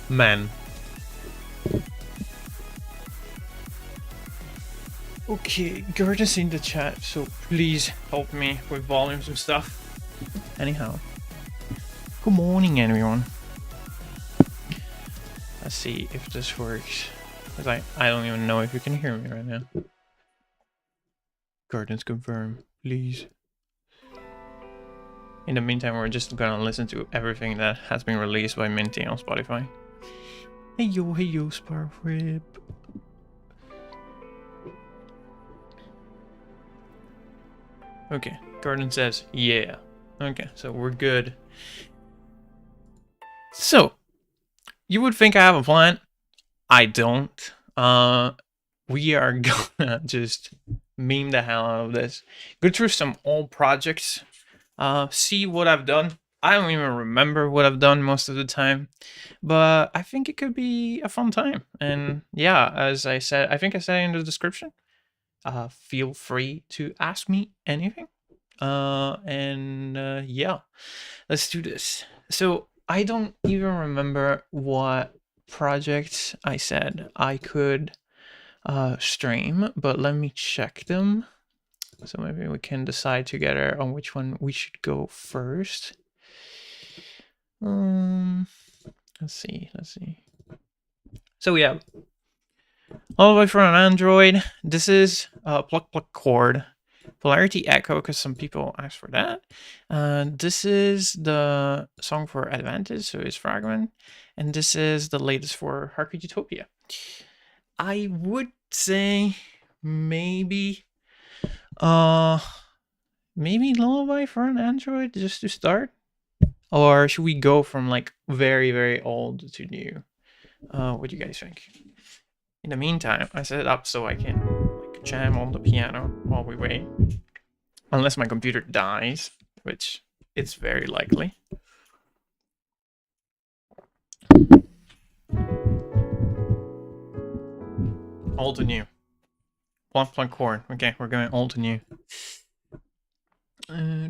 Man. Okay, Gordon's in the chat, so please help me with volumes and stuff. Anyhow, good morning, everyone. Let's see if this works. Because I don't even know if you can hear me right now. Gordon's confirm, please. In the meantime, we're just gonna listen to everything that has been released by Minty on Spotify. Hey yo, Sparrip. Okay, Gordon says, yeah. Okay, so we're good. So, you would think I have a plan. I don't. We are gonna just meme the hell out of this. Go through some old projects. See what I've done. I don't even remember what I've done most of the time. But I think it could be a fun time. And yeah, as I said, I think I said in the description, feel free to ask me anything. Yeah, let's do this. So I don't even remember what projects I said I could stream, but let me check them. So maybe we can decide together on which one we should go first. Let's see. So we have lullaby for an Android. This is pluck chord. Polarity echo, because some people asked for that. This is the song for Advantage, so it's fragment, and this is the latest for Harker Utopia. I would say maybe lullaby for an Android just to start, or should we go from like very old to new? What do you guys think? In the meantime, I set it up so I can like jam on the piano while we wait, unless my computer dies, which it's very likely. Old to new. Pluck chord. Okay, we're going old to new. I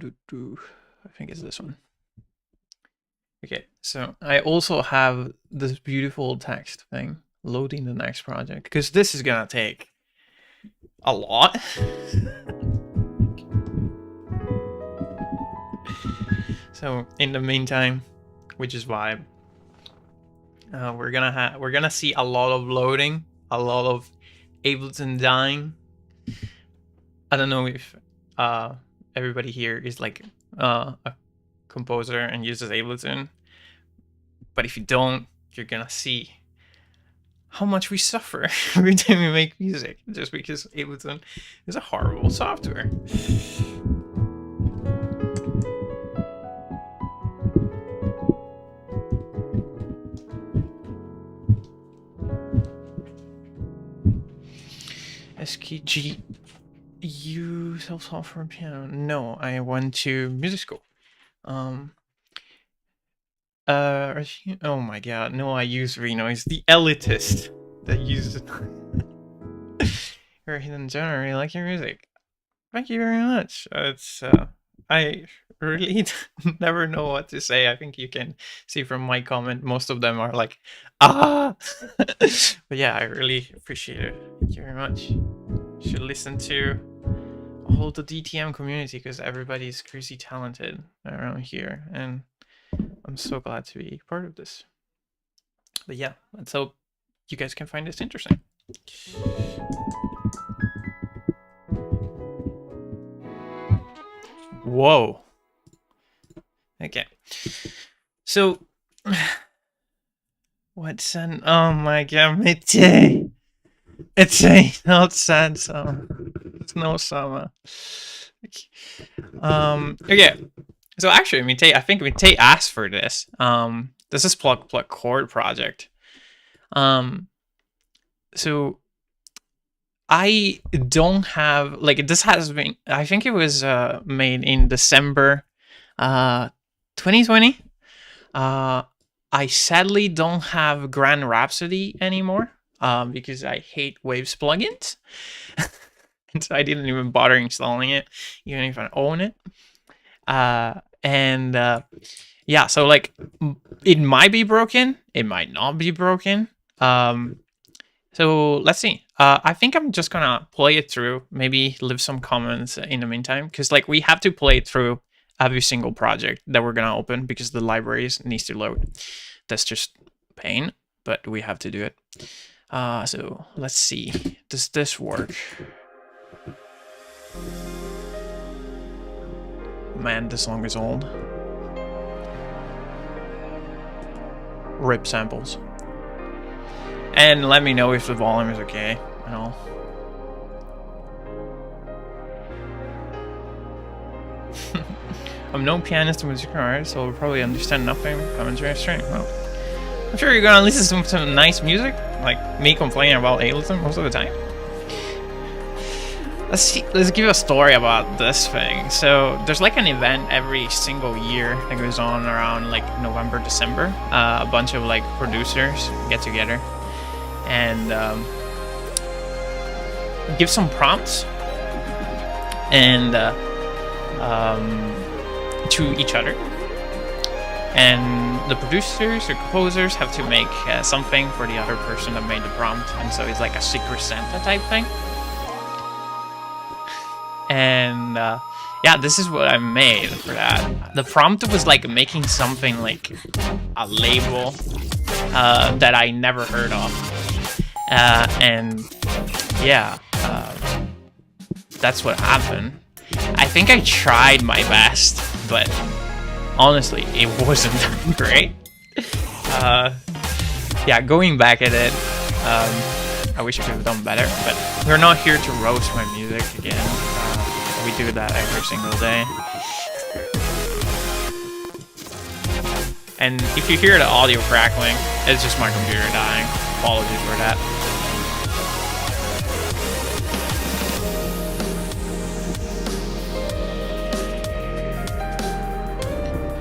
think it's this one. Okay, so I also have this beautiful text thing loading the next project, because this is gonna take a lot. So in the meantime, which is vibe, we're gonna see a lot of loading, a lot of Ableton dying. I don't know if everybody here is like a composer and uses Ableton, but if you don't, you're gonna see how much we suffer every time we make music, just because Ableton is a horrible software. SKG, you self-taught for piano? No, I went to music school. Oh my god, no, I use Reno. It's the elitist that uses it. You're a hidden genre, I really like your music. Thank you very much. I really never know what to say. I think you can see from my comment, most of them are like, ah! But yeah, I really appreciate it. Thank you very much. You should listen to all the DTM community, because everybody's crazy talented around here, and I'm so glad to be part of this. But yeah, let's hope you guys can find this interesting. Whoa. Okay. So, what's an? Oh my god, it's not sad summer. It's no summer. Okay. So actually, I think Mite asked for this. This is pluck chord project. So I don't have, like, this has been, I think it was made in December 2020. I sadly don't have Grand Rhapsody anymore because I hate Waves plugins. And so I didn't even bother installing it, even if I own it. yeah, so like it might be broken, it might not be broken. So let's see. I think I'm just gonna play it through, maybe leave some comments in the meantime, because like we have to play it through every single project that we're gonna open because the libraries needs to load. That's just pain, but we have to do it. So let's see. Does this work? Man, this song is old. Rip samples. And let me know if the volume is okay and all. I'm no pianist or music artist, so I'll probably understand nothing. I'm enjoying stream. Well, I'm sure you're gonna listen to some nice music, like me complaining about Ableton most of the time. Let's see. Let's give a story about this thing. So there's like an event every single year that goes on around like November, December. A bunch of like producers get together and give some prompts and to each other. And the producers or composers have to make something for the other person that made the prompt. And so it's like a Secret Santa type thing. And yeah, this is what I made for that. The prompt was like making something like a label that I never heard of. And yeah, that's what happened. I think I tried my best, but honestly, it wasn't great. Yeah, going back at it, I wish I could have done better, but we're not here to roast my music again. We do that every single day. And if you hear the audio crackling, it's just my computer dying. Apologies for that.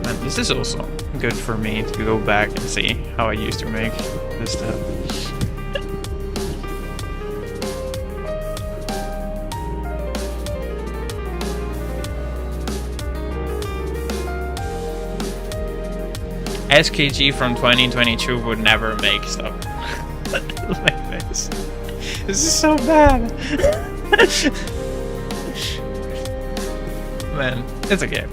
And this is also good for me to go back and see how I used to make this stuff. SKG from 2022 would never make stuff like this. This is so bad. Man, it's okay.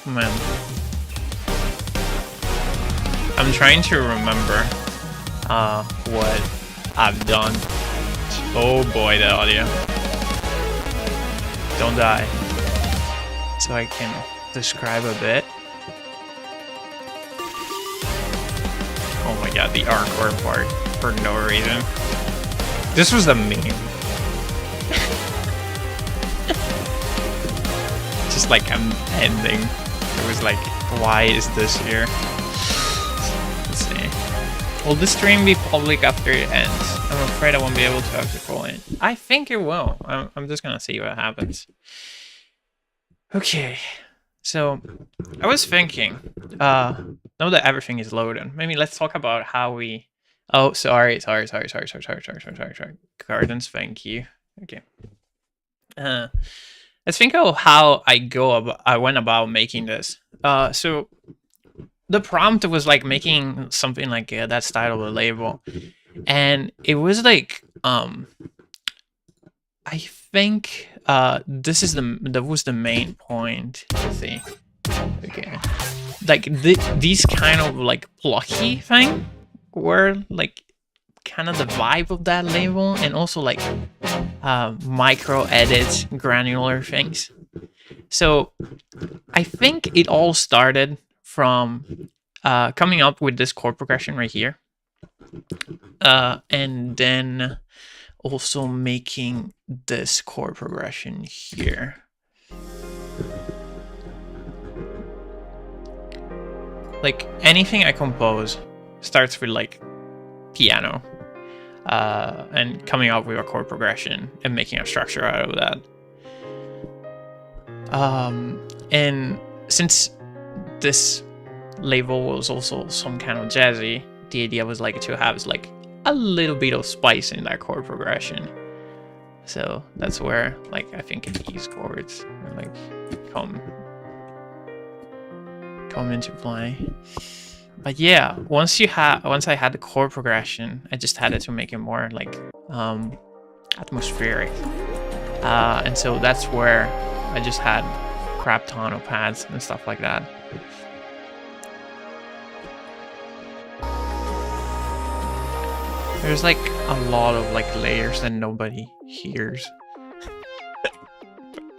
Man. I'm trying to remember what I've done. Oh boy, the audio. Don't die. So I can describe a bit. Oh my god, the hardcore part for no reason. This was the meme. Just like an ending. It was like, why is this here? Will the stream be public after it ends? I'm afraid I won't be able to actually call it. I think it will. I'm just gonna see what happens. Okay, so I was thinking, now that everything is loaded, maybe let's talk about how we. Oh, sorry. Gardens, thank you. Okay. Let's think of how I went about making this. So. The prompt was like making something like that style of a label, and it was like I think that was the main point. Let's see. Okay, like these kind of like plucky thing were like kind of the vibe of that label, and also like micro edits, granular things. So I think it all started from coming up with this chord progression right here, and then also making this chord progression here. Like anything I compose starts with like piano, and coming up with a chord progression and making a structure out of that. And since this label was also some kind of jazzy. The idea was like to have like a little bit of spice in that chord progression. So that's where like I think these chords like come into play. But yeah, once I had the chord progression, I just had to make it more like atmospheric. And so that's where I just had crap ton of pads and stuff like that. There's like a lot of like layers that nobody hears.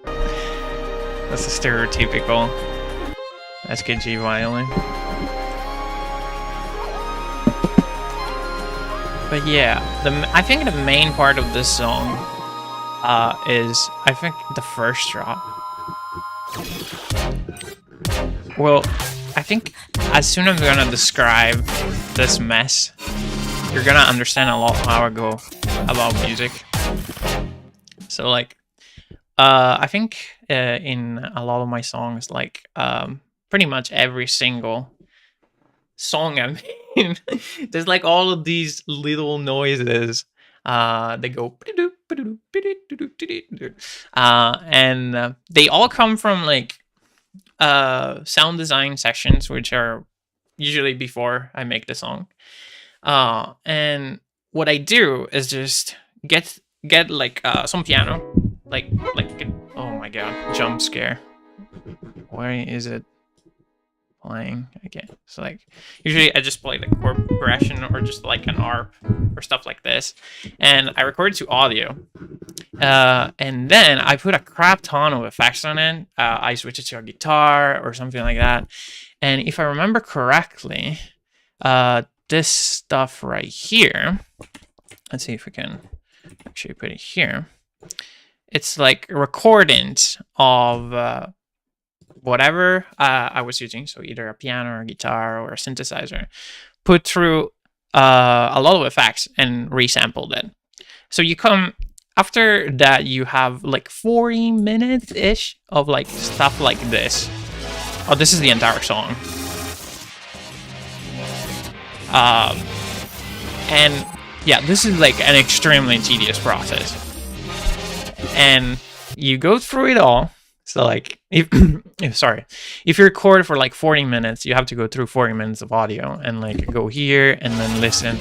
That's a stereotypical SKG violin. But yeah, I think the main part of this song is, I think, the first drop. Well, I think as soon as I'm gonna describe this mess, you're gonna understand a lot how I go about music. So like, I think in a lot of my songs, like pretty much every single song I made, there's like all of these little noises. They go, and they all come from like sound design sessions, which are usually before I make the song. And what I do is just get like some piano, like oh my god, jump scare. Why is it playing again? So like usually I just play the chord progression or just like an ARP or stuff like this, and I record to audio, and then I put a crap ton of effects on it. I switch it to a guitar or something like that, and if I remember correctly, this stuff right here, let's see if we can actually put it here. It's like recordings of whatever I was using, so either a piano or a guitar or a synthesizer, put through a lot of effects and resampled it. So you come after that, you have like 40 minutes ish of like stuff like this. Oh, this is the entire song. And yeah, this is like an extremely tedious process, and you go through it all. So like, if you record for like 40 minutes, you have to go through 40 minutes of audio and like go here and then listen.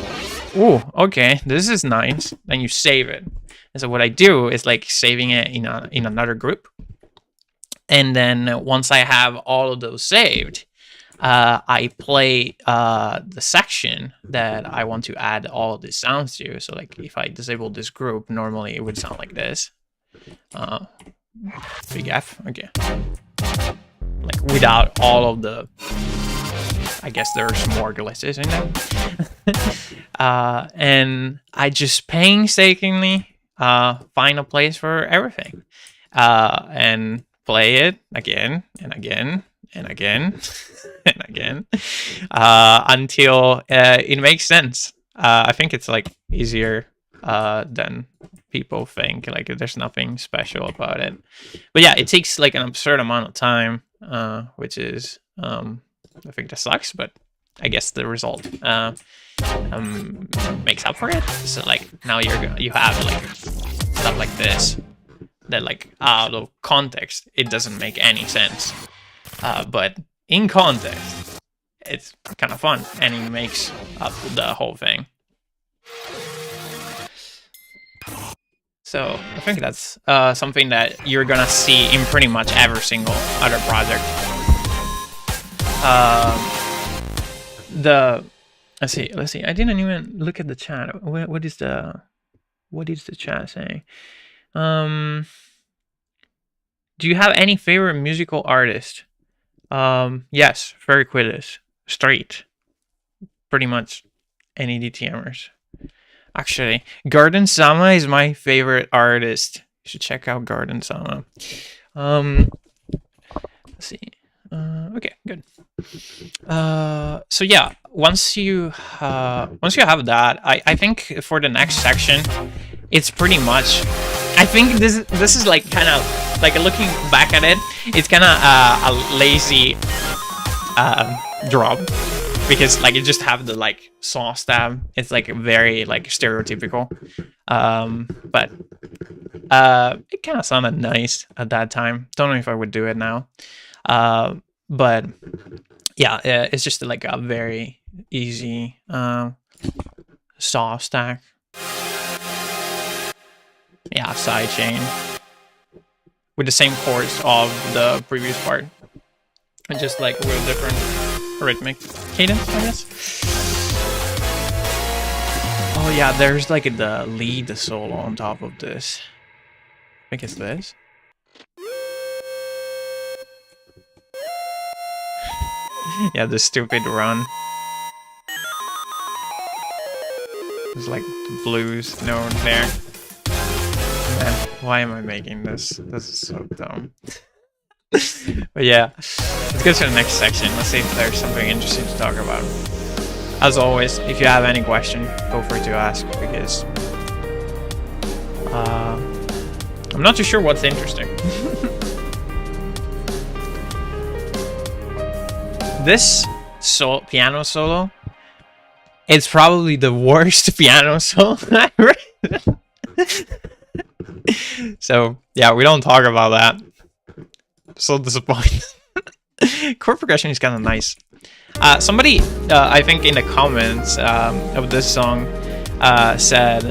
Ooh, okay, this is nice. Then you save it. And so what I do is like saving it in another group. And then once I have all of those saved, I play the section that I want to add all of these sounds to. So like if I disable this group, normally it would sound like this. Big F, okay. Like without all of the, I guess there's more glitches in there. And I just painstakingly find a place for everything. And play it again and again and again and again until it makes sense. I think it's like easier than people think. Like there's nothing special about it, but yeah, it takes like an absurd amount of time, which is I think that sucks, but I guess the result makes up for it. So like now you have like stuff like this that like out of context it doesn't make any sense, but in context it's kind of fun and it makes up the whole thing. So I think that's something that you're gonna see in pretty much every single other project. Let's see. I didn't even look at the chat. What is the chat saying? Do you have any favorite musical artist? Yes, very quiz. Straight. Pretty much any DTMers. Actually, Garden Sama is my favorite artist. You should check out Garden Sama. Let's see. Okay, good. So yeah, once you have that, I think for the next section, it's pretty much. I think this is like kind of like looking back at it. It's kind of a lazy drop, because like you just have the like saw stab. It's like very like stereotypical, but it kind of sounded nice at that time. Don't know if I would do it now, but yeah, it's just like a very easy saw stack. Yeah, side chain with the same chords of the previous part, and just like with different rhythmic cadence, I guess. Oh yeah, there's like the lead solo on top of this. I think it's this. Yeah, the stupid run. There's like the blues note there. Man, why am I making this? This is so dumb. But yeah, let's go to the next section. Let's see if there's something interesting to talk about. As always, if you have any question, feel free to ask, because I'm not too sure what's interesting. This piano solo, it's probably the worst piano solo ever. So yeah, we don't talk about that. So disappointed. Chord progression is kind of nice. Somebody, I think in the comments of this song, said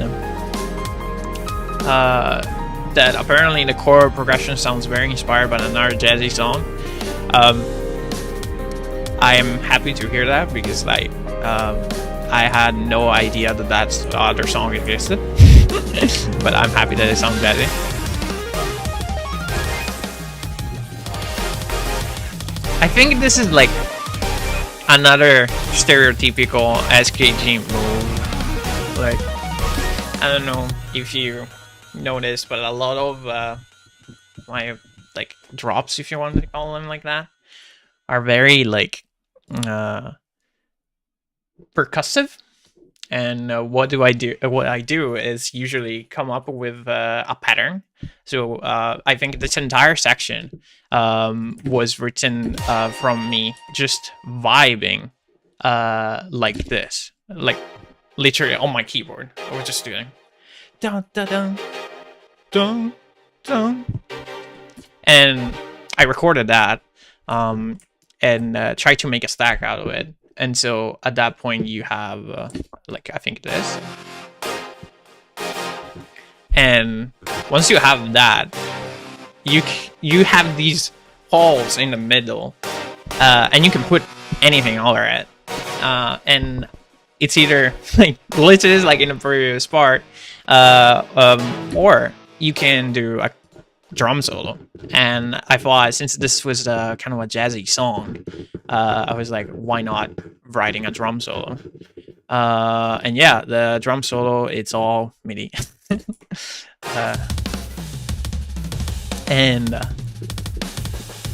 that apparently the chord progression sounds very inspired by another jazzy song. I am happy to hear that, because like I had no idea that that other song existed. But I'm happy that it sounds jazzy. I think this is like another stereotypical SKG move. Like, I don't know if you noticed, but a lot of my like drops, if you want to call them like that, are very like percussive. And what I do is usually come up with a pattern. So I think this entire section was written from me just vibing like this, like literally on my keyboard. I was just doing dun dun dun dun dun, and I recorded that and tried to make a stack out of it. And so at that point you have like, I think this. And once you have that, you have these holes in the middle, and you can put anything over it. And it's either like glitches like in the previous part, or you can do a drum solo. And I thought, since this was kind of a jazzy song, I was like, why not writing a drum solo? And yeah, the drum solo, it's all MIDI.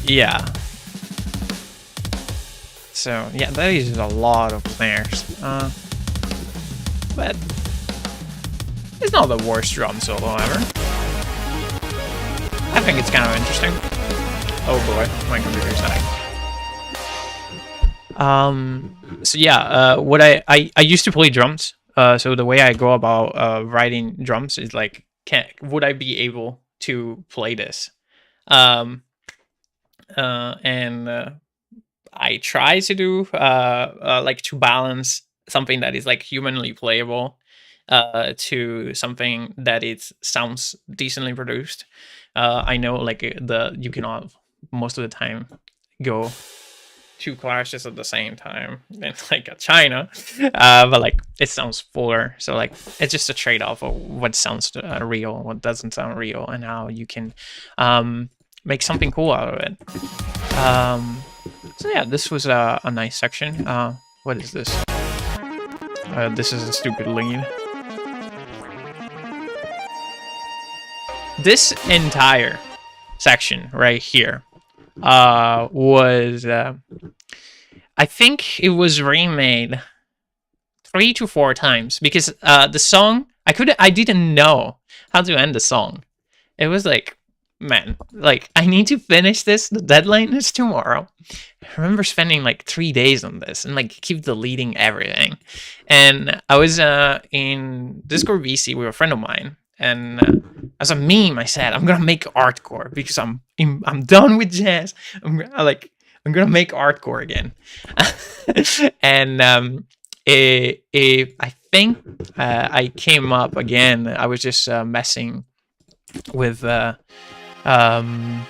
Yeah, so yeah, that is a lot of players, but it's not the worst drum solo ever. I think it's kind of interesting. Oh boy, my computer's dying. So yeah, what I used to play drums. So the way I go about writing drums is like, would I be able to play this? And I try to do like to balance something that is like humanly playable to something that it sounds decently produced. I know like you cannot most of the time go 2 clashes at the same time in like a China, but like it sounds fuller. So like it's just a trade-off of what sounds real, what doesn't sound real, and how you can make something cool out of it. So yeah, this was a nice section. What is this? This is a stupid lead. This entire section right here was I think it was remade 3 to 4 times, because the song I didn't know how to end the song. It was like man, like I need to finish this. The deadline is tomorrow. I remember spending like 3 days on this and like keep deleting everything. And I was in Discord VC with a friend of mine, and as a meme, I said I'm gonna make artcore because I'm done with jazz. I'm gonna make artcore again. And I think I came up again. I was just messing with um,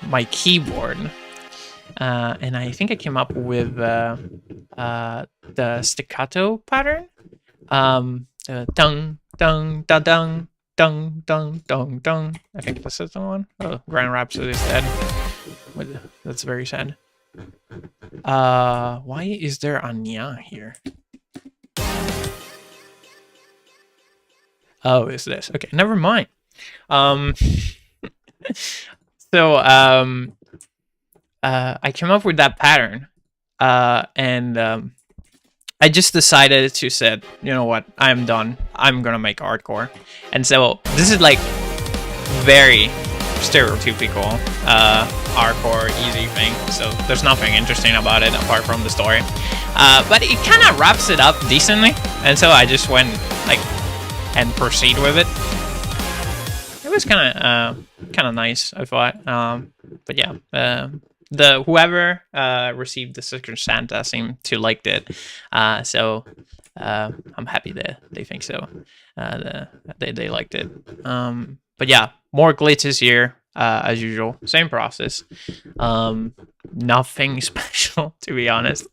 my keyboard, and I think I came up with the staccato pattern. Dung dung da dung dung dung dung dung. I think this is the one. Oh, Grand Rhapsody is dead. That's very sad. Why is there Anya here? Oh, is this okay? Never mind. So I came up with that pattern, and I just decided to say, you know what, I'm done. I'm gonna make hardcore, and so this is like very stereotypical hardcore easy thing. So there's nothing interesting about it apart from the story, but it kind of wraps it up decently, and so I just went like and proceed with it. It was kind of nice, I thought. But yeah, the whoever received the Secret Santa seemed to liked it, so I'm happy that they think so. They liked it. But yeah, more glitches here as usual. Same process. Nothing special, to be honest.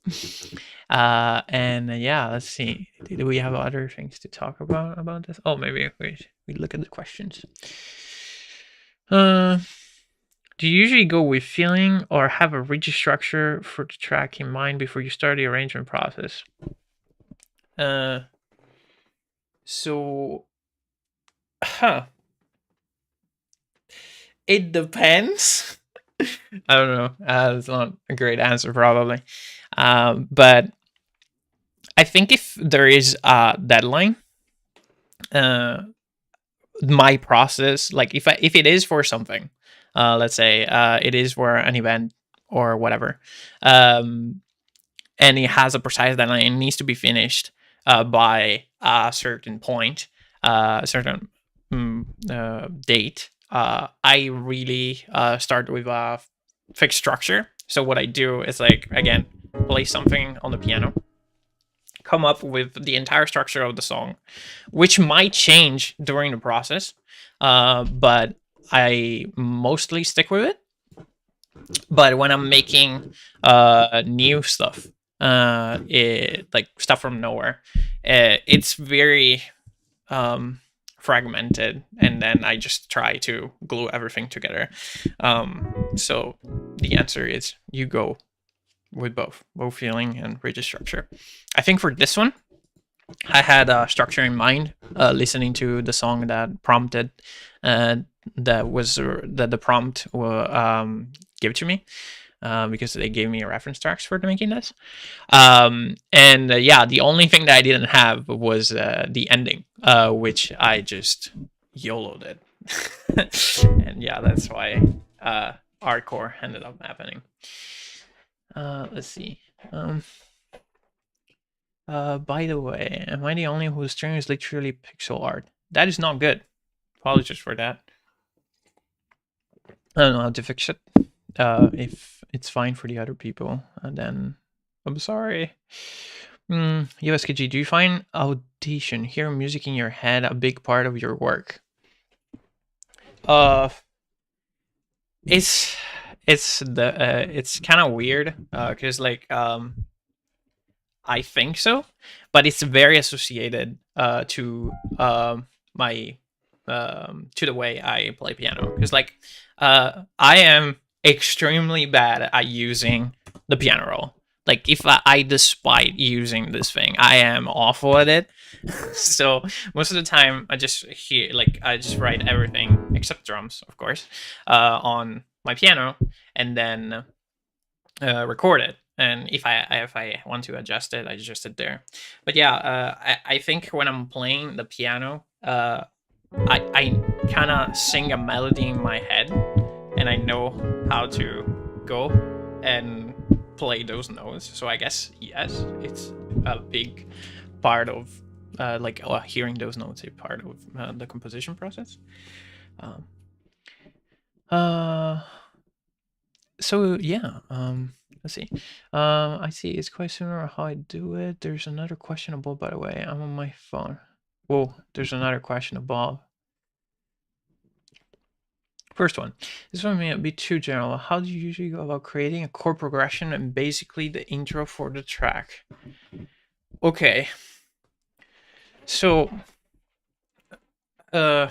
And yeah, let's see. Do we have other things to talk about this? Oh, maybe we look at the questions. Do you usually go with feeling or have a rigid structure for the track in mind before you start the arrangement process? So, it depends. I don't know. That's not a great answer, probably. But I think if there is a deadline, my process, like if it is for something, let's say it is for an event or whatever, and it has a precise deadline, it needs to be finished by a certain point, a certain date. I really start with a fixed structure. So what I do is, like, again, play something on the piano, come up with the entire structure of the song, which might change during the process, but I mostly stick with it. But when I'm making new stuff, like stuff from nowhere, it's very fragmented, and then I just try to glue everything together. So the answer is you go with both feeling and rigid structure. I think for this one, I had a structure in mind, listening to the song that prompted, that the prompt will give to me, because they gave me a reference tracks for making this. And yeah, the only thing that I didn't have was the ending, which I just YOLO'd it. And yeah, that's why hardcore ended up happening. Let's see. By the way, am I the only whose stream is literally pixel art? That is not good. Apologies for that. I don't know how to fix it. If it's fine for the other people, and then I'm sorry. USKG, do you find audition, hearing music in your head, a big part of your work? It's kind of weird, because like I think so, but it's very associated to my to the way I play piano, because like I am extremely bad at using the piano roll. Like if I despite using this thing, I am awful at it. So most of the time I just write everything except drums, of course, on my piano, and then record it. And if I want to adjust it, I adjust it there. But yeah, I think when I'm playing the piano, I kind of sing a melody in my head, and I know how to go and play those notes. So I guess yes, it's a big part of hearing those notes, a part of the composition process. Um, uh, so yeah, let's see. I see it's quite similar how I do it. There's another question above, by the way. I'm on my phone. Whoa, there's another question above. First one. This one may be too general. How do you usually go about creating a chord progression and basically the intro for the track? Okay. So, uh,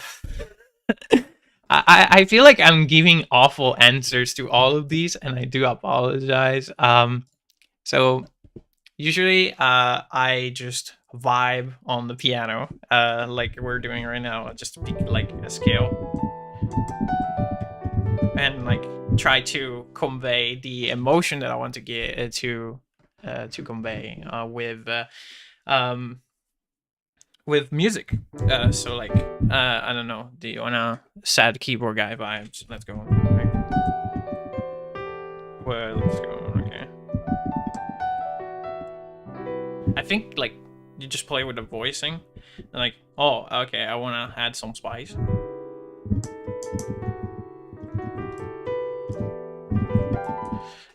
I feel like I'm giving awful answers to all of these, and I do apologize. So usually, I just vibe on the piano, like we're doing right now, just pick like a scale, and like try to convey the emotion that I want to get to convey with music. So like I don't know. Do you wanna sad keyboard guy vibes? Let's go. Right. Well, let's go. Okay. I think like you just play with the voicing, and like, oh, okay, I wanna add some spice.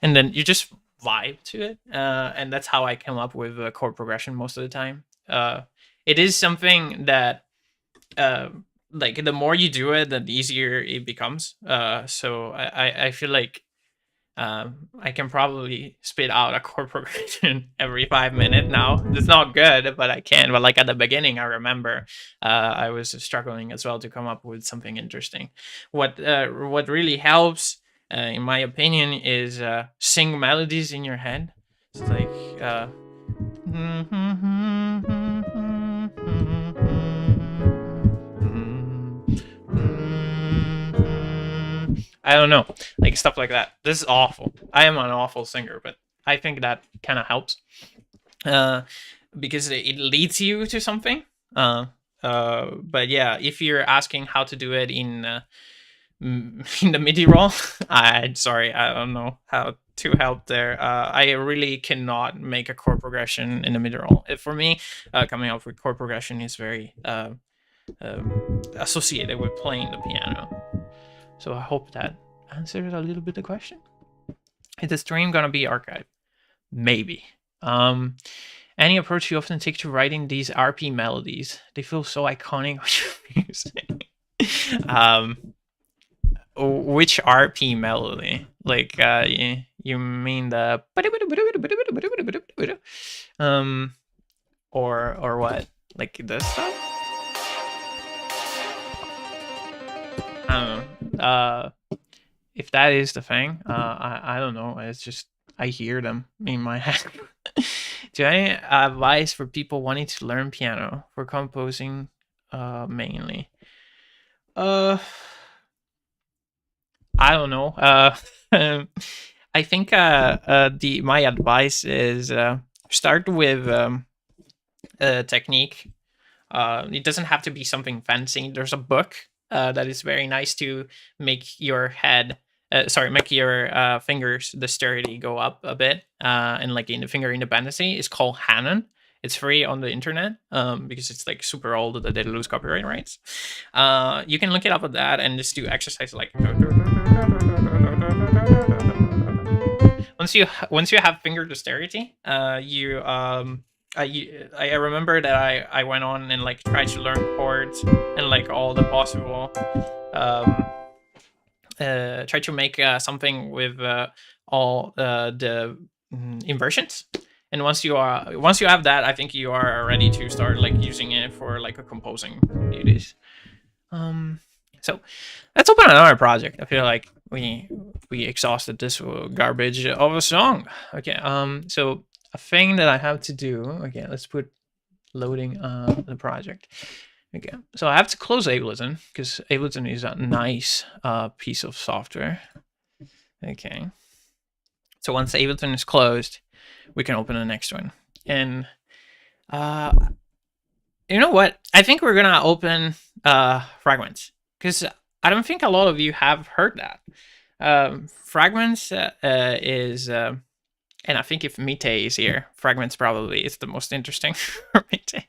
And then you just vibe to it, and that's how I come up with a chord progression most of the time. It is something that like the more you do it, the easier it becomes. So I feel like I can probably spit out a chord progression every 5 minutes now. It's not good, but I can. But like at the beginning, I remember I was struggling as well to come up with something interesting. What really helps, in my opinion, is sing melodies in your head. It's like I don't know, like stuff like that. This is awful. I am an awful singer, but I think that kind of helps because it leads you to something. But yeah, if you're asking how to do it in the MIDI roll, I'm sorry, I don't know how to help there. I really cannot make a chord progression in the MIDI roll. For me, coming up with chord progression is very associated with playing the piano. So I hope that answers a little bit the question. Is the stream gonna be archived? Maybe. Any approach you often take to writing these RP melodies? They feel so iconic with your music. Which RP melody? Like you mean the or what? Like this stuff? I don't know. If that is the thing, I don't know. It's just I hear them in my head. Do you have any advice for people wanting to learn piano for composing mainly? I don't know. I think my advice is start with a technique. It doesn't have to be something fancy. There's a book that is very nice to make your head. Make your fingers dexterity go up a bit, and like in the finger independency. It's called Hanon. It's free on the internet because it's like super old that they lose copyright rights. You can look it up at that and just do exercise like. Once you have finger dexterity, I remember that I went on and like tried to learn chords and like all the possible try to make something with all the inversions. And once you have that, I think you are ready to start like using it for like a composing duties. So let's open another project. I feel like we exhausted this garbage of a song. Okay. So a thing that I have to do. Okay, let's put loading the project. Okay, so I have to close Ableton because Ableton is a nice piece of software. Okay, so once Ableton is closed, we can open the next one. And you know what? I think we're gonna open fragments. because I don't think a lot of you have heard that. Fragments is, and I think if Mite is here, Fragments probably is the most interesting for Mite.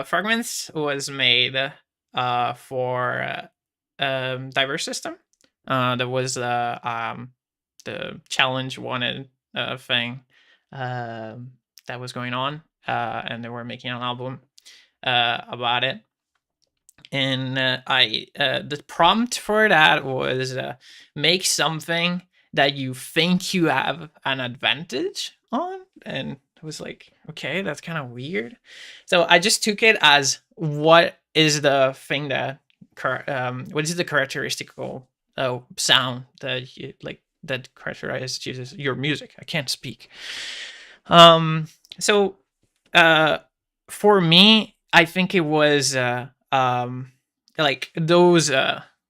Fragments was made for diverse system. That was the challenge wanted thing that was going on, and they were making an album about it. And the prompt for that was make something that you think you have an advantage on, and it was like, okay, that's kind of weird. So I just took it as what is the thing that what is the characteristical sound that you like that characterizes your music. I can't speak. So for me, I think it was like those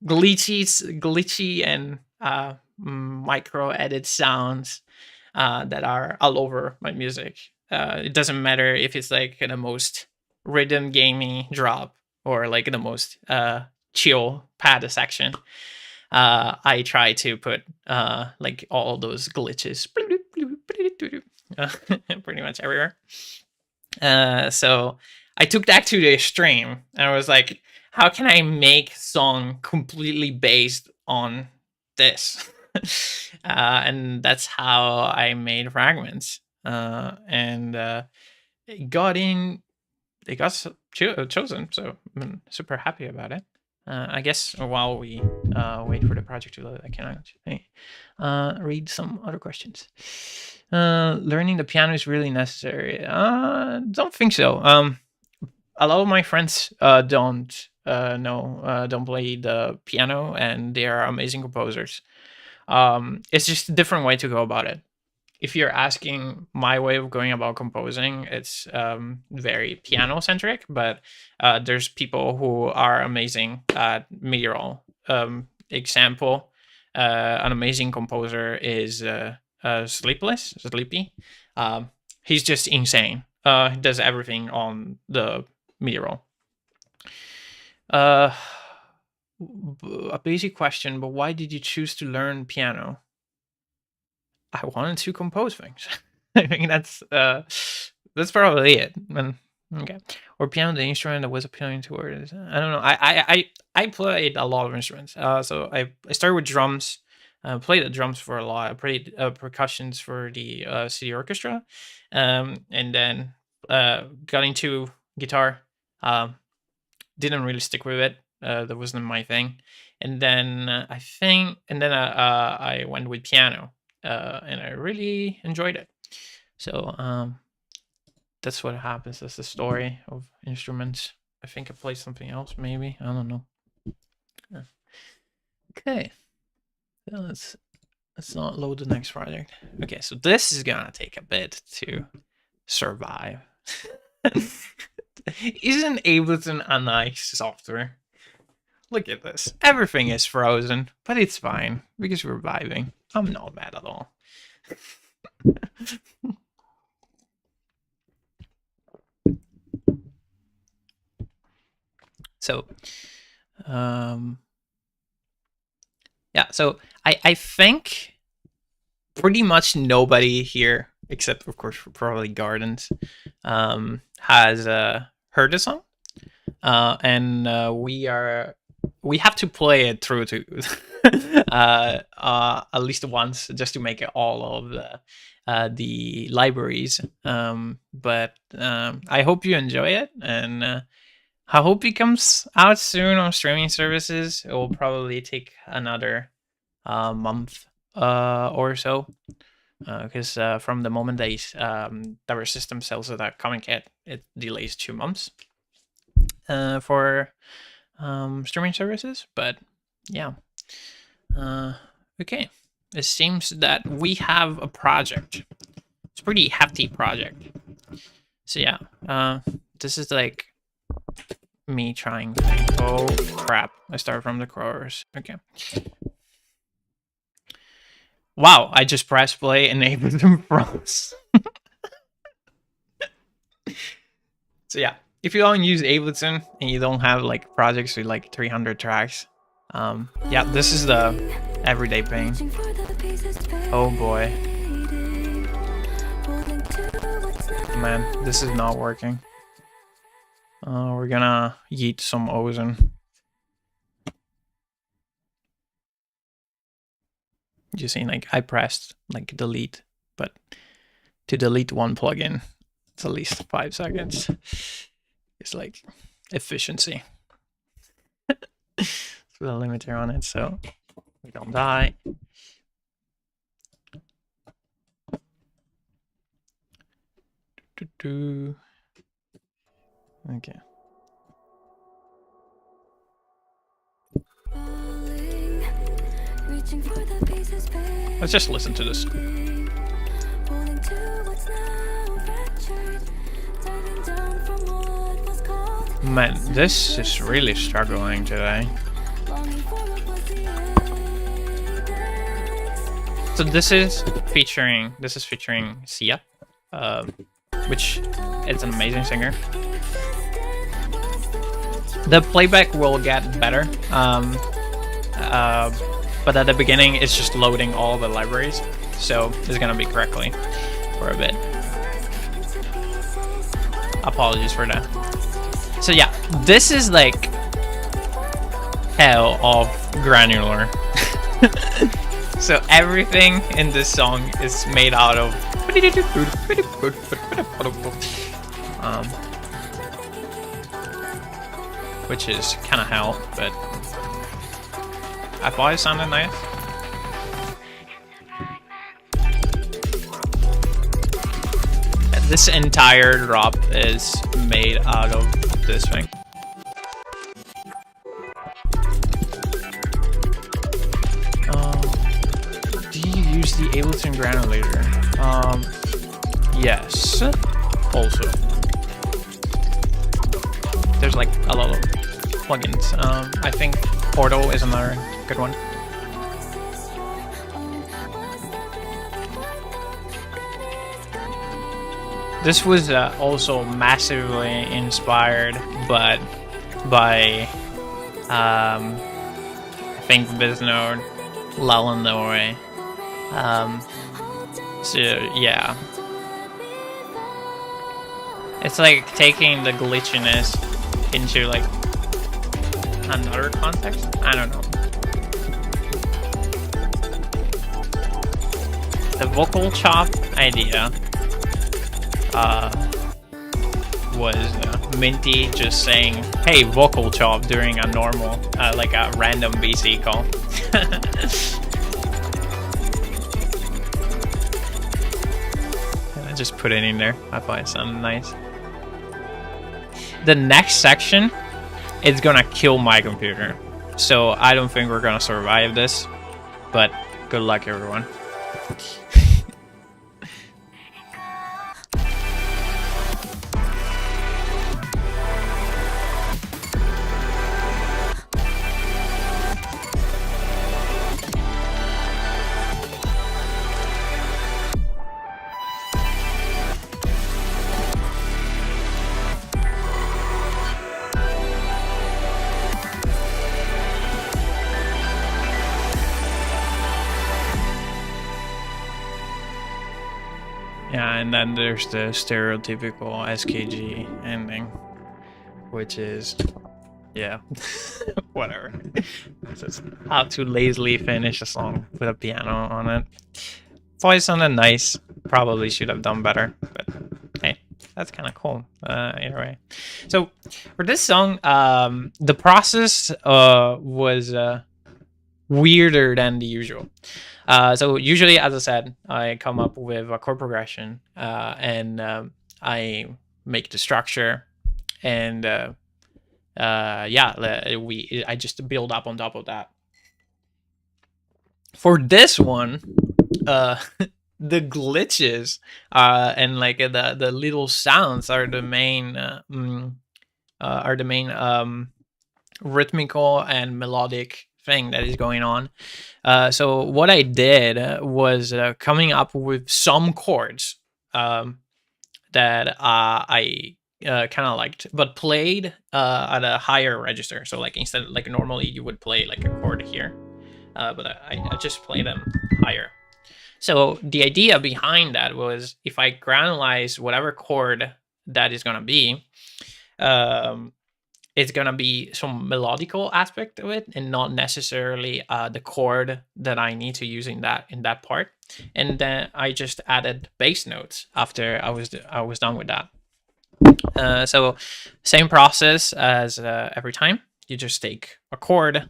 glitchy and micro edit sounds that are all over my music. It doesn't matter if it's like the most rhythm gamey drop or like the most chill pad section. I try to put like all those glitches pretty much everywhere. So I took that to the extreme and I was like, how can I make song completely based on this? And that's how I made Fragments. And it got in, it got chosen, so I'm super happy about it. I guess while we wait for the project to load, I can read some other questions. Learning the piano is really necessary. Don't think so. A lot of my friends don't play the piano, and they are amazing composers. It's just a different way to go about it. If you're asking my way of going about composing, it's very piano centric, but there's people who are amazing at MIDI roll. Example, an amazing composer is Sleepy. He's just insane. He does everything on the MIDI roll. A basic question, but why did you choose to learn piano? I wanted to compose things. I think that's probably it. Okay. Or piano, the instrument that was appealing to words. I don't know. I played a lot of instruments. So I started with drums. Played the drums for a lot. I played percussions for the city orchestra, and then got into guitar. Didn't really stick with it. That wasn't my thing. And then I went with piano, and I really enjoyed it. So that's what happens. That's the story of instruments. I think I played something else, maybe. I don't know. Okay. Let's not load the next project. Okay, so this is gonna take a bit to survive. Isn't Ableton a nice software? Look at this. Everything is frozen, but it's fine because we're vibing. I'm not mad at all. So, yeah, so I think pretty much nobody here, except of course probably Gardens, has heard the song. And we have to play it through to at least once just to make it all of the libraries. But I hope you enjoy it, and I hope it comes out soon on streaming services. It will probably take another month or so, because from the moment our system sells that comic kit, it delays 2 months for streaming services. But yeah, okay, it seems that we have a project. It's a pretty hefty project. So yeah, this is like me trying. Oh crap, I start from the chorus. Okay. Wow, I just pressed play and Ableton froze. So yeah, if you don't use Ableton and you don't have like projects with like 300 tracks, yeah, this is the everyday pain. Oh boy. Man, this is not working. We're gonna yeet some ozone. You see, like I pressed like delete, but to delete one plugin, it's at least 5 seconds. It's like efficiency. Let's put a limiter on it so we don't die. Okay. Let's just listen to this. Man, this is really struggling today. So this is featuring Sia, which is an amazing singer. The playback will get better, but at the beginning it's just loading all the libraries, so it's gonna be correctly for a bit. Apologies for that. So yeah, this is like hell of granular. So everything in this song is made out of which is kind of hell, but I thought it sounded nice. This entire drop is made out of this thing. Do you use the Ableton granulator? Yes. Also, there's like a lot of plugins. I think Portal is another good one. This was also massively inspired, but by I think Biznode, lullaby. So yeah, it's like taking the glitchiness into like another context. I don't know. The vocal chop idea was Minty just saying, "Hey, vocal chop" during a normal, like a random BC call. I just put it in there. I thought it sounded nice. The next section is gonna kill my computer, so I don't think we're gonna survive this. But good luck, everyone. Yeah, and then there's the stereotypical SKG ending, which is, yeah, whatever. Just how to lazily finish a song with a piano on it. Thought it sounded nice. Probably should have done better, but hey, that's kind of cool. Either way. So for this song, the process was weirder than the usual. So usually, as I said, I come up with a chord progression and I make the structure, and yeah, I just build up on top of that. For this one, the glitches and like the little sounds are the main rhythmical and melodic thing that is going on. So what I did was coming up with some chords that I kind of liked, but played at a higher register. So like instead, like normally you would play like a chord here, but I just play them higher. So the idea behind that was if I granulize whatever chord that is gonna be, it's gonna be some melodical aspect of it, and not necessarily the chord that I need to use in that part. And then I just added bass notes after I was done with that. So same process as every time. You just take a chord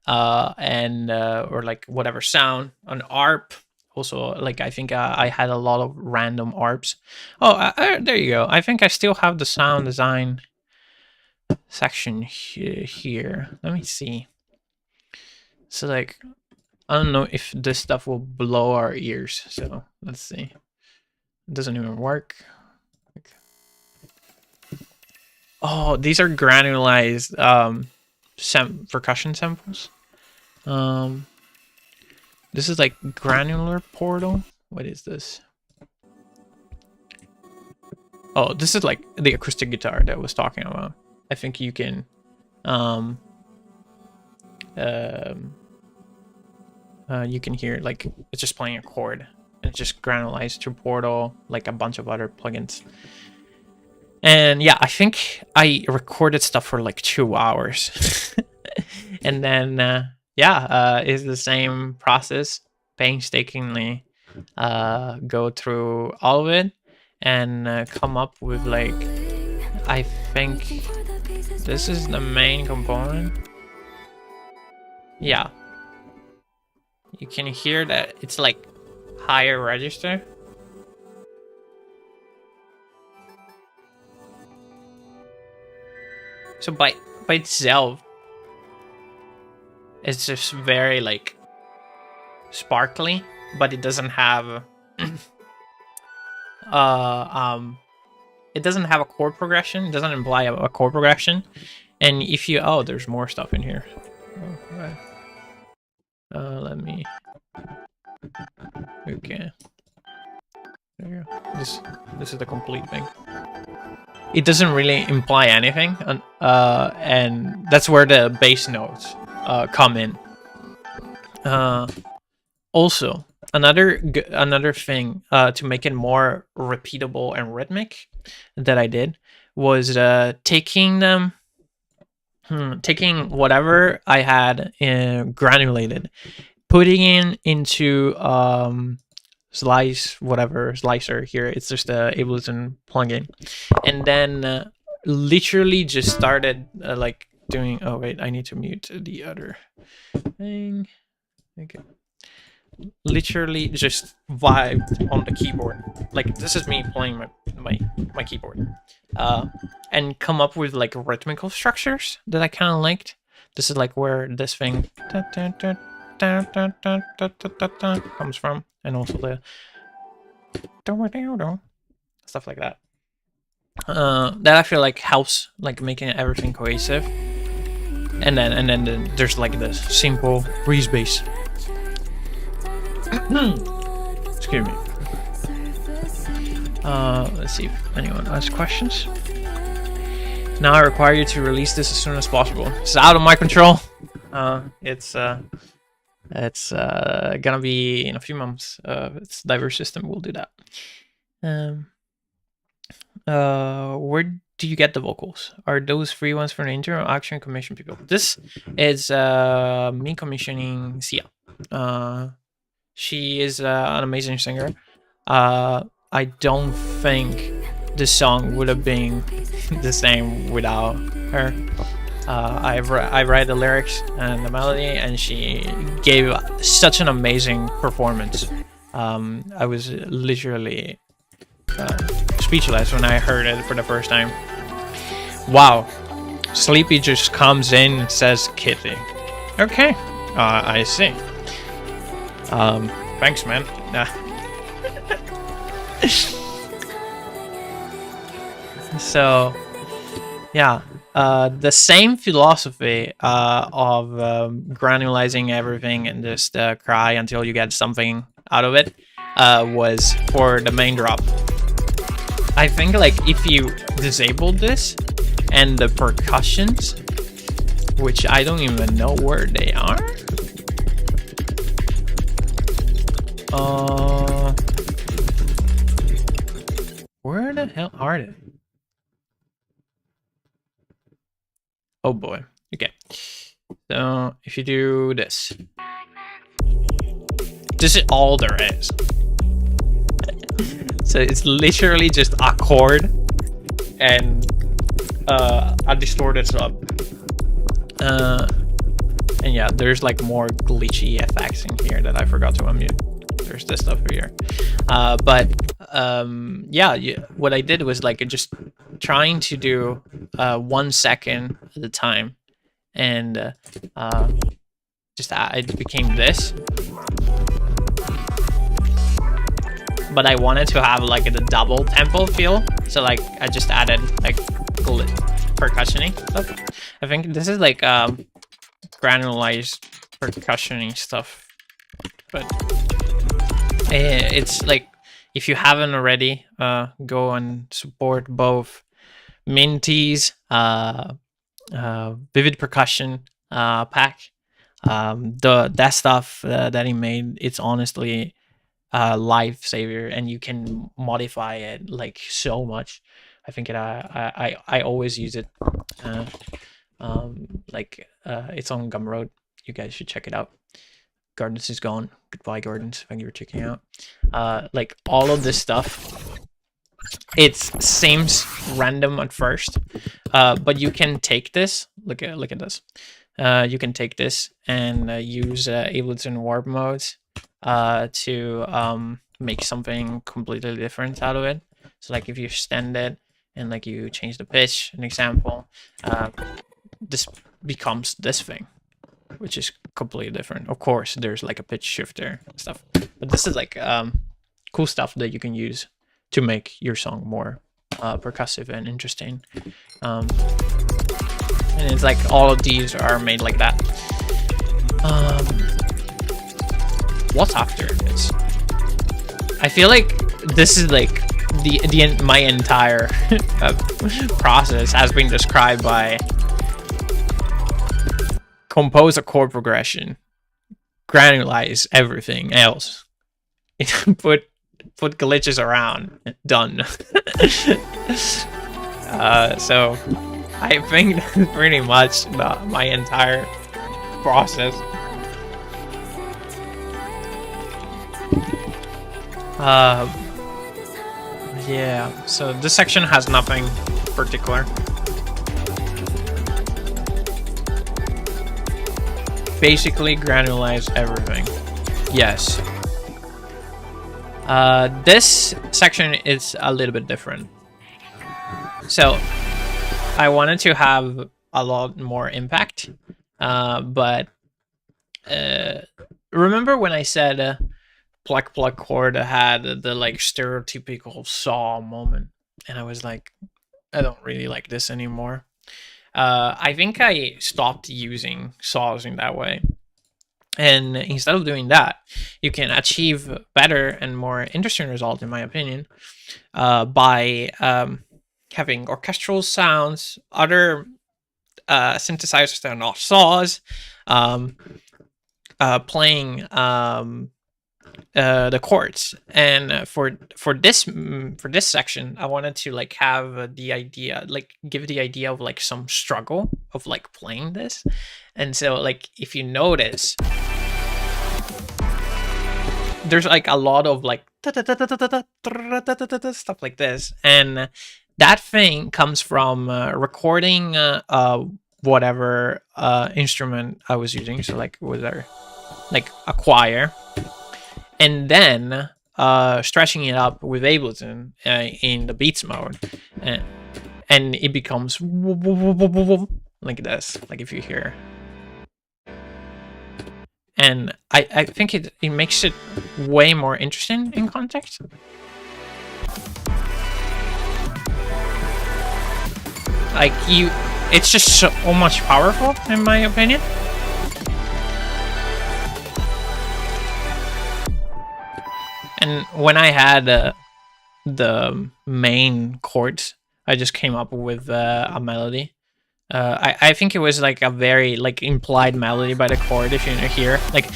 and or like whatever sound, an arp. Also, like I think I had a lot of random arps. Oh, there you go. I think I still have the sound design section here. Let me see. So like, I don't know if this stuff will blow our ears. So let's see. It doesn't even work. Oh, these are granularized percussion samples. This is like granular portal. What is this? Oh, this is like the acoustic guitar that I was talking about. I think you can you can hear like it's just playing a chord, and it just granularized to portal, like a bunch of other plugins. And yeah, I think I recorded stuff for like 2 hours. And then it's the same process, painstakingly go through all of it and come up with like, I think this is the main component. Yeah, you can hear that it's like higher register. So by itself, it's just very like sparkly, but it doesn't have it doesn't have a chord progression. It doesn't imply a chord progression. And if you there's more stuff in here. Let me. Okay. There you go. This is the complete thing. It doesn't really imply anything, and that's where the bass notes come in. Also, another thing to make it more repeatable and rhythmic that I did was taking whatever I had granulated, putting it into slicer here. It's just a Ableton plugin, and then literally just started like doing. Oh wait, I need to mute the other thing. Okay. Literally just vibed on the keyboard. Like this is me playing my keyboard, and come up with like rhythmical structures that I kind of liked. This is like where this thing comes from, and also the stuff like that. That I feel like helps like making everything cohesive. And then there's like this simple breeze bass. Excuse me. Let's see if anyone has questions. Now I require you to release this as soon as possible. It's out of my control. It's gonna be in a few months. It's diverse system will do that. Where do you get the vocals? Are those free ones from the intro or actually commission people? This is me commissioning Sia. She is an amazing singer. I don't think the song would have been the same without her. I write the lyrics and the melody, and she gave such an amazing performance. I was literally speechless when I heard it for the first time. Wow. Sleepy just comes in and says Kitty. Okay. I see. Thanks, man. So, yeah. The same philosophy of granularizing everything and just cry until you get something out of it was for the main drop. I think like if you disable this and the percussions, which I don't even know where they are. Where the hell are they? Oh boy. Okay. So if you do this is all there is. So it's literally just a chord and a distorted sub. And yeah, there's like more glitchy effects in here that I forgot to unmute. There's this stuff here. Yeah, what I did was like just trying to do 1 second at a time, and it became this. But I wanted to have like a double tempo feel, so like I just added like percussion-y stuff. I think this is like granularized percussion-y stuff, but it's like, if you haven't already, go and support both Minty's Vivid Percussion pack. That stuff that he made, it's honestly lifesaver, and you can modify it like so much. I think I always use it. It's on Gumroad. You guys should check it out. Gardens is gone. Goodbye, Gardens. Thank you for checking out. Like all of this stuff, it seems random at first, but you can take this. Look at this. You can take this and use Ableton warp modes to make something completely different out of it. So like if you extend it and like you change the pitch, an example, this becomes this thing, which is completely different. Of course, there's like a pitch shifter and stuff, but this is like cool stuff that you can use to make your song more percussive and interesting. And it's like all of these are made like that. What's after this? I feel like this is like my entire process has been described by compose a chord progression, granularize everything else, put glitches around, done. So I think that's pretty much my entire process. Yeah, so this section has nothing particular. Basically granularize everything. Yes. This section is a little bit different. So I wanted to have a lot more impact, but remember when I said pluck chord had the like stereotypical saw moment, and I was like, I don't really like this anymore. I think I stopped using saws in that way, and instead of doing that, you can achieve better and more interesting results, in my opinion, by having orchestral sounds, other synthesizers that are not saws, playing the chords. And for this section, I wanted to like have the idea, like give the idea of like some struggle of like playing this. And so like if you notice, there's like a lot of like stuff like this, and that thing comes from recording whatever instrument I was using. So like was there like a choir, and then stretching it up with Ableton in the beats mode, and it becomes like this, like if you hear. And I think it makes it way more interesting in context. Like it's just so much powerful, in my opinion. And when I had the main chords. I just came up with a melody. I think it was like a very like implied melody by the chord. If you hear like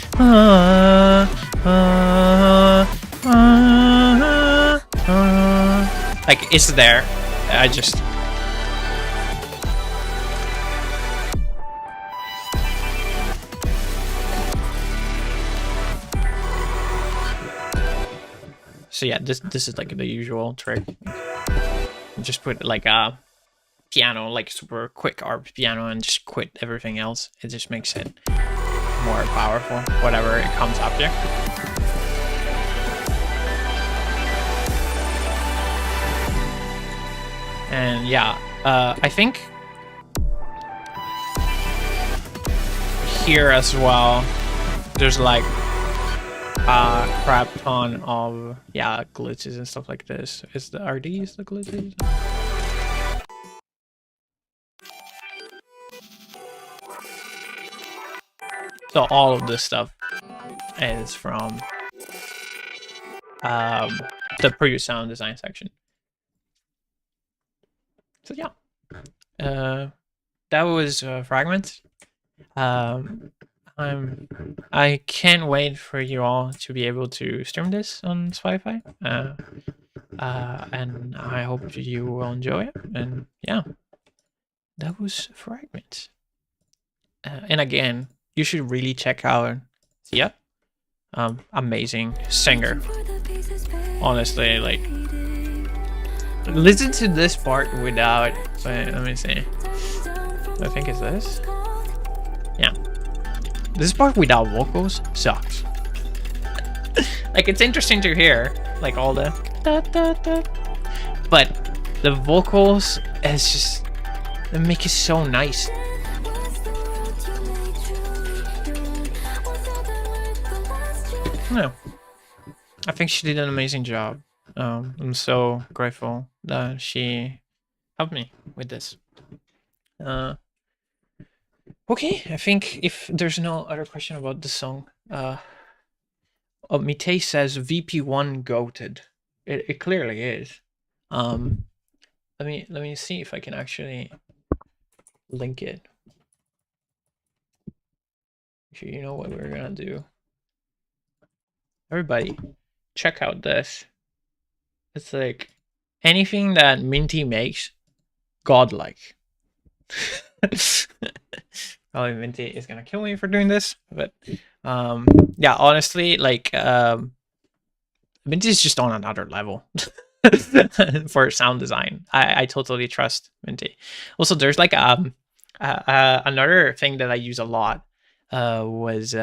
like it's there. I just so yeah, this is like the usual trick. Just put like a piano, like super quick arp piano, and just quit everything else. It just makes it more powerful, whatever it comes up here. And yeah, I think here as well, there's like a crap ton of glitches and stuff like this. Are these the glitches? So all of this stuff is from the previous sound design section. So yeah, that was fragments. I can't wait for you all to be able to stream this on Spotify, and I hope you will enjoy it. And yeah, that was fragments. And again, you should really check out Sia. Amazing singer. Honestly, like, listen to this part without. Wait, let me see. I think it's this. Yeah. This part without vocals sucks. Like, it's interesting to hear, like, all the da, da, da. But the vocals is just, they make it so nice. No, I think she did an amazing job. I'm so grateful that she helped me with this. Okay, I think if there's no other question about the song, Mitei says VP1 goated. It clearly is. Let me see if I can actually link it. So you know what we're gonna do. Everybody, check out this. It's like anything that Minty makes, godlike. Probably Minty is gonna kill me for doing this, but yeah, honestly, like Minty is just on another level for sound design. I totally trust Minty. Also, there's like another thing that I use a lot was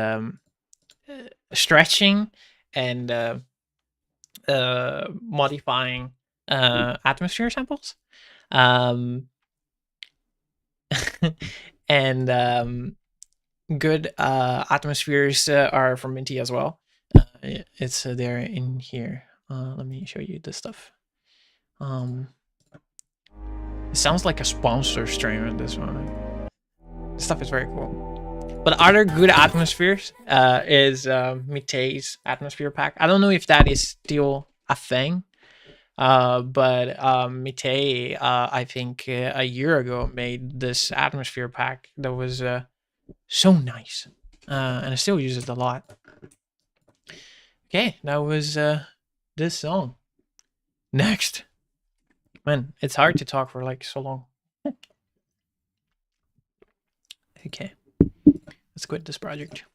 stretching and modifying atmosphere samples. And good atmospheres are from Minty as well. It's there in here. Let me show you this stuff. It sounds like a sponsor stream in this one. This stuff is very cool. But other good atmospheres is Mitei's atmosphere pack. I don't know if that is still a thing. But Mitei, I think a year ago, made this atmosphere pack that was so nice, and I still use it a lot. Okay, that was this song. Next, man, it's hard to talk for like so long. Okay, let's quit this project.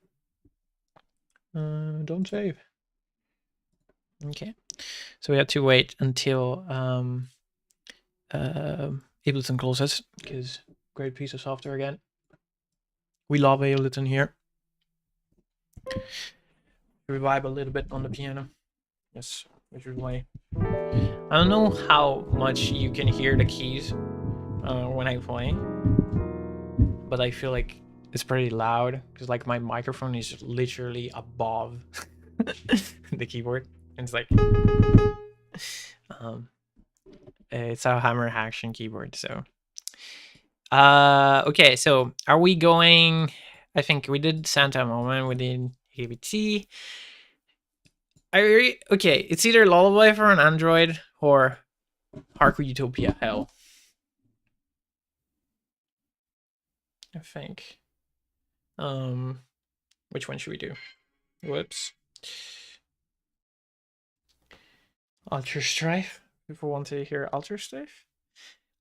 Don't save. Okay, so we have to wait until Ableton closes, because great piece of software again. We love Ableton here. Revive a little bit on the piano. Yes, which is why. I don't know how much you can hear the keys when I play, but I feel like it's pretty loud because like my microphone is literally above the keyboard. It's like it's a hammer action keyboard. So okay, so are we going? I think we did Santa moment, we did ABT. Okay, it's either Lullaby for an Android or Hardcore Utopia Hell. I think. Which one should we do? Whoops. Ultra Strife. People want to hear Ultra Strife.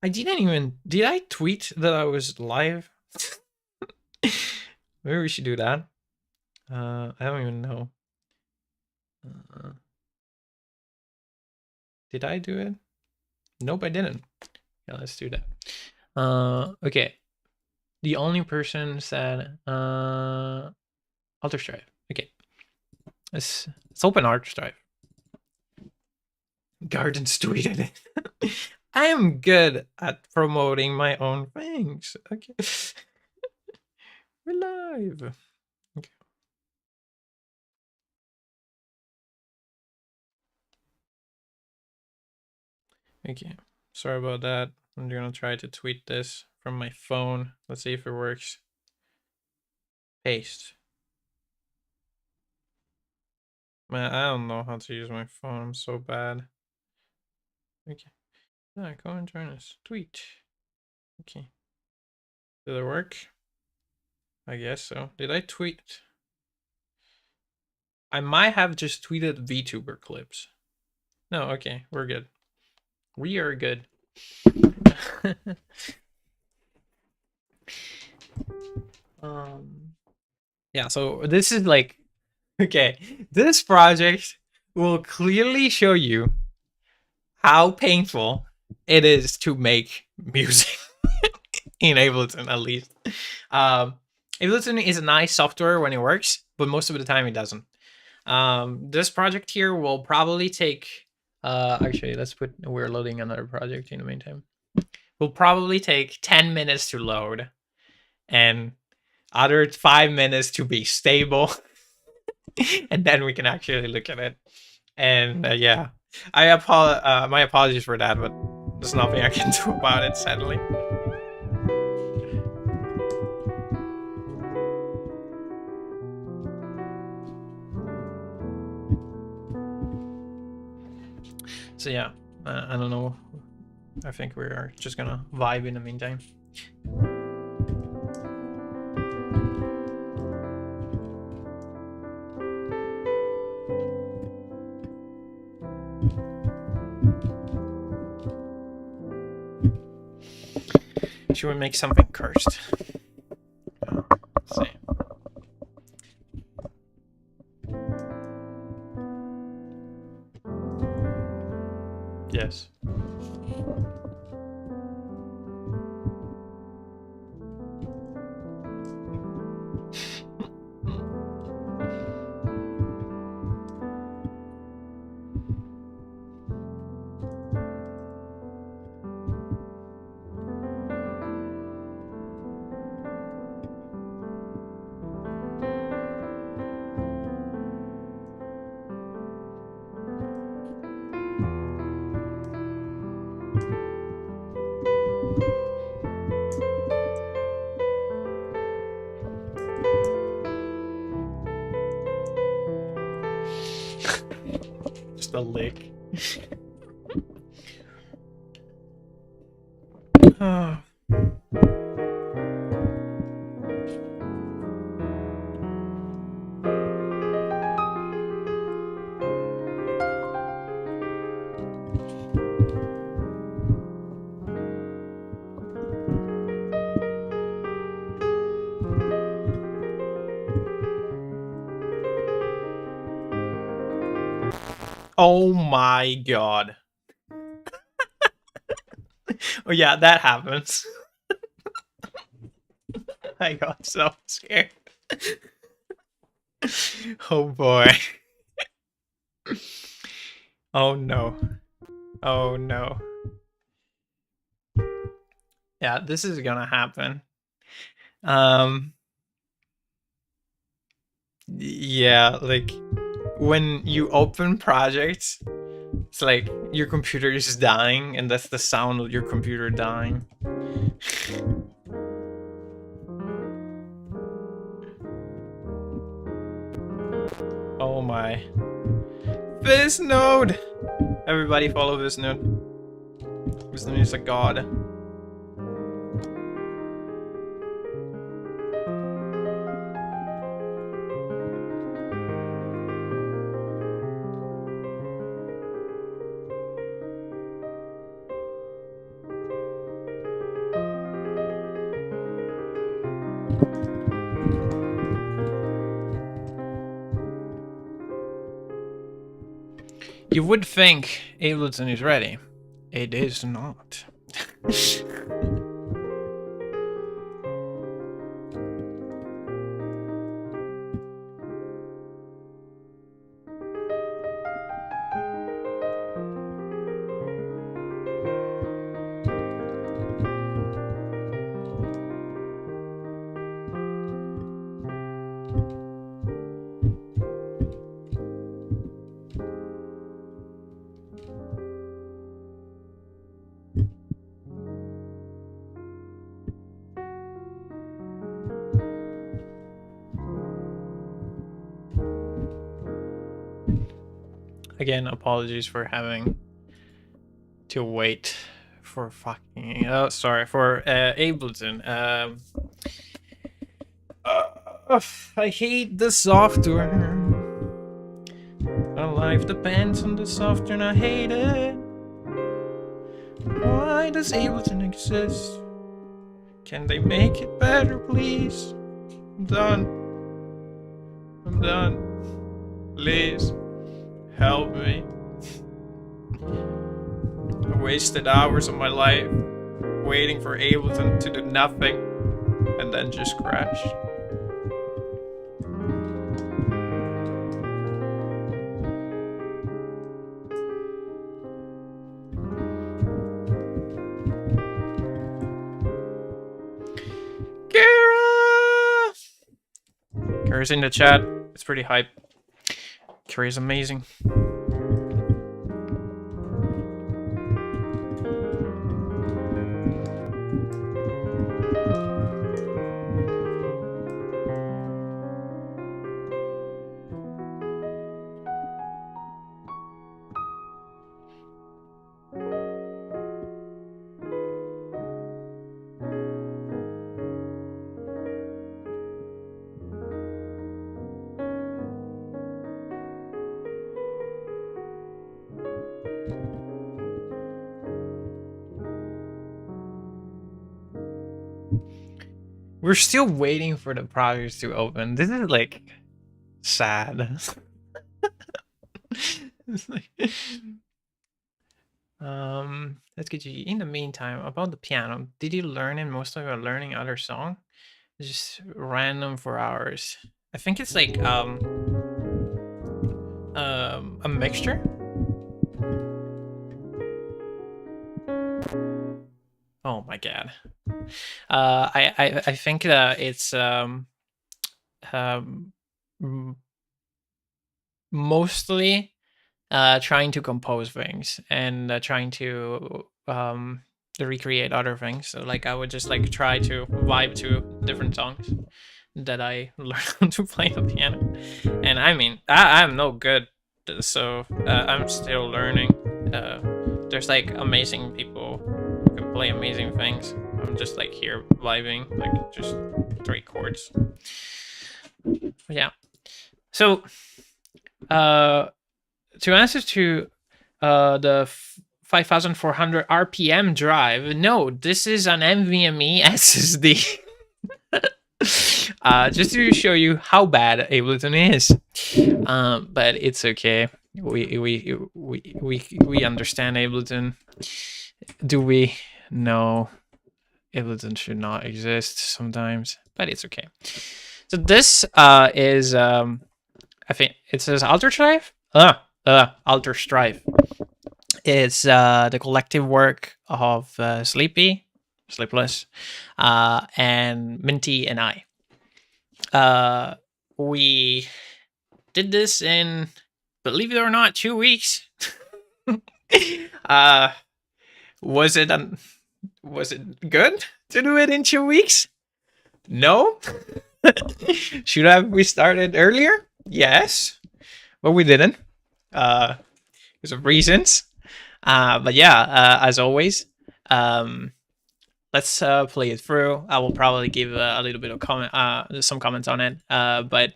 I didn't even. Did I tweet that I was live? Maybe we should do that. I don't even know. Did I do it? Nope, I didn't. Yeah, let's do that. Okay. The only person said Ultra Strife. Okay. Let's open Ultra Strife. Gardens tweeted it. I am good at promoting my own things. Okay. We're live. Okay. Okay. Sorry about that. I'm gonna try to tweet this from my phone. Let's see if it works. Paste. Man, I don't know how to use my phone. I'm so bad. Okay. Yeah, go and join us. Tweet. Okay. Did it work? I guess so. Did I tweet? I might have just tweeted VTuber clips. No, okay. We're good. We are good. Yeah, so this is like, okay, this project will clearly show you how painful it is to make music in Ableton, at least. Ableton is a nice software when it works, but most of the time it doesn't. This project here will probably take, actually, let's put, we're loading another project in the meantime. Will probably take 10 minutes to load and other 5 minutes to be stable. And then we can actually look at it. And yeah, my apologies for that, but there's nothing I can do about it, sadly. So yeah, I don't know. I think we are just gonna vibe in the meantime. Should we make something cursed? Let's see. Yes. Just a lick. Oh. Oh my god. Oh yeah, that happens. I got so scared. Oh boy. Oh no. Oh no. Yeah, this is gonna happen. Yeah, like when you open projects, it's like your computer is dying, and that's the sound of your computer dying. Oh my. This node! Everybody follow this note. This note is a god. You would think Ableton is ready. It is not. Again, apologies for having to wait for fucking... Oh, sorry, for Ableton. I hate the software. My life depends on the software and I hate it. Why does Ableton exist? Can they make it better, please? I'm done. I'm done. Please. Help me. I wasted hours of my life waiting for Ableton to do nothing and then just crash. Kara's in the chat. It's pretty hype. Kara's amazing. We're still waiting for the projects to open. This is like sad. It's like, let's get you. In the meantime, about the piano, did you learn it mostly by learning other song? Just random for hours. I think it's like a mixture. Oh my god. I think it's mostly trying to compose things and trying to recreate other things. So like I would just like try to vibe to different songs that I learned how to play the piano. And I mean, I'm no good, so I'm still learning. There's like amazing people who can play amazing things. I'm just like here vibing, like just 3 chords. But yeah. So to answer to the 5400 RPM drive, no, this is an NVMe SSD. Just to show you how bad Ableton is. But it's okay. We understand Ableton. Do we? No. Ableton should not exist sometimes, but it's okay. So this is I think it says Alter Strife. Alter Strife. It's the collective work of Sleepless, and Minty and I. We did this in, believe it or not, 2 weeks. Was it good to do it in 2 weeks? No. Should have we started earlier? Yes, but we didn't. Because of reasons. But yeah, as always, um, let's play it through. I will probably give a little bit of comment, some comments on it. But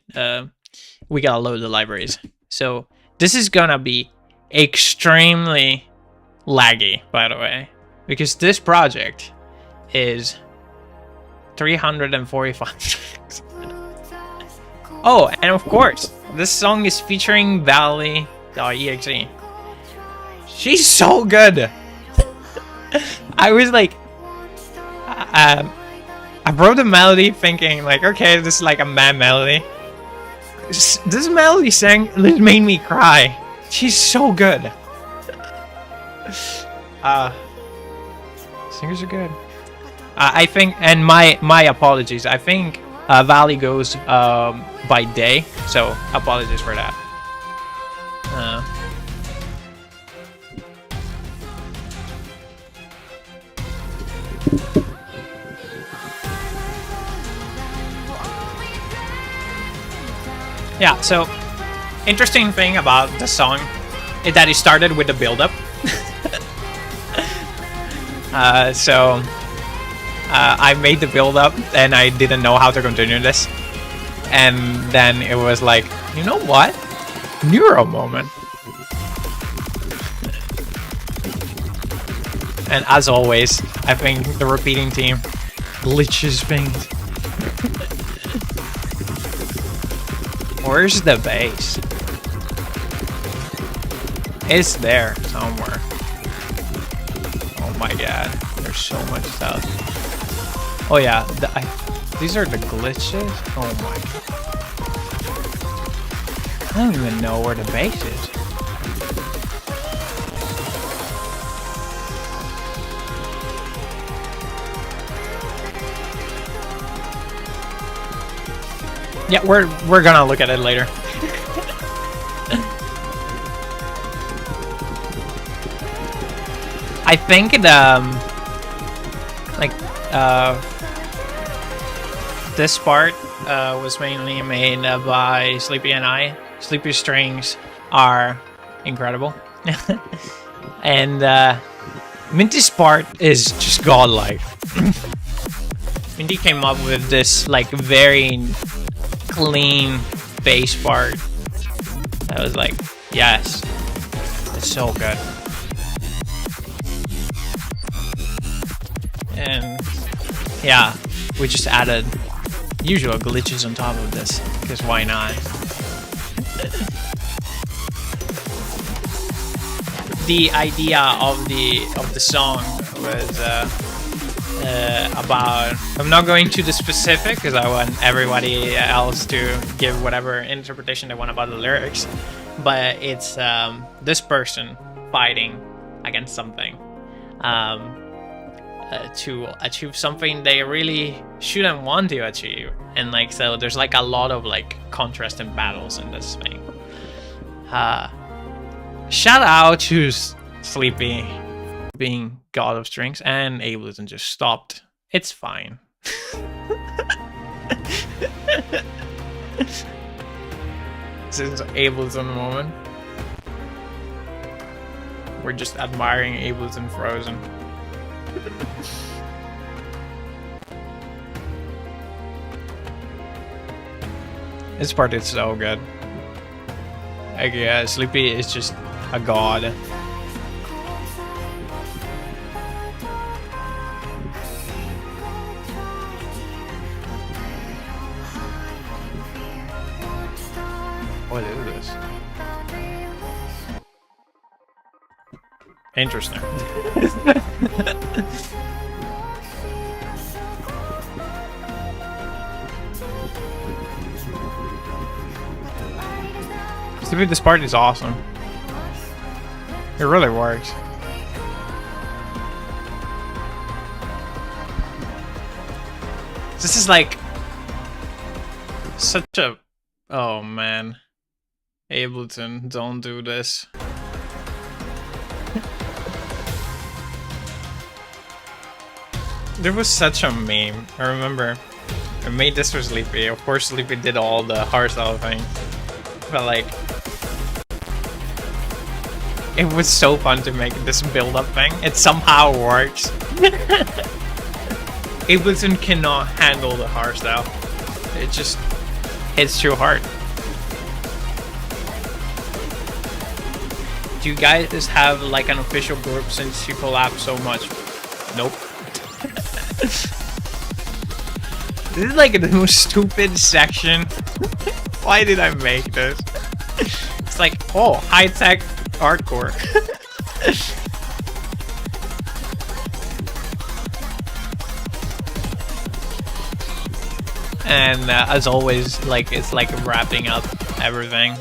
we gotta load the libraries. So this is gonna be extremely laggy, by the way, because this project is 345. Oh, and of course, this song is featuring Valley.exe. She's so good. I was like, I wrote the melody thinking like, okay, this is like a man melody. This melody this made me cry. She's so good. Singers are good. I think, and my apologies. I think Valley goes by day, so apologies for that. Yeah, so interesting thing about the song is that it started with the build-up. I made the build-up and I didn't know how to continue this. And then it was like, you know what? Neuro moment. And as always, I think the repeating theme glitches things. Where's the bass? It's there somewhere. Oh my god, there's so much stuff. Oh yeah, these are the glitches? Oh my god. I don't even know where the bass is. Yeah, we're gonna look at it later. I think this part was mainly made by Sleepy and I. Sleepy's strings are incredible, and Minty's part is just godlike. Minty came up with this like very clean bass part. I was like, yes, it's so good. And yeah, we just added usual glitches on top of this, because why not? The idea of the song was about, I'm not going to the specific because I want everybody else to give whatever interpretation they want about the lyrics, but it's this person fighting against something to achieve something they really shouldn't want to achieve, and like, so there's like a lot of like contrast and battles in this thing. Shout out to Sleepy being god of strings, and Ableton just stopped. It's fine. This is Ableton moment. We're just admiring Ableton frozen. This part is so good. Like, yeah, Sleepy is just a god. What is this? Interesting. Sleepy, this part is awesome. It really works. This is like such a... Oh man. Ableton, don't do this. There was such a meme. I remember I made this for Sleepy. Of course Sleepy did all the hardstyle things. But like, It was so fun to make this build-up thing. It somehow works. Ableton cannot handle the harsh though. It just hits too hard. Do you guys have like an official group since you collab so much? Nope. This is like the most stupid section. Why did I make this? It's like, oh, high-tech hardcore. And as always, like it's like wrapping up everything.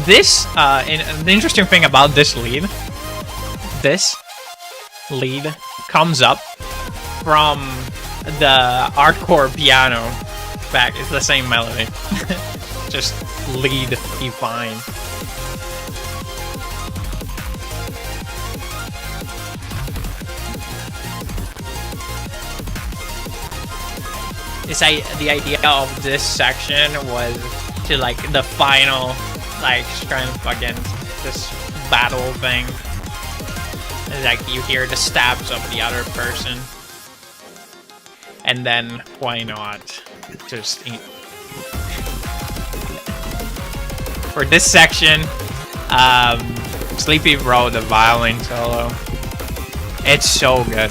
This, and the interesting thing about this lead comes up from the hardcore piano back. It's the same melody, just lead E fine. The idea of this section was to like the final like strength against this battle thing. Like you hear the stabs of the other person, and then why not just for this section, Sleepy Bro, the violin solo, it's so good.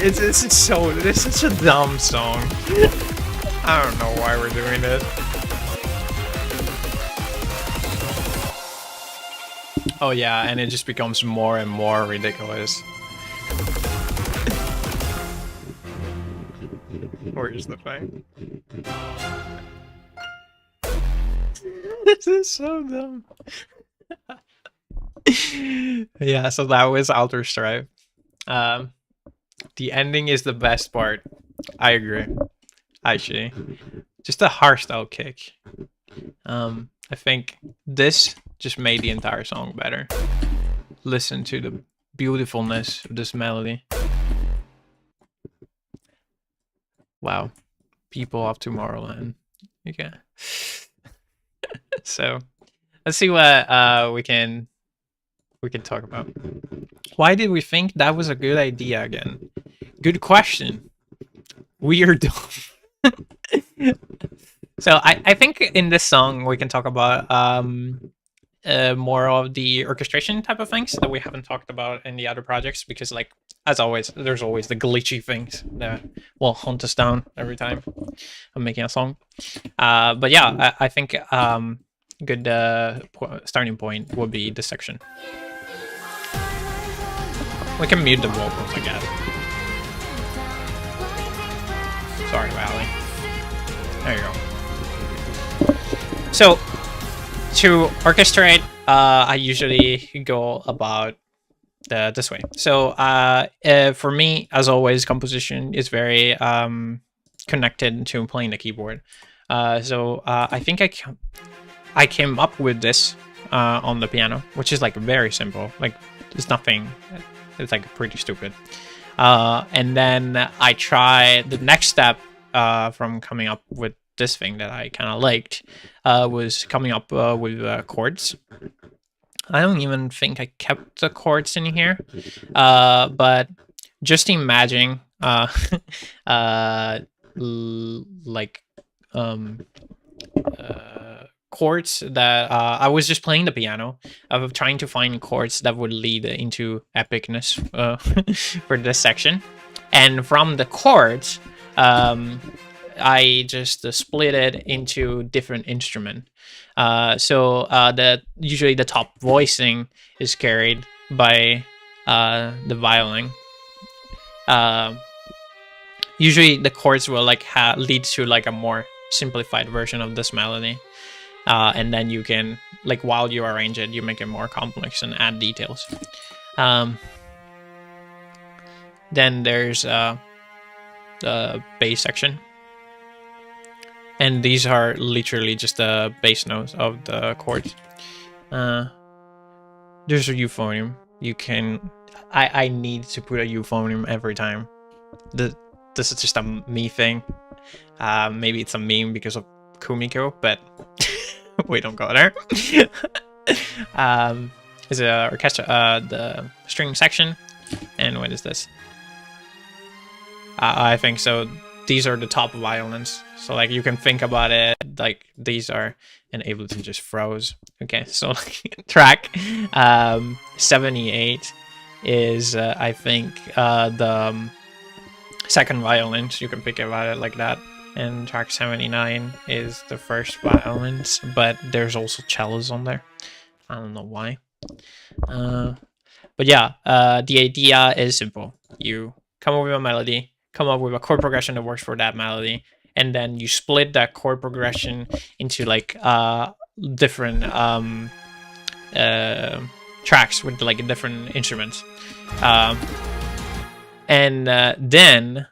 It's such a dumb song. I don't know why we're doing this. Oh yeah, and it just becomes more and more ridiculous. Where's the thing? This is so dumb. Yeah, so that was Outer Strife. The ending is the best part. I agree. Actually, just a hardstyle kick. I think this just made the entire song better. Listen to the beautifulness of this melody. Wow, people of Tomorrowland. Okay. So let's see what we can talk about. Why did we think that was a good idea again? Good question. Weird. So I think in this song we can talk about more of the orchestration type of things that we haven't talked about in the other projects, because like as always there's always the glitchy things that will hunt us down every time I'm making a song. But yeah, I think good starting point would be this section. We can mute the vocals, I guess. Sorry, Valley. There you go. So, to orchestrate, I usually go about this way. So, for me, as always, composition is very connected to playing the keyboard. So, I think I came up with this on the piano, which is like very simple. Like, there's nothing. It's like pretty stupid. And then I try the next step from coming up with this thing that I kind of liked was coming up with chords. I don't even think I kept the chords in here, but just imagine like chords that I was just playing the piano, of trying to find chords that would lead into epicness for this section, and from the chords I just split it into different instruments. So usually the top voicing is carried by the violin. Usually the chords will like lead to like a more simplified version of this melody. And then you can, like, while you arrange it, you make it more complex and add details. Then there's the bass section. And these are literally just the bass notes of the chords. There's a euphonium. You can... I need to put a euphonium every time. This is just a me thing. Maybe it's a meme because of Kumiko, but we don't go there. Is a orchestra, the string section, and what is this? I think so. These are the top violins, so like you can think about it like these are, and Ableton just froze. Okay, so track 78 is I think the second violins. You can think about it like that. And track 79 is the first violins, but there's also cellos on there. I don't know why. But yeah, the idea is simple. You come up with a melody, come up with a chord progression that works for that melody, and then you split that chord progression into like different tracks with like different instruments. And then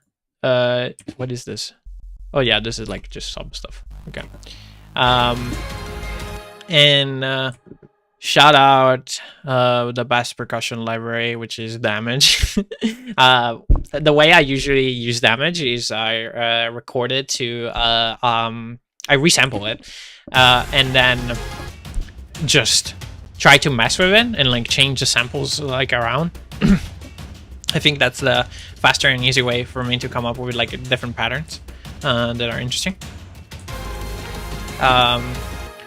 what is this? Oh yeah, this is like just some stuff. Okay. And shout out the best percussion library, which is Damage. The way I usually use Damage is I record it to I resample it, and then just try to mess with it and like change the samples like around. I think that's the faster and easy way for me to come up with like different patterns that are interesting.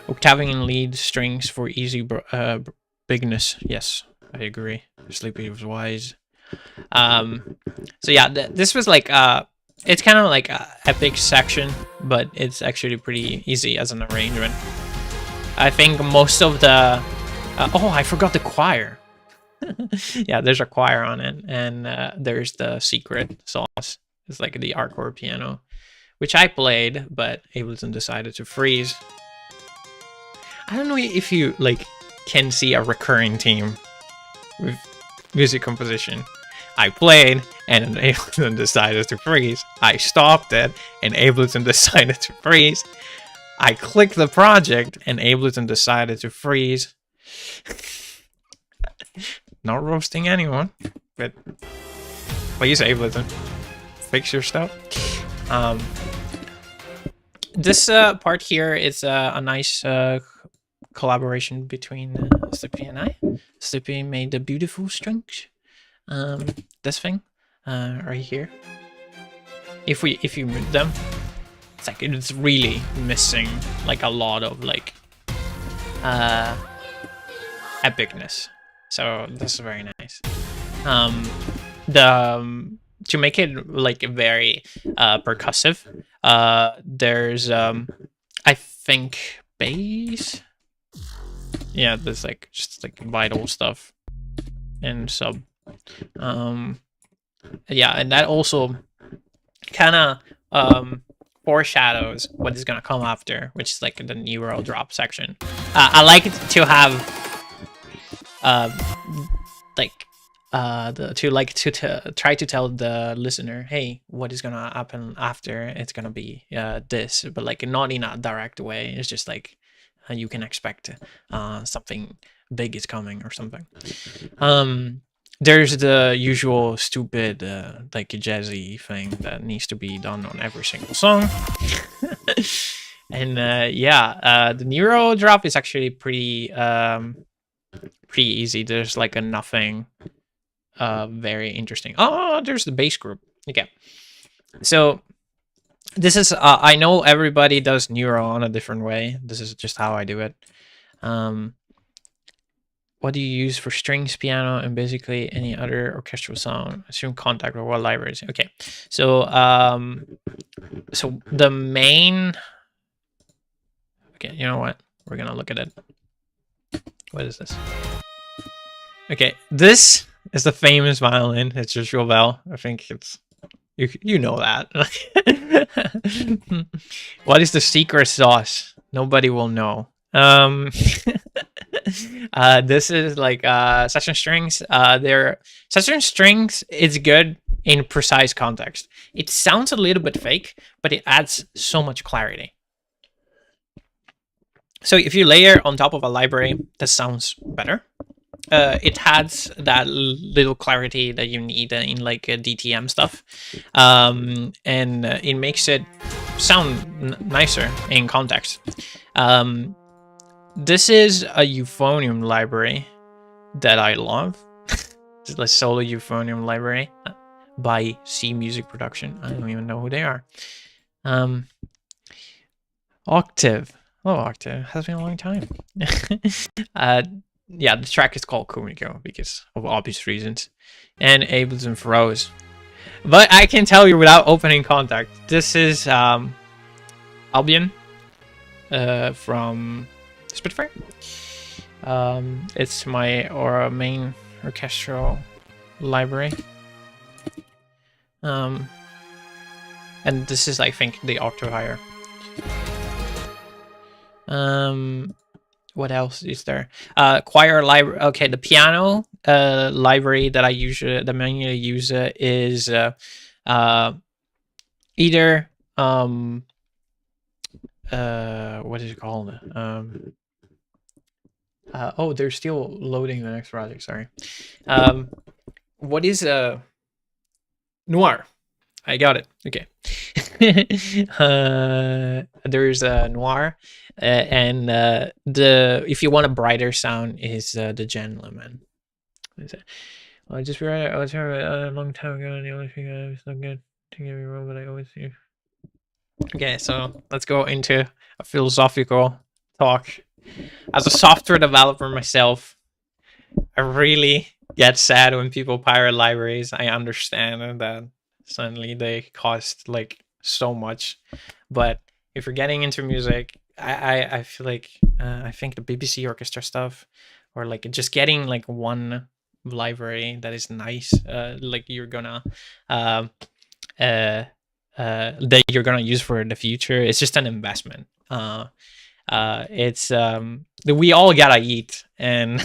Octaving in lead strings for easy bigness. Yes, I agree. Sleepy was wise. So yeah, this was like it's kind of like a epic section, but it's actually pretty easy as an arrangement. I think most of the oh, I forgot the choir. Yeah, there's a choir on it, and there's the secret sauce. It's like the hardcore piano, which I played, but Ableton decided to freeze. I don't know if you like can see a recurring theme with music composition. I played, and Ableton decided to freeze. I stopped it, and Ableton decided to freeze. I clicked the project, and Ableton decided to freeze. Not roasting anyone, but please, Ableton, fix your stuff. This part here is a nice collaboration between Sleepy and I. Sleepy made the beautiful strings. This thing right here. If you move them, it's like it's really missing like a lot of like epicness. So this is very nice. To make it like very percussive, there's I think bass. Yeah, there's like just like vital stuff and sub. Yeah, and that also kind of foreshadows what is gonna come after, which is like the neural drop section. I like to have to try to tell the listener, hey, what is gonna happen after? It's gonna be this, but like not in a direct way. It's just like you can expect something big is coming or something. There's the usual stupid like jazzy thing that needs to be done on every single song. And yeah, the neuro drop is actually pretty easy. There's like a nothing very interesting. Oh, there's the bass group. Okay, so this is I know everybody does neuro on a different way. This is just how I do it. What do you use for strings, piano, and basically any other orchestral sound? Assume contact or what libraries? Okay, so so the main. Okay, you know what? We're gonna look at it. What is this? Okay, this is the famous violin. It's just Ravel. I think it's you know that. What is the secret sauce? Nobody will know. This is like session strings. They're session strings. It's good in precise context. It sounds a little bit fake, but it adds so much clarity. So if you layer on top of a library, that sounds better. it has that little clarity that you need in like DTM stuff, and it makes it sound nicer in context. This is a euphonium library that I love. It's a solo euphonium library by C Music Production. I don't even know who they are. Octave. Oh, Octave. Has been a long time. Yeah, the track is called Kumiko because of obvious reasons. And Ableton Froze. But I can tell you without opening contact, this is Albion from Spitfire. It's my main orchestral library. And this is, I think, the octave higher. What else is there? Choir library. Okay, the piano library that I usually manually use is either what is it called? Oh, they're still loading the next project. Sorry. What is Noir? I got it. Okay. There's Noir, and the if you want a brighter sound is the Gentleman. I just read I was here a long time ago, and the only thing I was not good to get me wrong, but I always do. Okay, so let's go into a philosophical talk. As a software developer myself, I really get sad when people pirate libraries. I understand that suddenly they cost like so much, but if you're getting into music, I feel like I think the BBC orchestra stuff, or like just getting like one library that is nice, like you're gonna that you're gonna use for the future, it's just an investment. It's we all gotta eat, and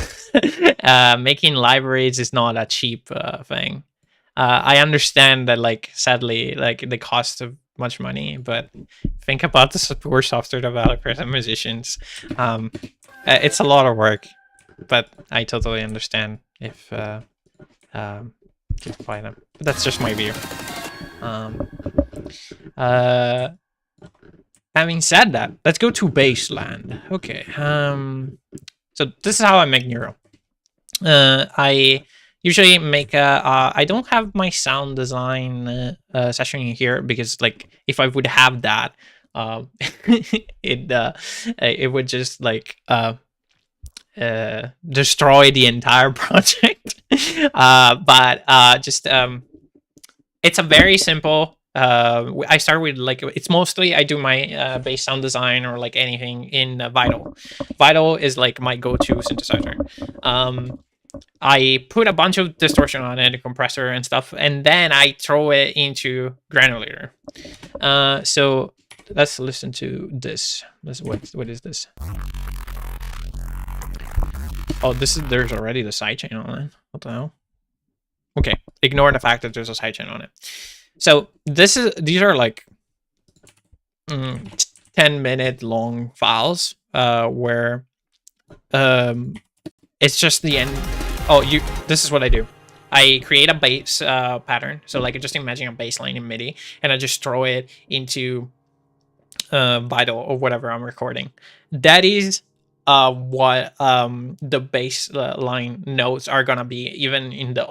making libraries is not a cheap thing. I understand that, like, sadly, like they cost much money, but think about the poor software developers and musicians. It's a lot of work, but I totally understand if you buy them. But that's just my view. Having said that, let's go to Baseland. Okay. So this is how I make Neuro. I usually make I don't have my sound design session in here because, like, if I would have that, it would just like destroy the entire project. But just it's a very simple. I start with, like, it's mostly I do my bass sound design or like anything in Vital. Vital is like my go-to synthesizer. I put a bunch of distortion on it, a compressor and stuff, and then I throw it into Granulator. So let's listen to this. What is this? Oh, there's already the sidechain on it. What the hell? Okay, ignore the fact that there's a sidechain on it. So these are like 10-minute long files where it's just the end. Oh, this is what I do. I create a bass pattern. So, like, just imagine a bass line in MIDI, and I just throw it into Vital or whatever I'm recording. That is what the bass line notes are gonna be, even in the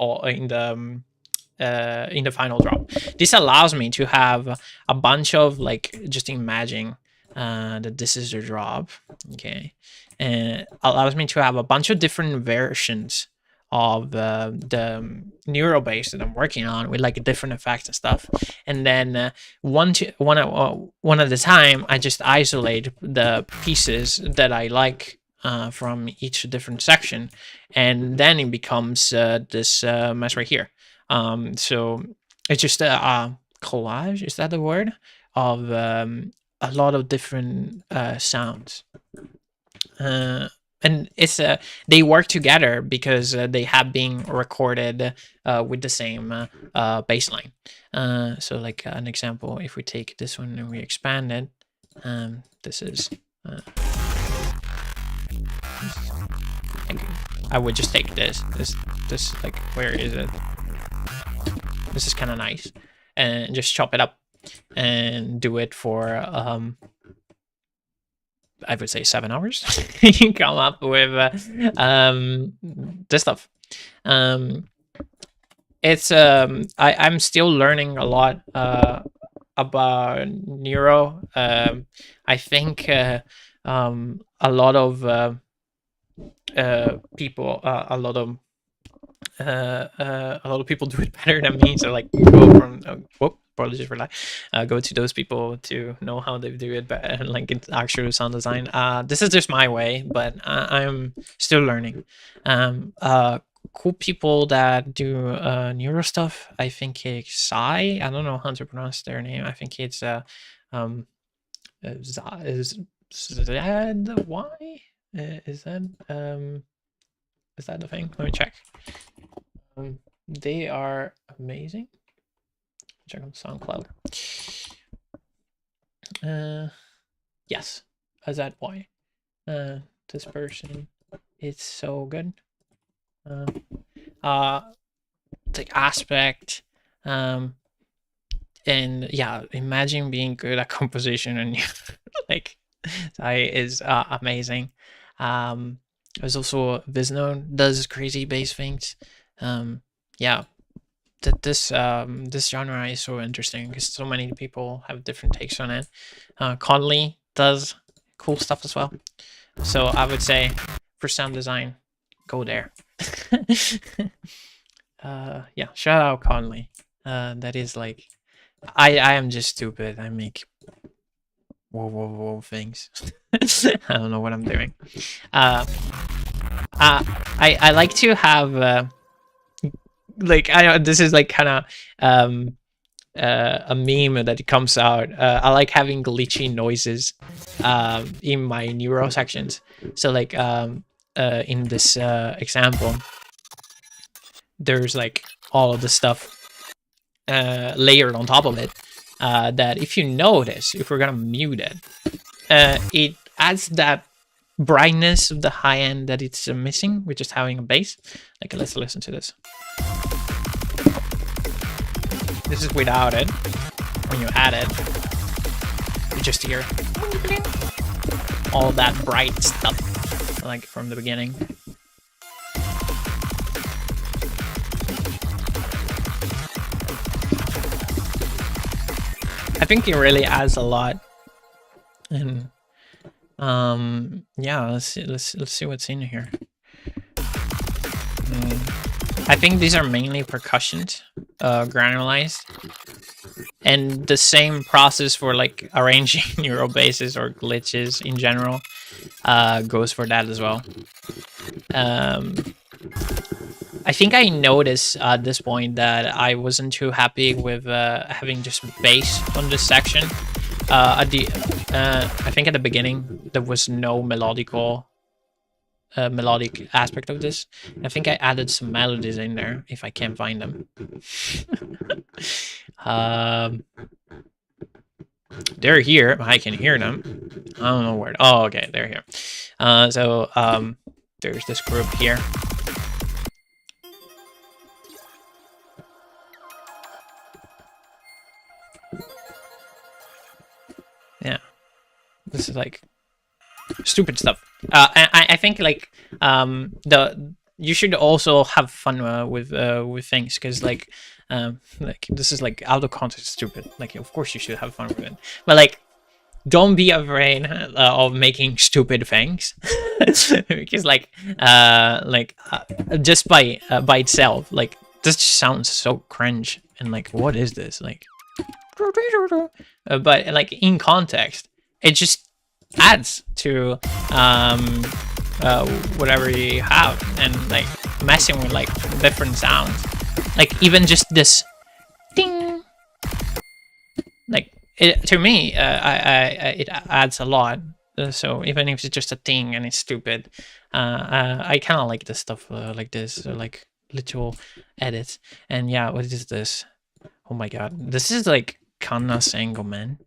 final drop. This allows me to have a bunch of, like, just imagine that this is the drop, okay, and allows me to have a bunch of different versions of the neural bass that I'm working on with, like, different effects and stuff, and then one at a time I just isolate the pieces that I like from each different section, and then it becomes this mess right here. So it's just a collage, is that the word, of a lot of different sounds. And it's they work together because they have been recorded with the same bass line. So, like, an example, if we take this one and we expand it, like I would just take this like, where is it? This is kind of nice, and just chop it up and do it for I would say 7 hours. You come up with this stuff. It's I'm still learning a lot about neuro. I think a lot of people, a lot of people do it better than me. So like, go from apologies for that. Go to those people to know how they do it better, like it's actual sound design. This is just my way, but I'm still learning. Cool people that do neuro stuff. I think it's Sai. I don't know how to pronounce their name. I think it's is that why? Is that the thing? Let me check. They are amazing. Check on SoundCloud. Yes, is that why? This person, it's so good. The aspect, and yeah, imagine being good at composition and like that is amazing. There's also Visno does crazy bass things. Yeah, this genre is so interesting because so many people have different takes on it. Conley does cool stuff as well. So I would say for sound design, go there. Yeah, shout out Conley. That is like, I am just stupid. I make whoa things. I don't know what I'm doing. I like to have like, this is like kind of a meme that comes out. I like having glitchy noises in my neuro sections. So like in this example, there's like all of the stuff layered on top of it, that if you notice, if we're gonna mute it, it adds that brightness of the high end that it's missing, which is having a bass. Like, let's listen to this. This is without it. When you add it, you just hear all that bright stuff, like from the beginning. I think it really adds a lot. And yeah, let's see what's in here. I think these are mainly percussions, granulized, and the same process for like arranging neural bases or glitches in general goes for that as well. I think I noticed at this point that I wasn't too happy with having just bass on this section. I think at the beginning there was no melodic aspect of this. I think I added some melodies in there if I can't find them. They're here. I can hear them. I don't know where. Oh, okay, they're here. So there's this group here. Yeah, this is like stupid stuff. I think like you should also have fun with things, because like this is like out of context stupid. Like, of course you should have fun with it, but like, don't be afraid of making stupid things. Because like just by itself, like, this just sounds so cringe, and like, what is this, like? But like, in context, it just adds to whatever you have, and like messing with like different sounds, like even just this ding, like to me it adds a lot. So even if it's just a thing and it's stupid, I kind of like this stuff like this, like little edits. And yeah, what is this? Oh my god, this is like Kanna Sango, man.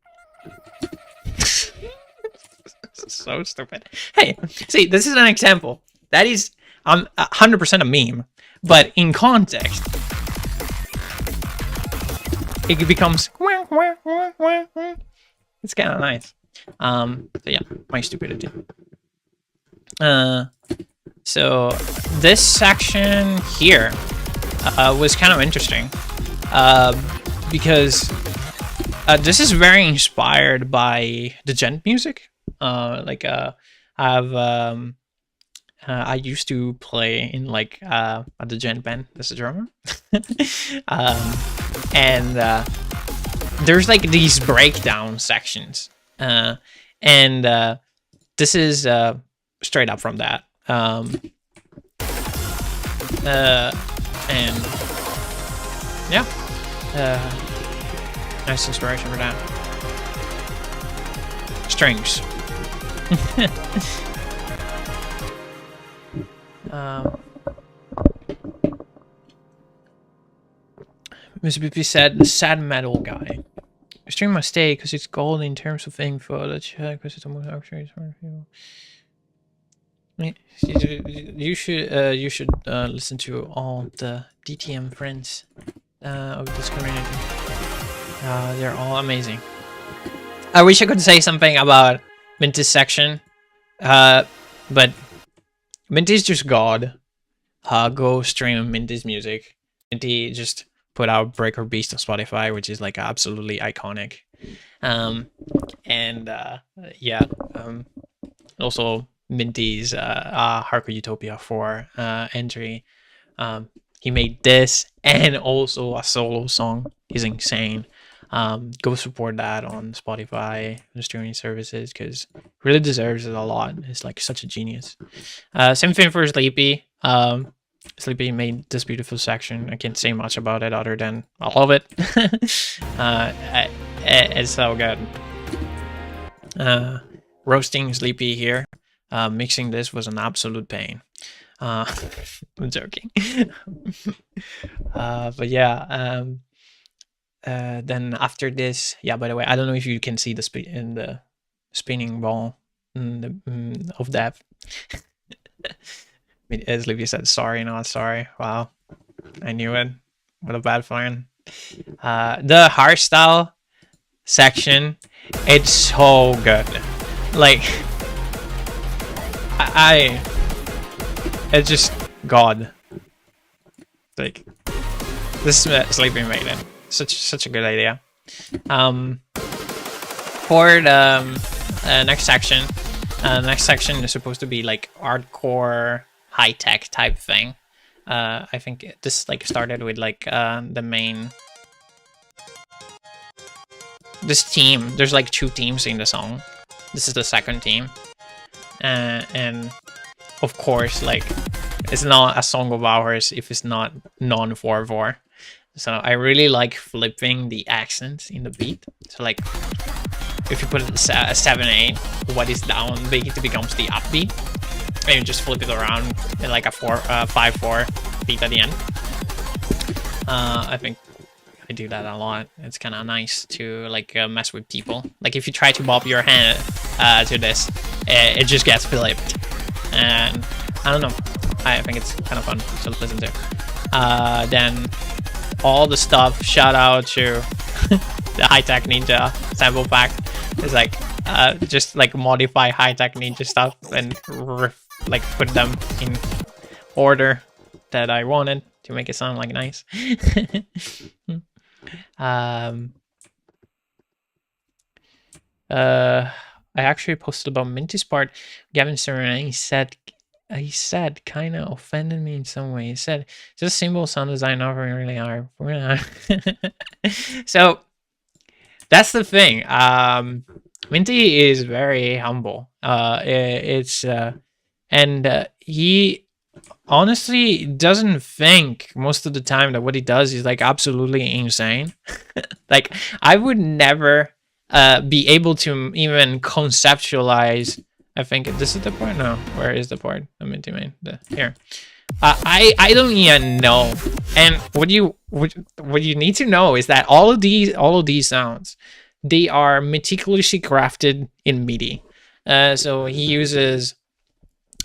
So stupid. Hey, see, this is an example. That is 100% a meme, but in context, it becomes it's kind of nice. So yeah, my stupidity. So this section here was kind of interesting because this is very inspired by the gent music. I used to play in like at the gent band as a drummer, and there's like these breakdown sections, and this is straight up from that. And yeah, nice inspiration for that. Strings. Mr. BP said, the sad metal guy. Stream must stay because it's gold in terms of info. Let's check because it's almost actually you should listen to all the DTM friends of this community. They're all amazing. I wish I could say something about Minty's section, but Minty's just God. Go stream Minty's music. Minty just put out Breaker Beast on Spotify, which is like absolutely iconic. Also Minty's Hardcore Utopia 4 entry. He made this and also a solo song. He's insane. Go support that on Spotify and streaming services because really deserves it a lot. It's like such a genius. Same thing for Sleepy. Sleepy made this beautiful section. I can't say much about it other than I love it. It's so good. Roasting Sleepy here. Mixing this was an absolute pain. I'm joking. But yeah. Then after this, yeah. By the way, I don't know if you can see the spinning ball of depth. As Livia said, sorry, not sorry. Wow, I knew it. What a bad fan. The hardstyle section, it's so good. Like, it's just God. Like, this Sleeping made it. Such a good idea. For the next section is supposed to be like hardcore high-tech type thing. I think this like started with like this team. There's like 2 teams in the song. This is the second team, and of course, like, it's not a song of ours if it's not non 4/4. So I really like flipping the accents in the beat. So like, if you put a 7/8, what is downbeat becomes the upbeat, and you just flip it around in like a 5/4 beat at the end. I think I do that a lot. It's kind of nice to like mess with people. Like if you try to bob your hand to this, it just gets flipped, and I don't know. I think it's kind of fun to listen to. Then all the stuff. Shout out to the High Tech Ninja sample pack. It's like just like modify High Tech Ninja stuff and like put them in order that I wanted to make it sound like nice. I actually posted about Minty's part. Gavin Serena, he said kind of offended me in some way. He said, just simple sound design offering really hard. So that's the thing. Minty is very humble. He honestly doesn't think most of the time that what he does is like absolutely insane. Like I would never be able to even conceptualize. I think this is the part. No, where is the part? The Minty main. Here. I don't even know. And what you need to know is that all of these sounds, they are meticulously crafted in MIDI. So he uses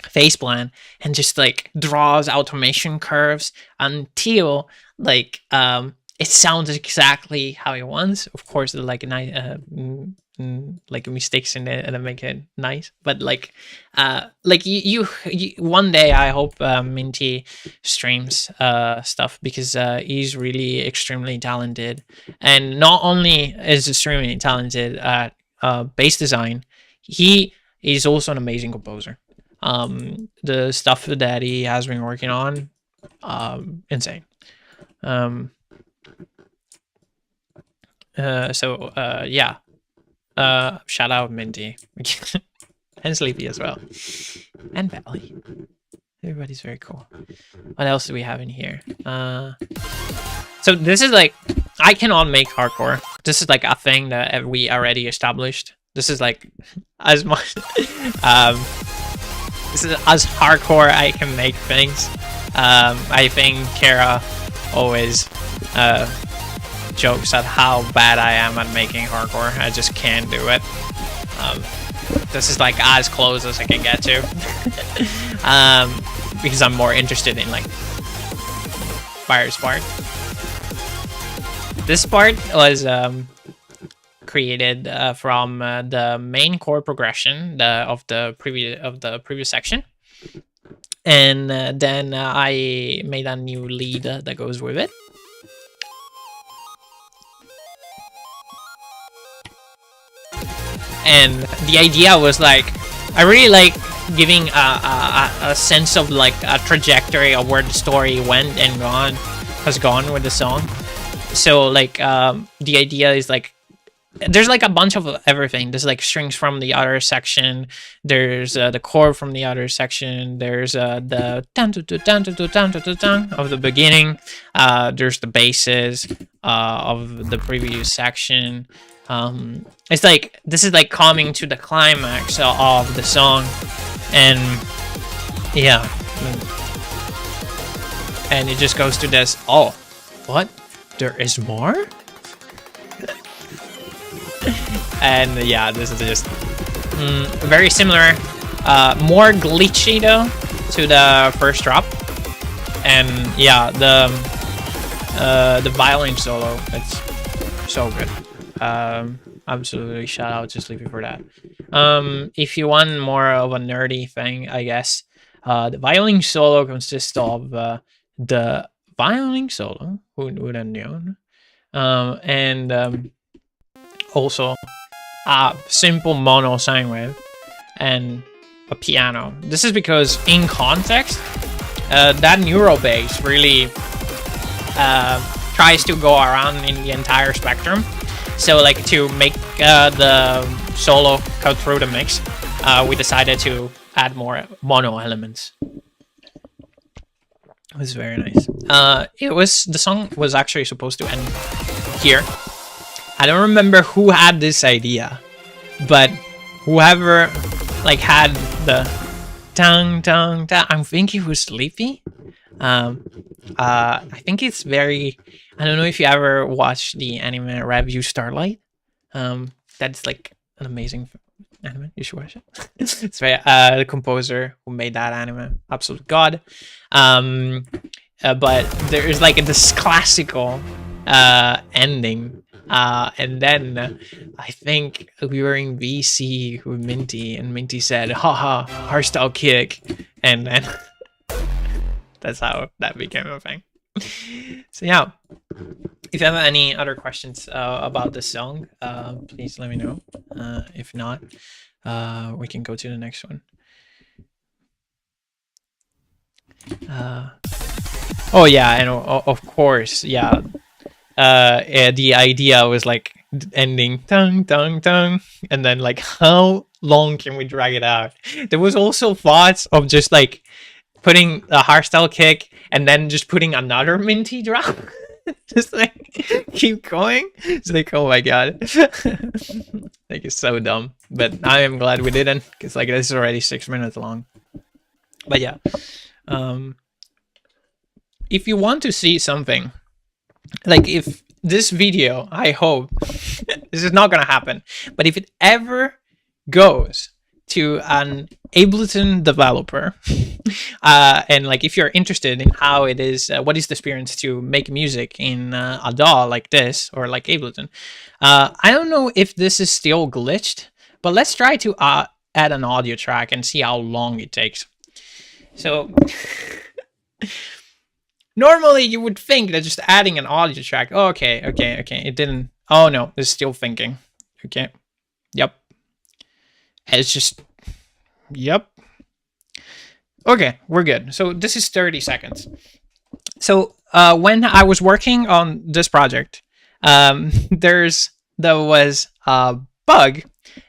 phase plan and just like draws automation curves until like it sounds exactly how he wants. Of course, like nice like mistakes in it and make it nice, but like you one day I hope Minty streams stuff, because he's really extremely talented, and not only is extremely talented at bass design, he is also an amazing composer. The stuff that he has been working on, insane. Yeah, shout out Minty and Sleepy as well, and Valley. Everybody's very cool. What else do we have in here? So this is like, I cannot make hardcore. This is like a thing that we already established. This is like as much this is as hardcore I can make things. I think Kara always jokes at how bad I am at making hardcore. I just can't do it. This is like as close as I can get to. Because I'm more interested in like Fire's part. This part was created from the main chord progression of the previous section, and then I made a new lead that goes with it. And the idea was like, I really like giving a sense of like a trajectory of where the story went and has gone with the song. So like the idea is like, there's like a bunch of everything. There's like strings from the other section. There's the chord from the other section. There's the of the beginning. There's the basses of the previous section. It's like, this is like coming to the climax of the song, and yeah, and it just goes to this. Oh, what? There is more? And yeah, this is just very similar, more glitchy though to the first drop. And yeah, the violin solo, it's so good. Absolutely shout out to Sleepy for that. If you want more of a nerdy thing, I guess, the violin solo consists of the violin solo, who would have known, and also a simple mono sine wave and a piano. This is because in context, that neuro bass really tries to go around in the entire spectrum. So like, to make the solo cut through the mix, we decided to add more mono elements. It was very nice. The song was actually supposed to end here. I don't remember who had this idea, but whoever like had the tang tang tang, I think it was Sleepy. I think it's very, I don't know if you ever watched the anime Review Starlight. That's like an amazing anime. You should watch it. It's very the composer who made that anime, absolute god. But there is like this classical ending. And then I think we were in VC with Minty, and Minty said, haha, hardstyle kick. And then that's how that became a thing. So yeah, if you have any other questions about this song, please let me know. If not, we can go to the next one. Oh yeah, and of course, yeah. The idea was like ending tung tung tung, and then like, how long can we drag it out? There was also thoughts of just like putting a hardstyle kick and then just putting another Minty drop. Just like keep going. It's like, oh my god. Like, it's so dumb, but I am glad we didn't, because like, this is already 6 minutes long. But yeah, if you want to see something, like, if this video, I hope this is not gonna happen, but if it ever goes to an Ableton developer, and like if you're interested in how it is, what is the experience to make music in a DAW like this or like Ableton. I don't know if this is still glitched, but let's try to add an audio track and see how long it takes. So normally you would think that just adding an audio track, oh, okay, it didn't, oh no, it's still thinking. Okay, yep. It's just, yep. Okay, we're good. So this is 30 seconds. So when I was working on this project, there was a bug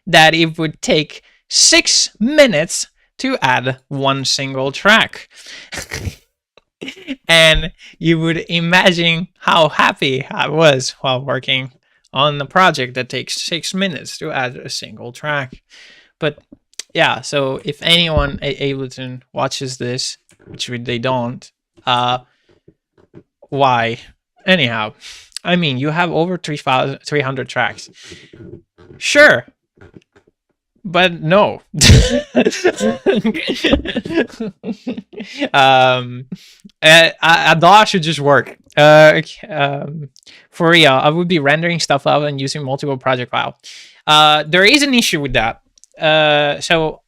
that it would take 6 minutes to add one single track. And you would imagine how happy I was while working on the project that takes 6 minutes to add a single track. But yeah, so if anyone at Ableton watches this, which they don't, why? Anyhow, I mean, you have over 300 tracks. Sure, but no. A DAW should just work. For real, I would be rendering stuff out and using multiple project files. There is an issue with that. So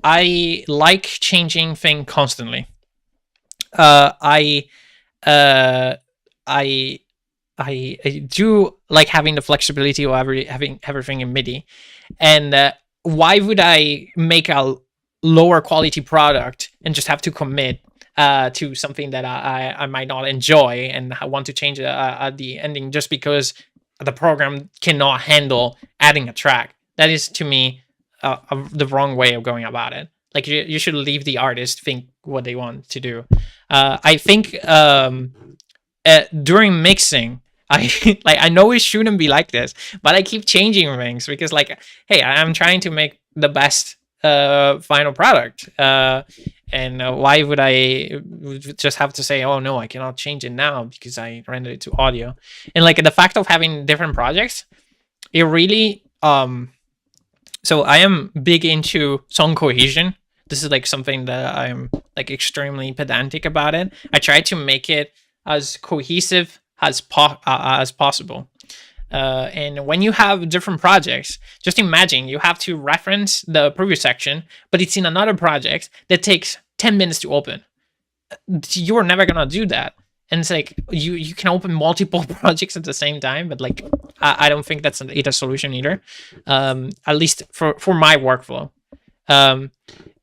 I like changing things constantly. I do like having the flexibility of having everything in MIDI. And why would I make a lower quality product and just have to commit to something that I might not enjoy and I want to change at the ending just because the program cannot handle adding a track? That is, to me, the wrong way of going about it. Like, you should leave the artist think what they want to do. I think during mixing, I know it shouldn't be like this, but I keep changing things because, like, hey, I'm trying to make the best final product. And why would I just have to say, oh no, I cannot change it now because I rendered it to audio? And like the fact of having different projects, it really so I am big into song cohesion. This is like something that I'm like extremely pedantic about it. I try to make it as cohesive as possible. And when you have different projects, just imagine you have to reference the previous section, but it's in another project that takes 10 minutes to open. You're never gonna do that. And it's like you can open multiple projects at the same time, but like I don't think that's a solution either. At least for my workflow.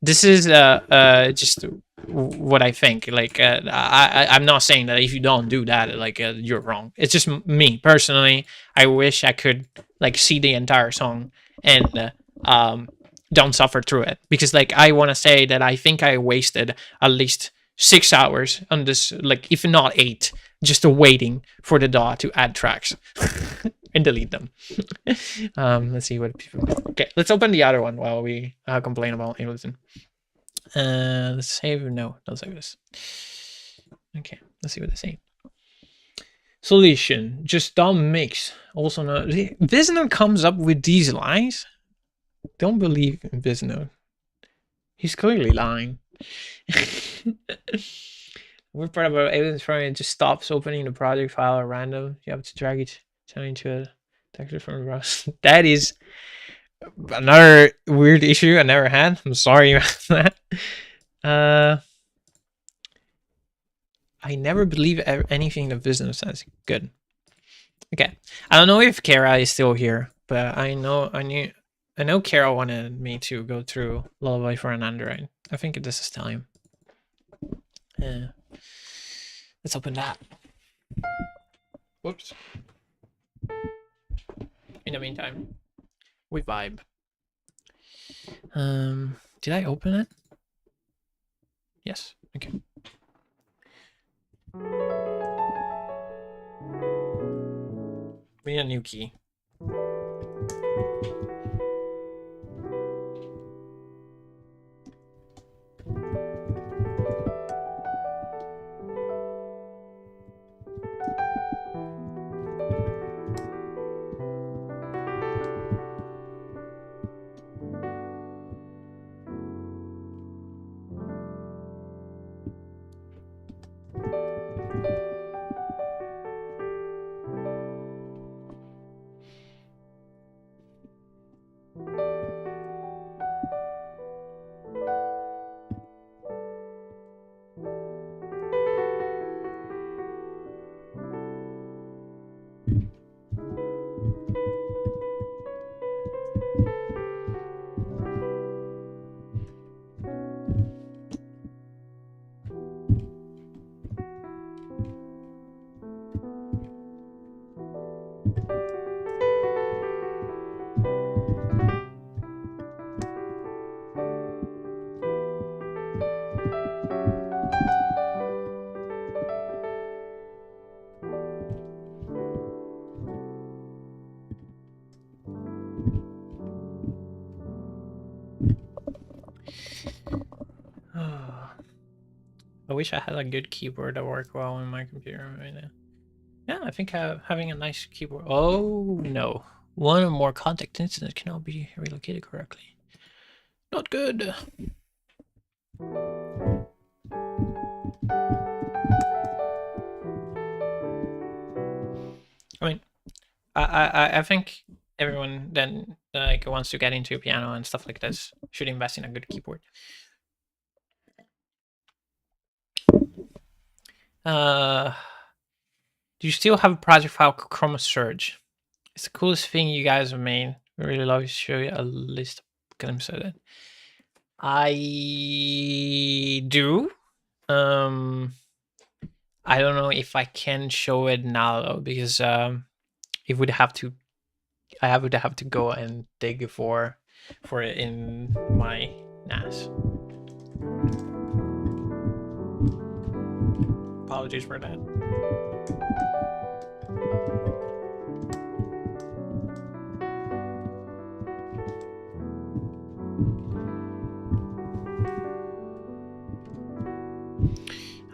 This is just what I think. Like I'm not saying that if you don't do that, like you're wrong. It's just me personally. I wish I could like see the entire song and don't suffer through it, because like I want to say that I think I wasted at least 6 hours on this, like if not 8, just waiting for the DAW to add tracks and delete them. Let's see what people. Okay, let's open the other one while we complain about Ableton. Let's save. No, don't save this. Okay, let's see what they say. Solution: just don't mix. Also, no. Visno comes up with these lies. Don't believe in Visno. He's clearly lying. Weird part about Ableton's program, it just stops opening the project file at random. You have to drag it into a texture from the browser. That is another weird issue I never had. I'm sorry about that. I never believe anything that Visno says. Good. Okay. I don't know if Kara is still here, but I know Kara wanted me to go through Lullaby for an Android. I think this is time. Yeah. Let's open that. Whoops. In the meantime, we vibe. Did I open it? Yes. Okay. We need a new key. I wish I had a good keyboard that worked well on my computer right now. Yeah, I think having a nice keyboard. Oh no, one or more contact instances cannot be relocated correctly. Not good. I mean, I think everyone then like wants to get into piano and stuff like this should invest in a good keyboard. Do you still have a project file called Chroma Surge? It's the coolest thing you guys have made. I really love to show you a list of glimpse of it. I do. I don't know if I can show it now though, because it would have to. I would have to go and dig for it in my NAS. Apologies for that.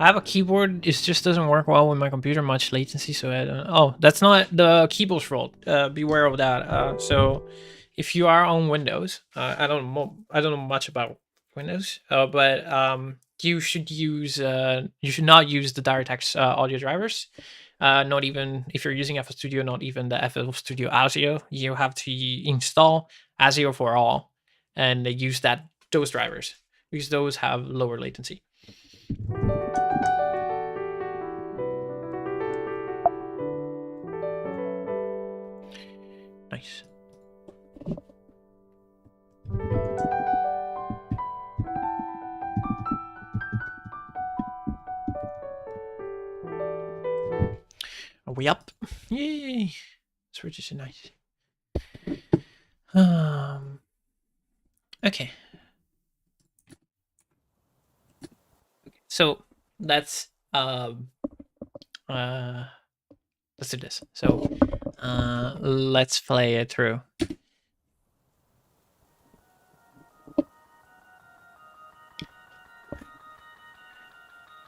I have a keyboard. It just doesn't work well with my computer. Much latency, so I don't. Oh, that's not the keyboard's fault. Beware of that. So, if you are on Windows, I don't know much about Windows, but you should use. You should not use the DirectX audio drivers. Not even if you're using FL Studio, not even the FL Studio ASIO. You have to install ASIO for all and use those drivers because those have lower latency. Nice. Are we up? Yay! Switch is nice. Okay. So let's do this. So let's play it through.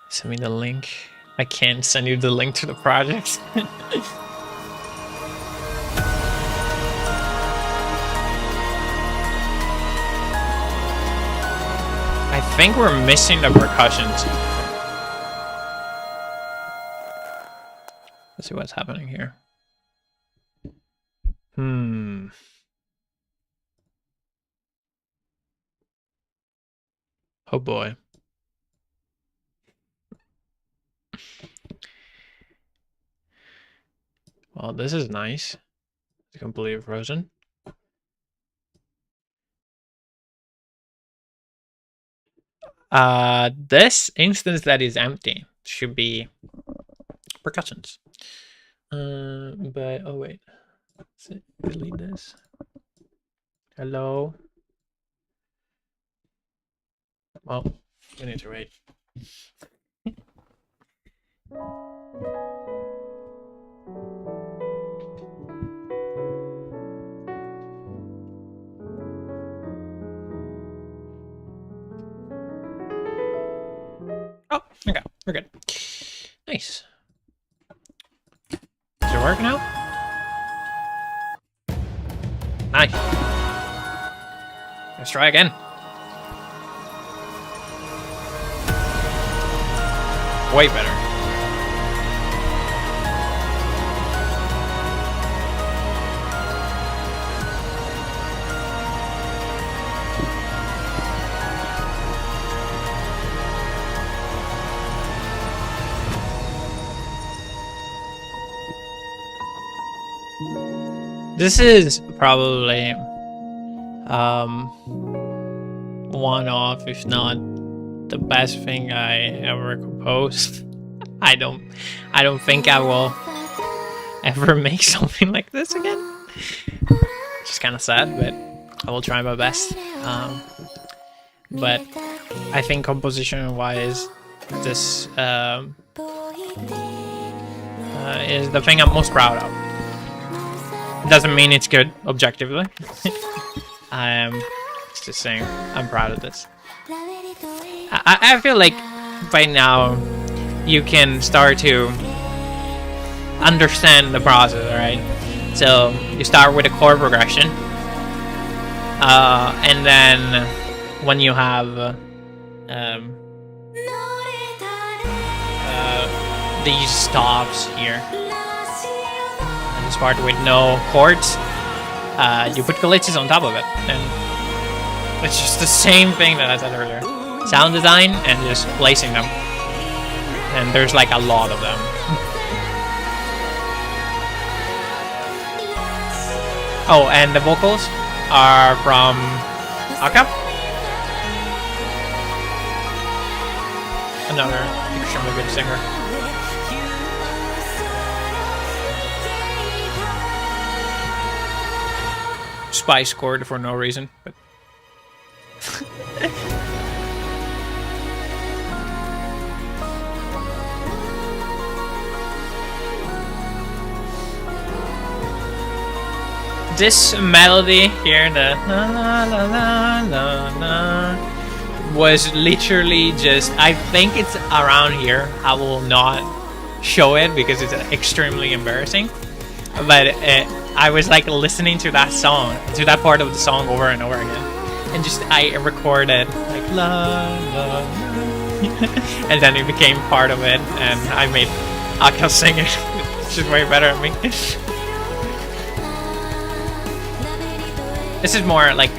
Send me the link. I can't send you the link to the project. I think we're missing the percussions. Let's see what's happening here. Oh boy. Well, this is nice. It's completely frozen. This instance that is empty should be percussions. But oh wait, let's delete this. Hello. Well, we need to wait. Oh, okay, we're good. Nice. Does it work now? Nice. Let's try again. Way better. This is probably one of, if not the best thing I ever composed. I don't think I will ever make something like this again. Which is kind of sad, but I will try my best. But I think composition-wise, this is the thing I'm most proud of. Doesn't mean it's good objectively. It's just saying I'm proud of this. I feel like by now you can start to understand the process, right? So you start with a chord progression, and then when you have these stops here, and this part with no chords, you put glitches on top of it, and it's just the same thing that I said earlier. Sound design and just placing them, and there's like a lot of them. Oh, and the vocals are from Aka, another extremely good singer. Spice chord for no reason, but this melody here, the la la la la la la, was literally just, I think it's around here. I will not show it because it's extremely embarrassing, but I was like listening to that song, to that part of the song over and over again, and just I recorded like la la, and then it became part of it, and I made Aka sing it, which is way better than me. This is more like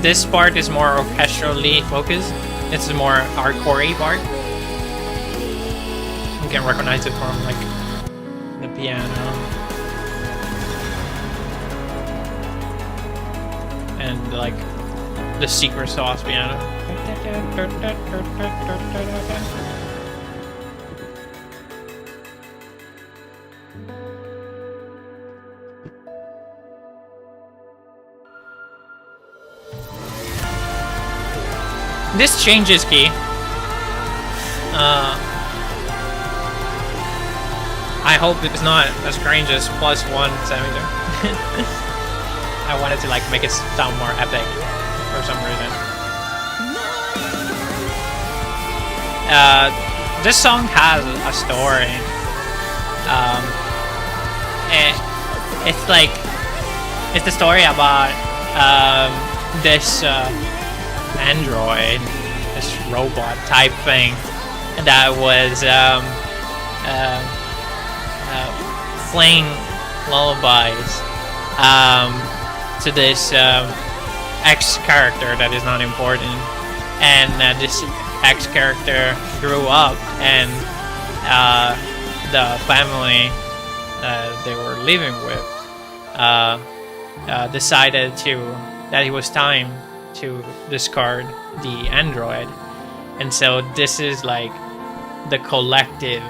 this part is more orchestrally focused. This is more hardcore part. You can recognize it from like the piano and like the secret sauce piano. This changes key. I hope it's not as cringe as +1 centimeter. I wanted to like make it sound more epic for some reason. This song has a story. And it's like it's the story about this android, this robot type thing that was playing lullabies to this X character that is not important, and this X character grew up, and the family they were living with decided that it was time to discard the android, and so this is like the collective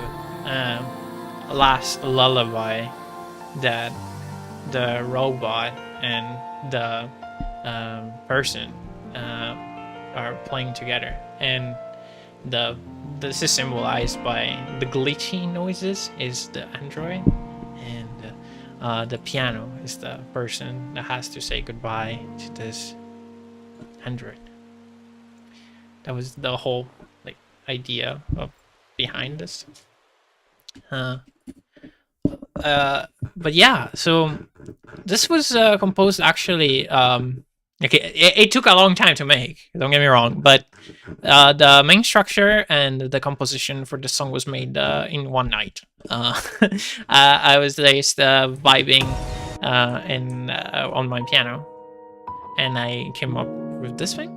last lullaby that the robot and the person are playing together, and this is symbolized by the glitchy noises is the android, and the piano is the person that has to say goodbye to this android. That was the whole like idea behind this. But yeah, so this was composed actually. Okay, it took a long time to make. Don't get me wrong, but the main structure and the composition for the song was made in one night. I was just vibing on my piano, and I came up with this thing.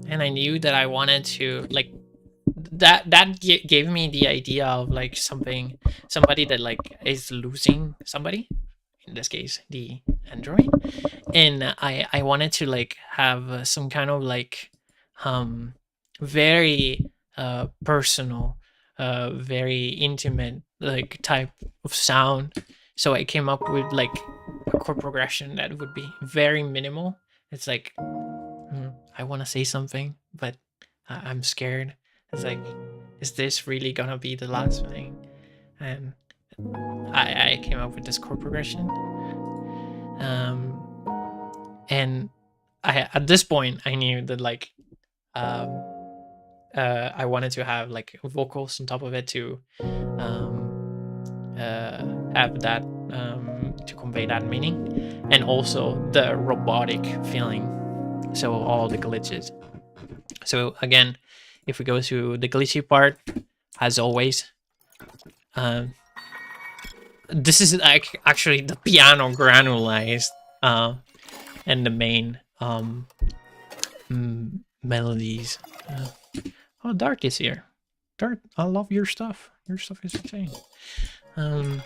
And I knew that I wanted to like that gave me the idea of like somebody that like is losing somebody, in this case the Android, and I wanted to like have some kind of like very personal, very intimate like type of sound. So I came up with like a chord progression that would be very minimal. It's like I want to say something, but I'm scared. It's like, is this really gonna be the last thing? And I came up with this chord progression. And I at this point I knew that like I wanted to have like vocals on top of it to have that to convey that meaning, and also the robotic feeling. So all the glitches. So again, if we go to the glitchy part, as always, this is like actually the piano granulized and the main melodies. Oh, Dart is here. Dart, I love your stuff. Your stuff is insane. And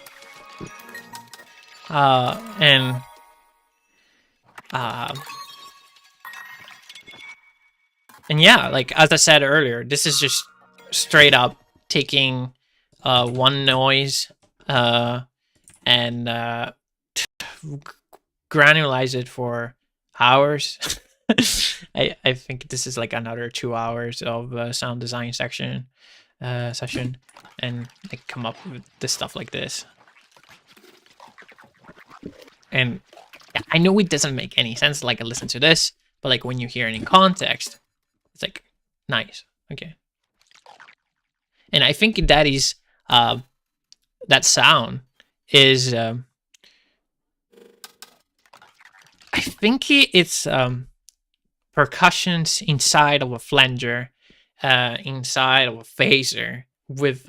yeah, like as I said earlier, this is just straight up taking one noise and granulize it for hours. I think this is like another 2 hours of sound design session, and I come up with this stuff like this. And yeah, I know it doesn't make any sense. Like I listen to this, but like when you hear it in context, it's like nice, okay. And I think that is that sound is I think it's percussions inside of a flanger, inside of a phaser with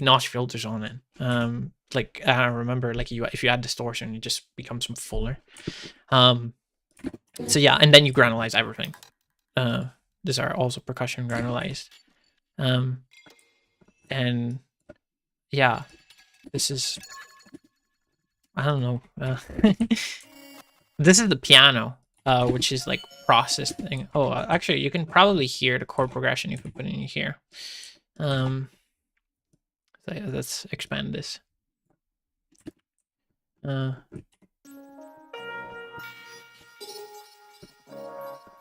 notch filters on it. Like I remember, like if you add distortion, it just becomes fuller. So yeah, and then you granulize everything. These are also percussion granulized. And yeah, this is, I don't know. This is the piano, which is like processing. Oh, actually, you can probably hear the chord progression if you put it in here. So yeah, let's expand this.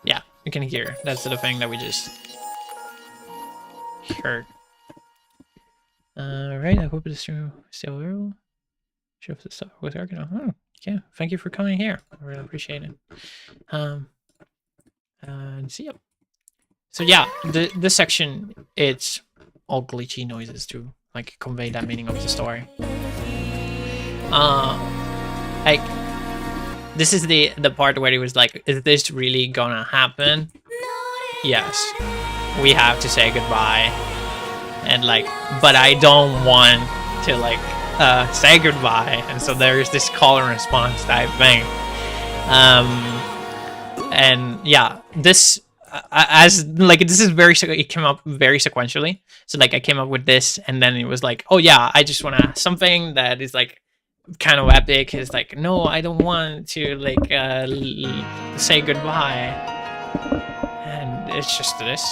Yeah, you can hear. That's the thing that we just heard. Right, I hope this stream is still available. Show the stuff with Arcano. Oh, yeah, thank you for coming here. I really appreciate it. And see ya. So yeah, this section, it's all glitchy noises to like convey that meaning of the story. Like this is the part where it was like, is this really gonna happen? Yes, we have to say goodbye, and like, but I don't want to like say goodbye, and so there's this call and response type thing. And yeah, this as like this is very, it came up very sequentially. So like I came up with this, and then it was like, oh yeah, I just want to something that is like kind of epic. Is like, no, I don't want to like say goodbye, and it's just this.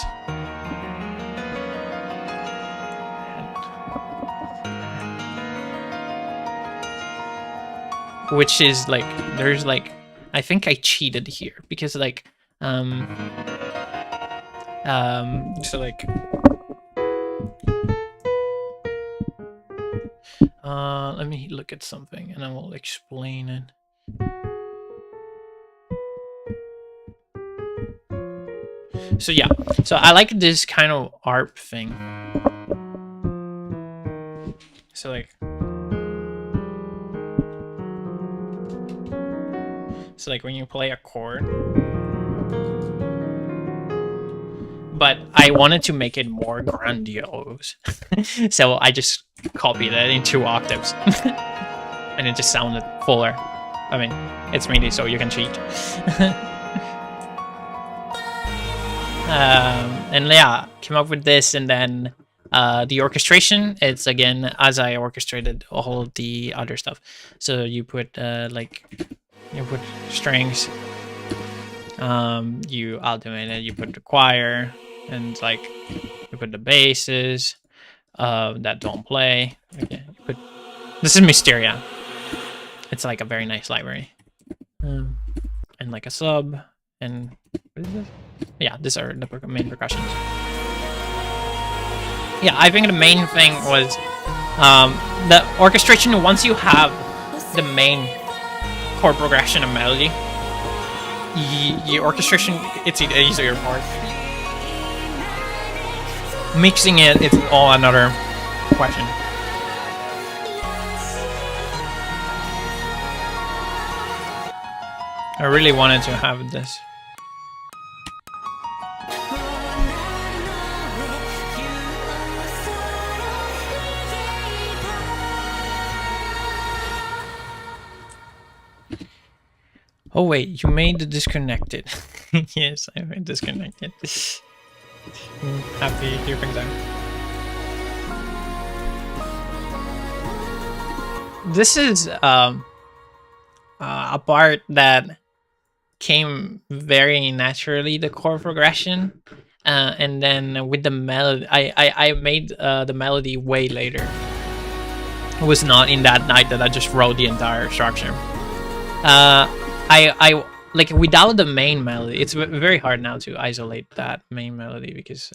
Which is like, there's like, I think I cheated here because like so like let me look at something and I will explain it. So yeah, so I like this kind of ARP thing. So like, when you play a chord, but I wanted to make it more grandiose. So I just copied it in 2 octaves and it just sounded fuller. I mean, it's MIDI, so you can cheat. And yeah, came up with this, and then The orchestration, it's again as I orchestrated all the other stuff. So you put you put strings, you automate it, you put the choir, and like you put the basses that don't play. Okay, this is Mysteria. It's like a very nice library, and like a sub, and what is this? Yeah, these are the main percussions. Yeah, I think the main thing was the orchestration. Once you have the main chord progression and melody, the orchestration, it's an easier part. Mixing it, it's all another question. I really wanted to have this. Oh wait, you made the disconnected. Yes, I made disconnected. Happy hearing that. This is a part that came very naturally, the chord progression, and then with the melody, I made the melody way later. It was not in that night that I just wrote the entire structure. I like without the main melody, it's very hard now to isolate that main melody because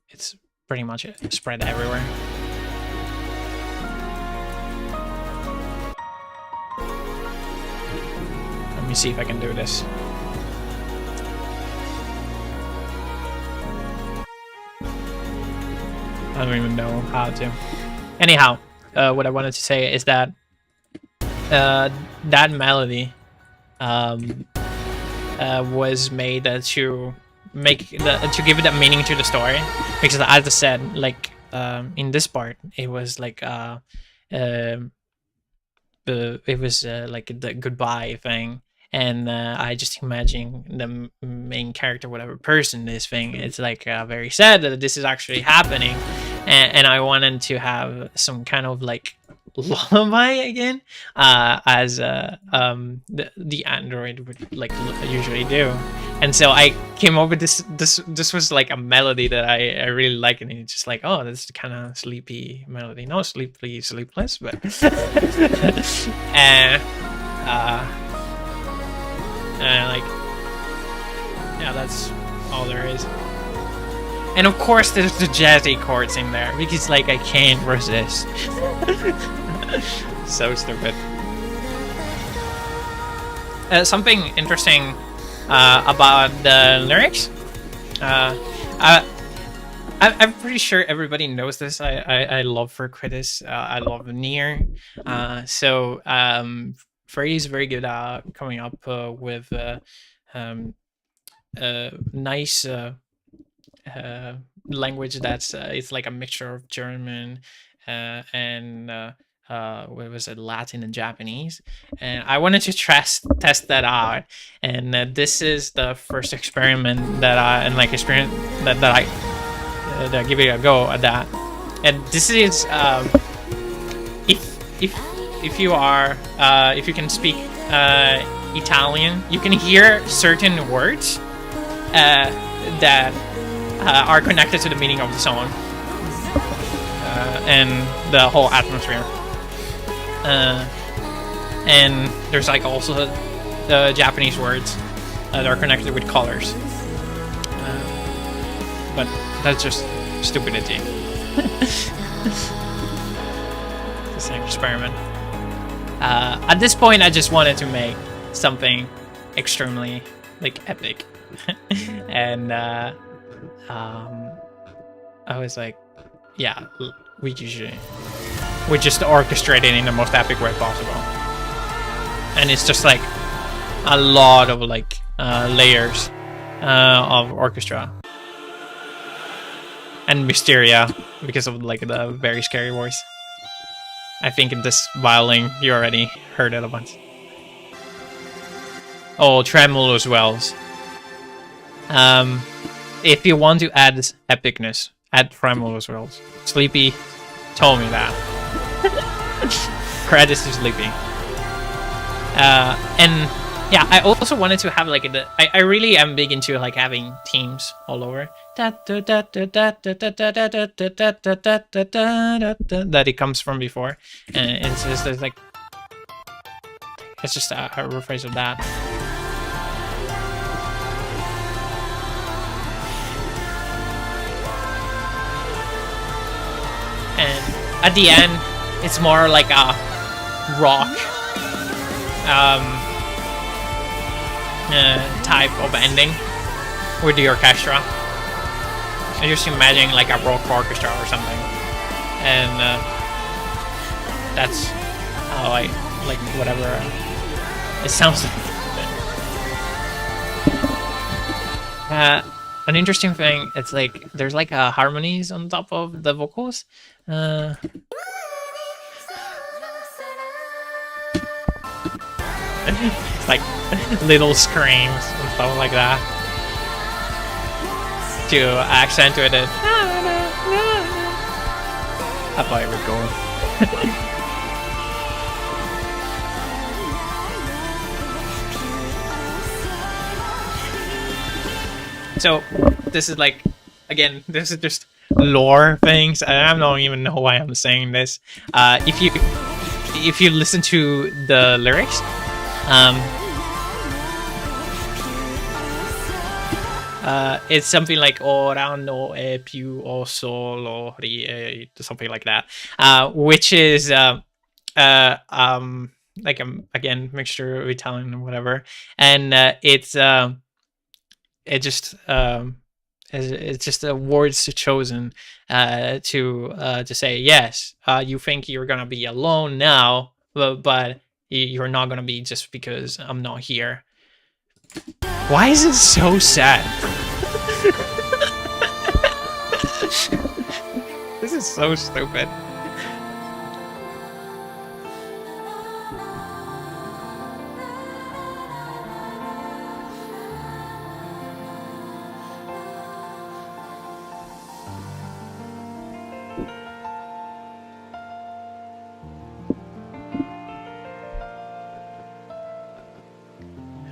it's pretty much spread everywhere. Let me see if I can do this. I don't even know how to. Anyhow, what I wanted to say is that that melody was made to give it a meaning to the story, because as I said, like in this part, it was like it was like the goodbye thing, and I just imagine the main character, whatever person this thing, it's like very sad that this is actually happening, and I wanted to have some kind of like lullaby again, as the android would like usually do, and so I came up with this was like a melody that I really like, and it's just like, oh, that's kind of sleepy melody, no sleepy sleepless, but and like, yeah, that's all there is. And of course there's the jazzy chords in there, because like I can't resist. So stupid. Something interesting about the lyrics. I'm pretty sure everybody knows this. I love Forquitus. I love Near. So Frey is very good at coming up with nice language that's it's like a mixture of German and what was it, Latin and Japanese, and I wanted to test that out, and this is the first experiment that I give it a go at that. And this is if you are if you can speak Italian, you can hear certain words that are connected to the meaning of the song and the whole atmosphere. And there's like also the Japanese words that are connected with colors. But that's just stupidity. It's an experiment. At this point, I just wanted to make something extremely like epic. And I was like, yeah, we just orchestrate it in the most epic way possible, and it's just like a lot of like layers of orchestra and Mysteria, because of like the very scary voice. I think in this violin you already heard it a bunch. Oh, tremulous wells. If you want to add epicness, at Tremolo's Worlds. Sleepy told me that. Credits to Sleepy. And yeah, I also wanted to have like I really am big into like having themes all over that it comes from before, and it's just there's like it's just a rephrase of that. And at the end, it's more like a rock type of ending with the orchestra. I just imagine like a rock orchestra or something, and that's how I like whatever it sounds like. An interesting thing, it's like there's like harmonies on top of the vocals. It's like little screams and stuff like that to accentuate it. I thought it would go. So this is like, again, this is just lore things. I don't even know why I'm saying this. If you listen to the lyrics, it's something like ora no e più o solo ri, something like that, which is like again mixture of Italian or whatever, and it's just words chosen to say yes. You think you're gonna be alone now, but you're not gonna be just because I'm not here. Why is it so sad? This is so stupid.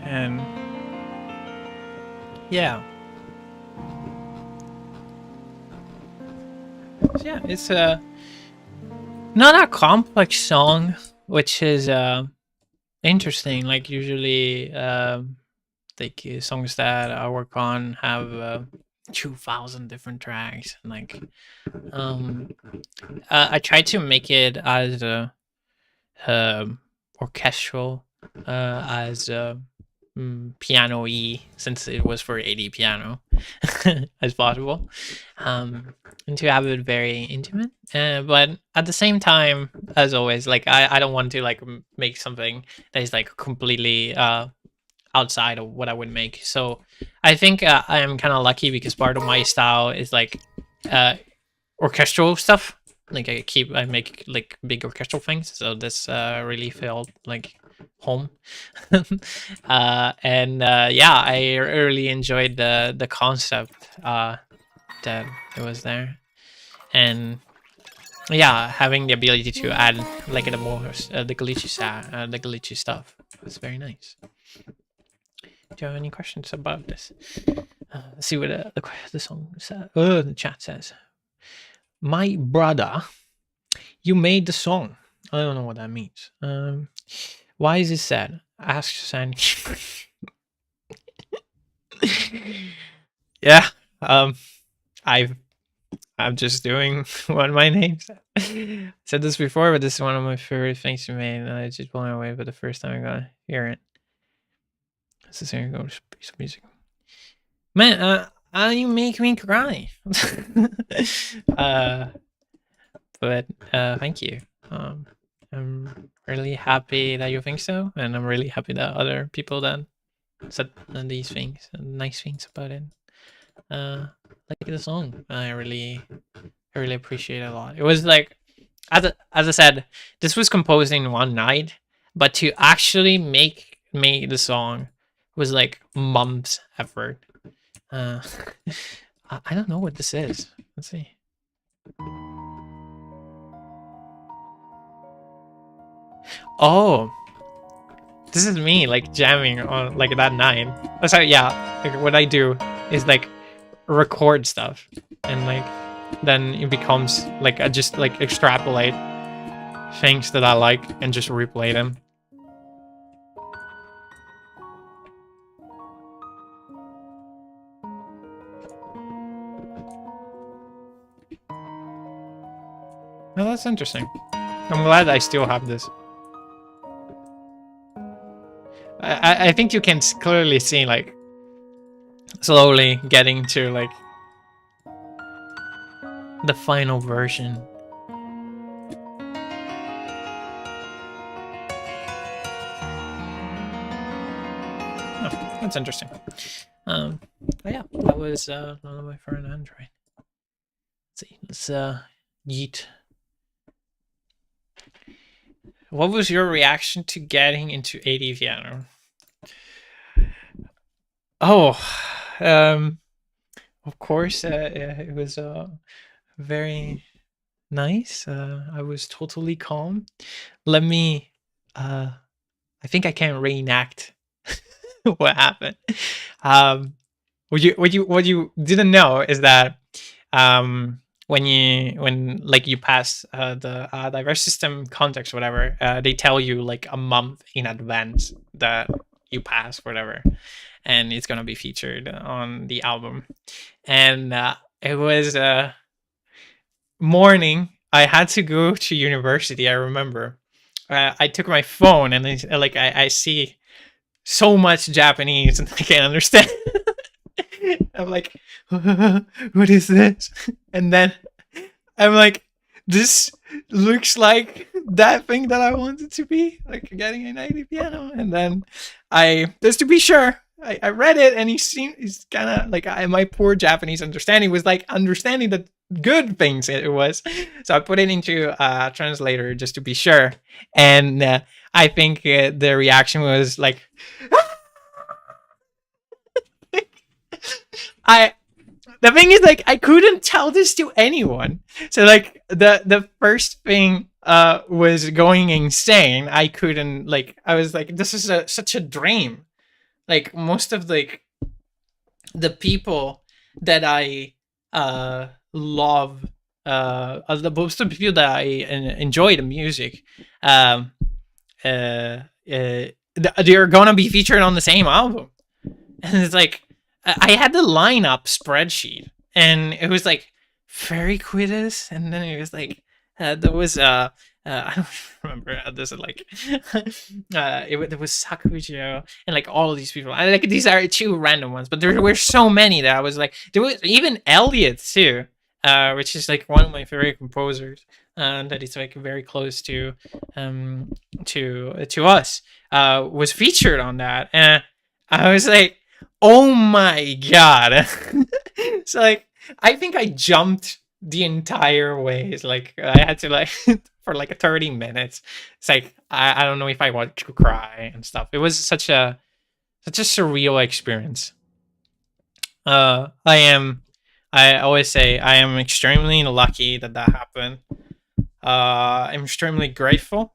And yeah. So yeah, it's not a complex song, which is interesting. Like usually like songs that I work on have 2,000 different tracks, and like I try to make it as orchestral as piano-y, since it was for 80 piano, as possible, and to have it very intimate, but at the same time, as always, like I don't want to like make something that is like completely outside of what I would make. So I think I am kind of lucky because part of my style is like orchestral stuff. Like I make like big orchestral things, so this really felt like home. And yeah, I really enjoyed the concept that it was there, and yeah, having the ability to add like the more the glitchy stuff was very nice. Do you have any questions about this? Let's see what the song says. The chat says, "My brother, you made the song." I don't know what that means. Why is it sad? Ask Sandy. Yeah. I'm just doing what my name said. I said this before, but this is one of my favorite things to make, and I just blown away for the first time I got to hear it. This is a piece of music. Man, you make me cry. But thank you. I'm really happy that you think so, and I'm really happy that other people that said these things and nice things about it like the song. I really appreciate it a lot. It was like, as I said, this was composed in one night, but to actually make the song was like months effort. I don't know what this is. Let's see. Oh, this is me like jamming on like that 9. Oh, sorry, yeah. Like, what I do is like record stuff, and like then it becomes like I just like extrapolate things that I like and just replay them. Well, that's interesting. I'm glad I still have this. I think you can clearly see like slowly getting to like the final version. Oh, that's interesting. But yeah, that was Lullaby for an Android. Let's see. Let's yeet. What was your reaction to getting into 80 piano? Oh, of course, it was very nice. I was totally calm. Let me. I think I can reenact what happened. What you didn't know is that when you pass the diverse system context, whatever, they tell you like a month in advance that you pass, whatever, and it's gonna be featured on the album. And it was morning. I had to go to university. I remember. I took my phone and I see so much Japanese and I can't understand. I'm like, what is this? And then I'm like, this looks like that thing that I wanted to be, like getting an 80 piano. And then just to be sure, I read it and he's kind of like, my poor Japanese understanding was like understanding the good things it was. So I put it into a translator just to be sure. And I think the reaction was like, the thing is like I couldn't tell this to anyone. So like the first thing was going insane. I couldn't like I was like this is such a dream. Like most of like the people that I love the most of the people that I enjoy the music they're gonna be featured on the same album. And it's like I had the lineup spreadsheet, and it was like Fairy Quiddus, and then it was like there was I don't remember. There's like there was Sakujo and like all of these people. I like these are two random ones, but there were so many that I was like there was even Elliot too, which is like one of my favorite composers. That is like very close to us. Was featured on that, and I was like, oh my god. So like I think I jumped the entire way. It's like I had to like for like 30 minutes. It's like I don't know if I want to cry and stuff. It was such a surreal experience. I always say I am extremely lucky that happened. I'm extremely grateful.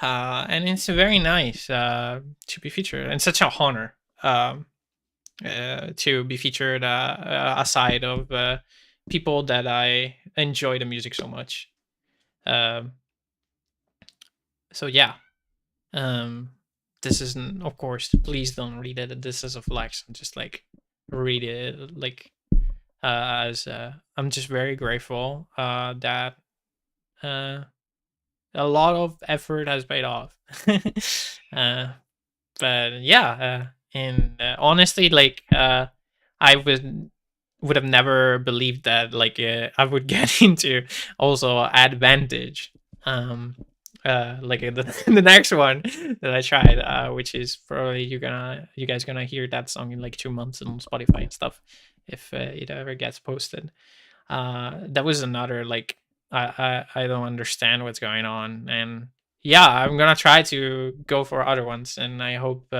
And it's very nice to be featured and such a honor. To be featured aside of people that I enjoy the music so much. So yeah, this isn't, of course, please don't read it. This is a flex. Just like read it like as I'm just very grateful that a lot of effort has paid off. But yeah, and honestly, like I would have never believed that like I would get into also Advantage. Like the next one that I tried, which is probably you guys gonna hear that song in like 2 months on Spotify and stuff, if it ever gets posted. That was another like I don't understand what's going on, and yeah, I'm gonna try to go for other ones, and I hope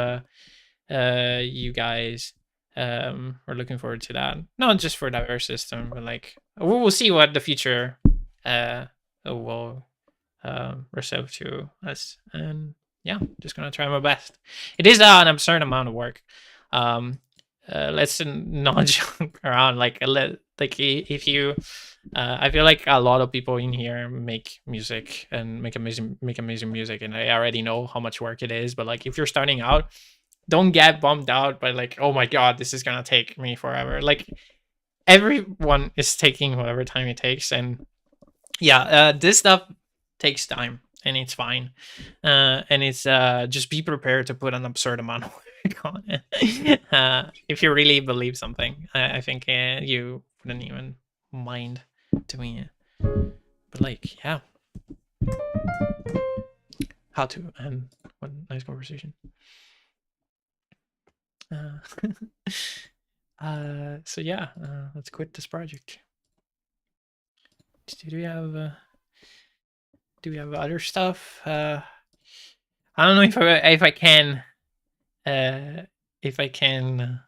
you guys are looking forward to that. Not just for diverse system, but like we'll see what the future will reserve to us. And yeah, just gonna try my best. It is an absurd amount of work. Let's not joke around. Like if you, I feel like a lot of people in here make music and make amazing music, and I already know how much work it is. But like if you're starting out, don't get bummed out by like, oh my god, this is gonna take me forever. Like everyone is taking whatever time it takes, and yeah, this stuff takes time, and it's fine. And it's just be prepared to put an absurd amount of work on it. If you really believe something, I think you wouldn't even mind doing it. But like, yeah, how to, and what a nice conversation. So yeah, let's quit this project. Do we have other stuff? I don't know if I can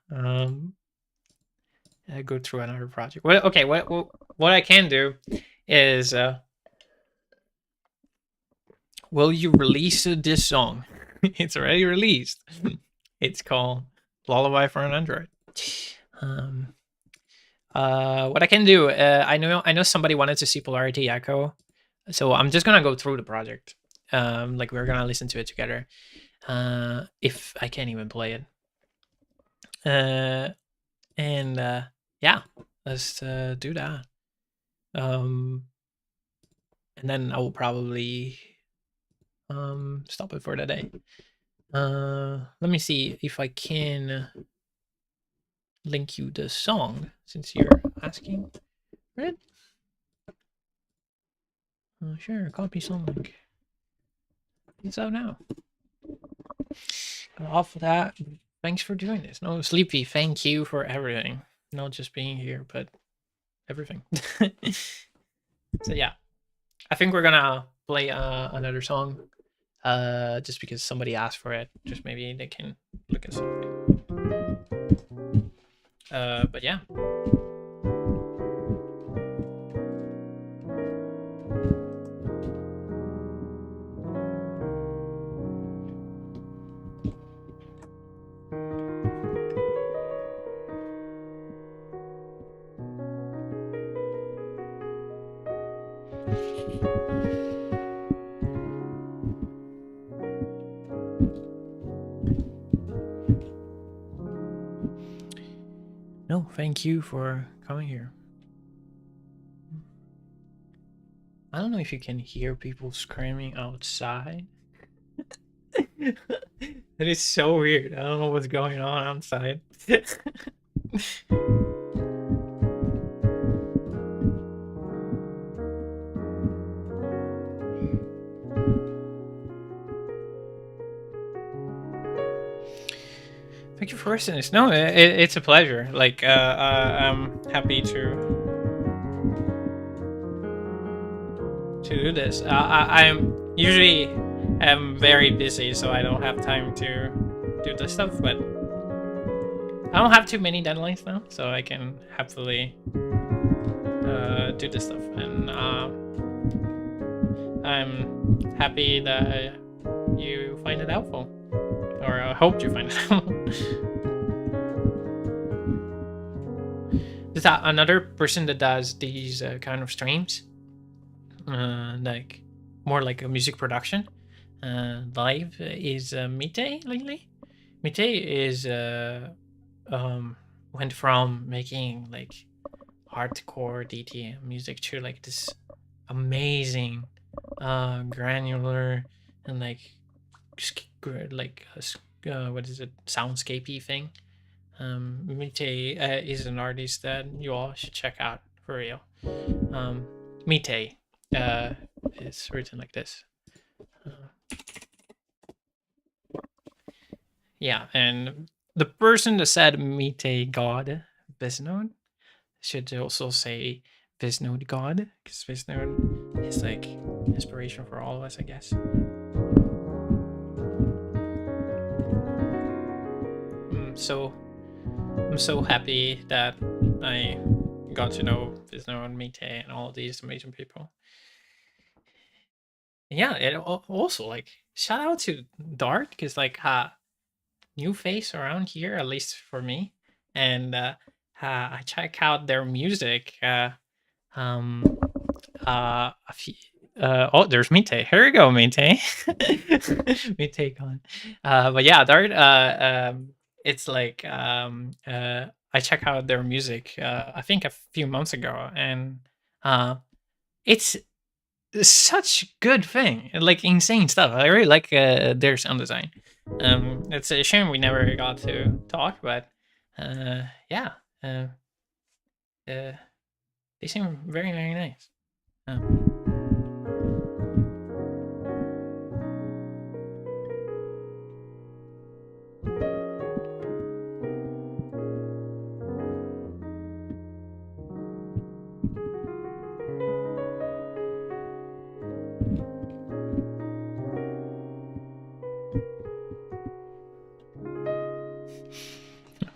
go through another project. Well, okay, what I can do is will you release this song? It's already released. It's called Lullaby for an Android. What I can do, I know somebody wanted to see Polarity Echo, so I'm just gonna go through the project. Like we're gonna listen to it together. If I can't even play it. And yeah, let's do that. And then I will probably stop it for the day. Let me see if I can link you the song since you're asking for it. Sure, copy song link. It's out now. Off of that. Thanks for doing this. No, Sleepy, thank you for everything. Not just being here, but everything. So yeah, I think we're gonna play another song. Just because somebody asked for it. Just maybe they can look at something. But yeah. No, thank you for coming here. I don't know if you can hear people screaming outside. It is so weird. I don't know what's going on outside. Thank you for listening. No, it's a pleasure. Like, I'm happy to do this. I'm usually am very busy, so I don't have time to do this stuff. But I don't have too many deadlines now, so I can happily do this stuff. And I'm happy that you find it helpful. Or I hope you find it helpful. There's another person that does these kind of streams, like more like a music production. Live is Mite lately. Mite is went from making like hardcore DTM music to like this amazing granular and like what is it, soundscapey thing. Mite is an artist that you all should check out for real. Mite is written like this. Yeah, and the person that said Mite God Bisnode should also say Bisnode God, because Bisnode is like inspiration for all of us, I guess. I'm so happy that I got to know Visno and Mite and all these amazing people. Yeah, it also like shout out to Dart because like new face around here, at least for me, and I check out their music. A few. Oh, there's Mite. Here we go, Mite. Mite gone. But yeah, Dart. It's like I check out their music. I think a few months ago, and it's such good thing, like insane stuff. I really like their sound design. It's a shame we never got to talk, but yeah, they seem very, very nice.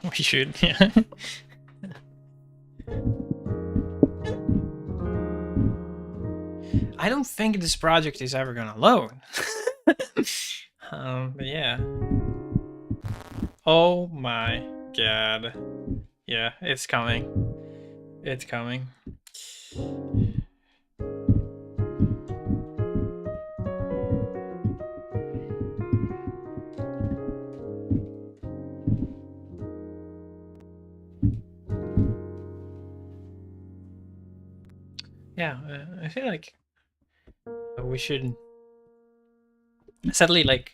We should, yeah. I don't think this project is ever gonna load. But yeah. Oh my god. Yeah, it's coming. It's coming. Yeah, I feel like we should. Sadly, like,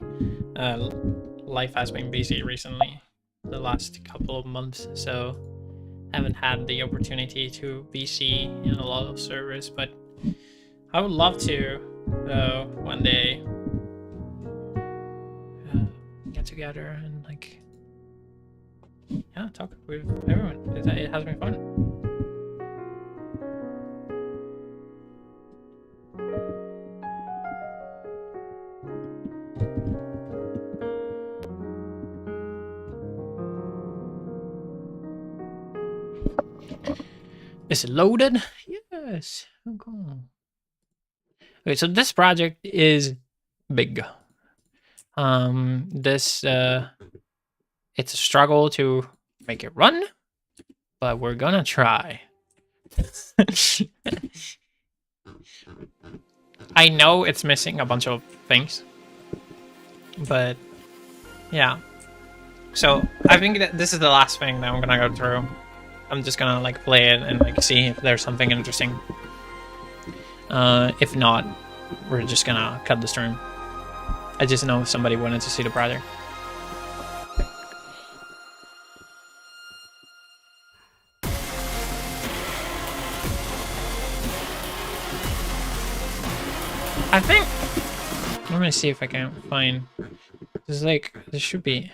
life has been busy recently, the last couple of months, so haven't had the opportunity to BC in a lot of servers, but I would love to one day get together and like, yeah, talk with everyone. It has been fun. Is it loaded? Yes. Okay. Okay, so this project is big. It's a struggle to make it run, but we're gonna try. I know it's missing a bunch of things, but yeah. So I think that this is the last thing that I'm gonna go through. I'm just gonna like play it and like see if there's something interesting. If not, we're just gonna cut the stream. I just know somebody wanted to see the project. I think I'm gonna see if I can find. There's like there should be.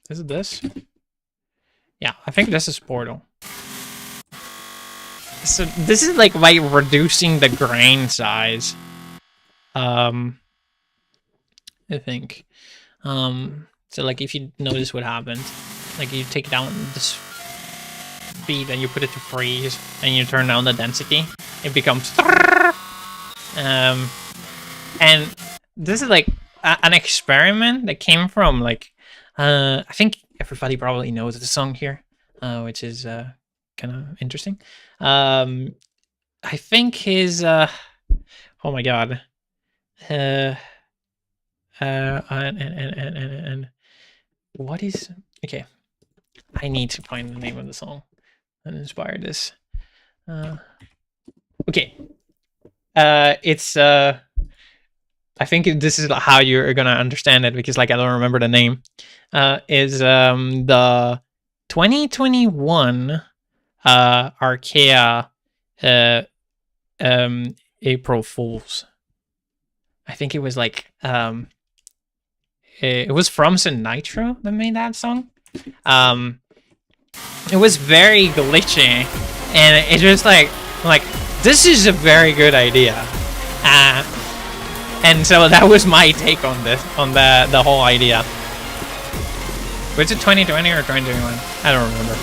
Is it this? Yeah, I think this is Portal. So this is like by reducing the grain size. I think. So like if you notice what happens, like you take down this speed and you put it to freeze and you turn down the density, it becomes and this is like an experiment that came from like I think everybody probably knows the song here, which is kind of interesting. I think his oh my god, and what is okay? I need to find the name of the song that inspired this. Okay, it's I think this is how you're gonna understand it because like I don't remember the name. Is the 2021 Archaea April Fools. I think it was like it was from Sin Nitro that made that song. It was very glitchy, and it just like this is a very good idea. And so that was my take on this, on the whole idea. Was it 2020 or 2021? I don't remember.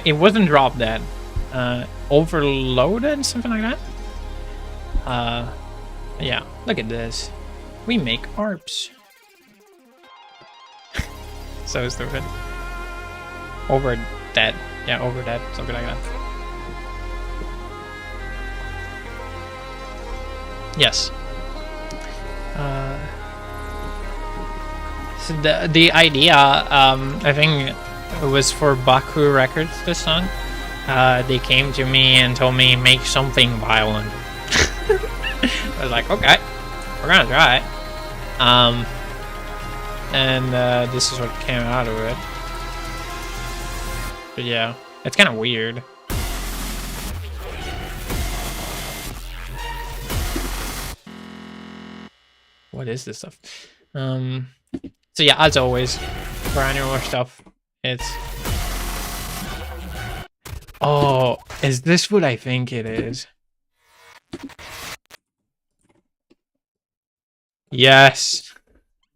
It wasn't Drop Dead. Overloaded, something like that. Yeah, look at this. We make ARPs. So stupid. Over Dead. Yeah, Over Dead, something like that. Yes. So the idea, I think it was for Baku Records, this song. They came to me and told me, make something violent. I was like, okay, we're gonna try it. And this is what came out of it. But yeah, it's kind of weird. What is this stuff? So yeah, as always, for annual stuff, it's... Oh, is this what I think it is? Yes.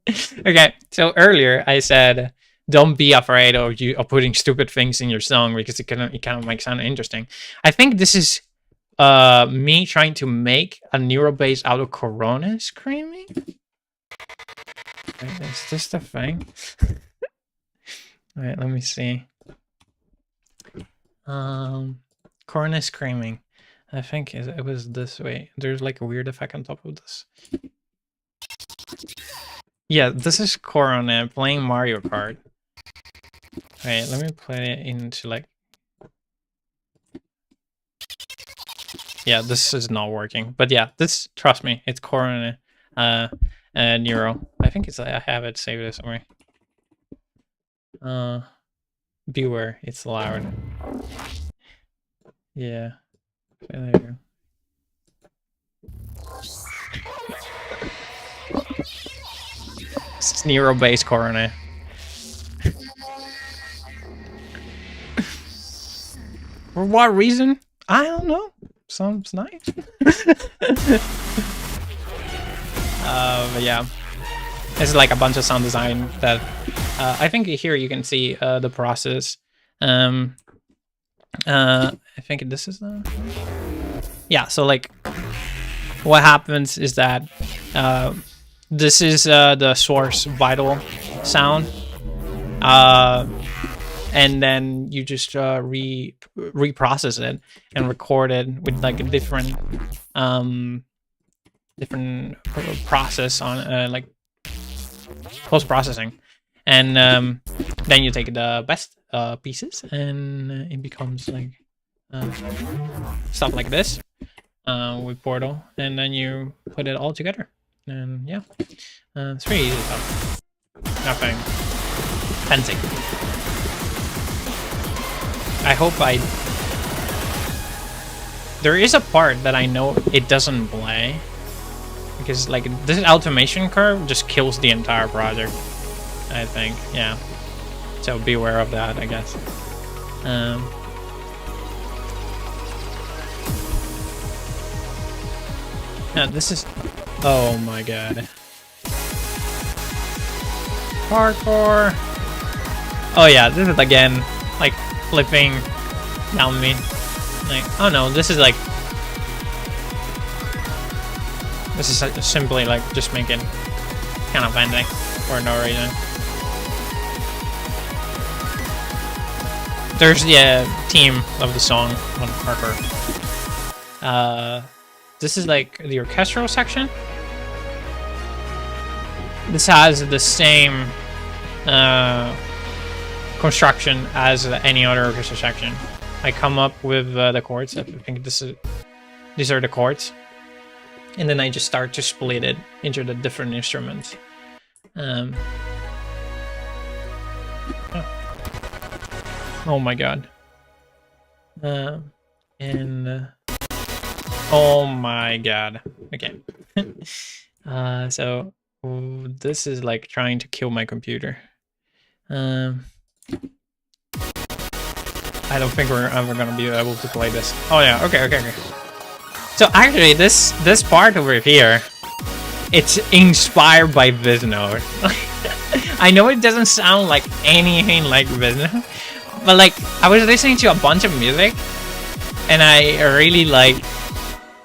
Okay, so earlier I said, don't be afraid of putting stupid things in your song because it kind of makes sound interesting. I think this is me trying to make a neural bass out of Corona screaming. Wait, is this the thing? Wait, let me see. Corona screaming. I think it was this way. There's like a weird effect on top of this. Yeah, this is Corona playing Mario Kart. Wait, let me play it into like... Yeah, this is not working. But yeah, this, trust me, it's Corona Neuro. I think it's, I have it saved somewhere. Beware, it's loud. Yeah. There you go. It's Neuro bass Corona. For what reason? I don't know. Sounds nice. But yeah, it's like a bunch of sound design that I think here you can see the process. I think this is the... Yeah, so like what happens is that this is the source vital sound, and then you just reprocess it and record it with like a different process on like post-processing, and then you take the best pieces and it becomes like stuff like this with Portal, and then you put it all together, and yeah, it's pretty easy stuff. Nothing fancy. I hope there is a part that I know it doesn't play, because like this automation curve just kills the entire project, I think. Yeah, so beware of that, I guess. Yeah, this is... Oh my god. Hardcore! Oh yeah, this is again, like, flipping down me. Like, oh no, this is like... This is simply like just making kind of bending for no reason. There's the theme of the song on Hardcore. This is like the orchestral section. This has the same construction as any other orchestral section. I come up with the chords. I think these are the chords, and then I just start to split it into the different instruments. Oh my god. Oh my god. Okay. So this is like trying to kill my computer. I don't think we're ever gonna be able to play this. Oh yeah, okay. So actually this part over here it's inspired by this note. I know it doesn't sound like anything like this note, but like I was listening to a bunch of music, and I really like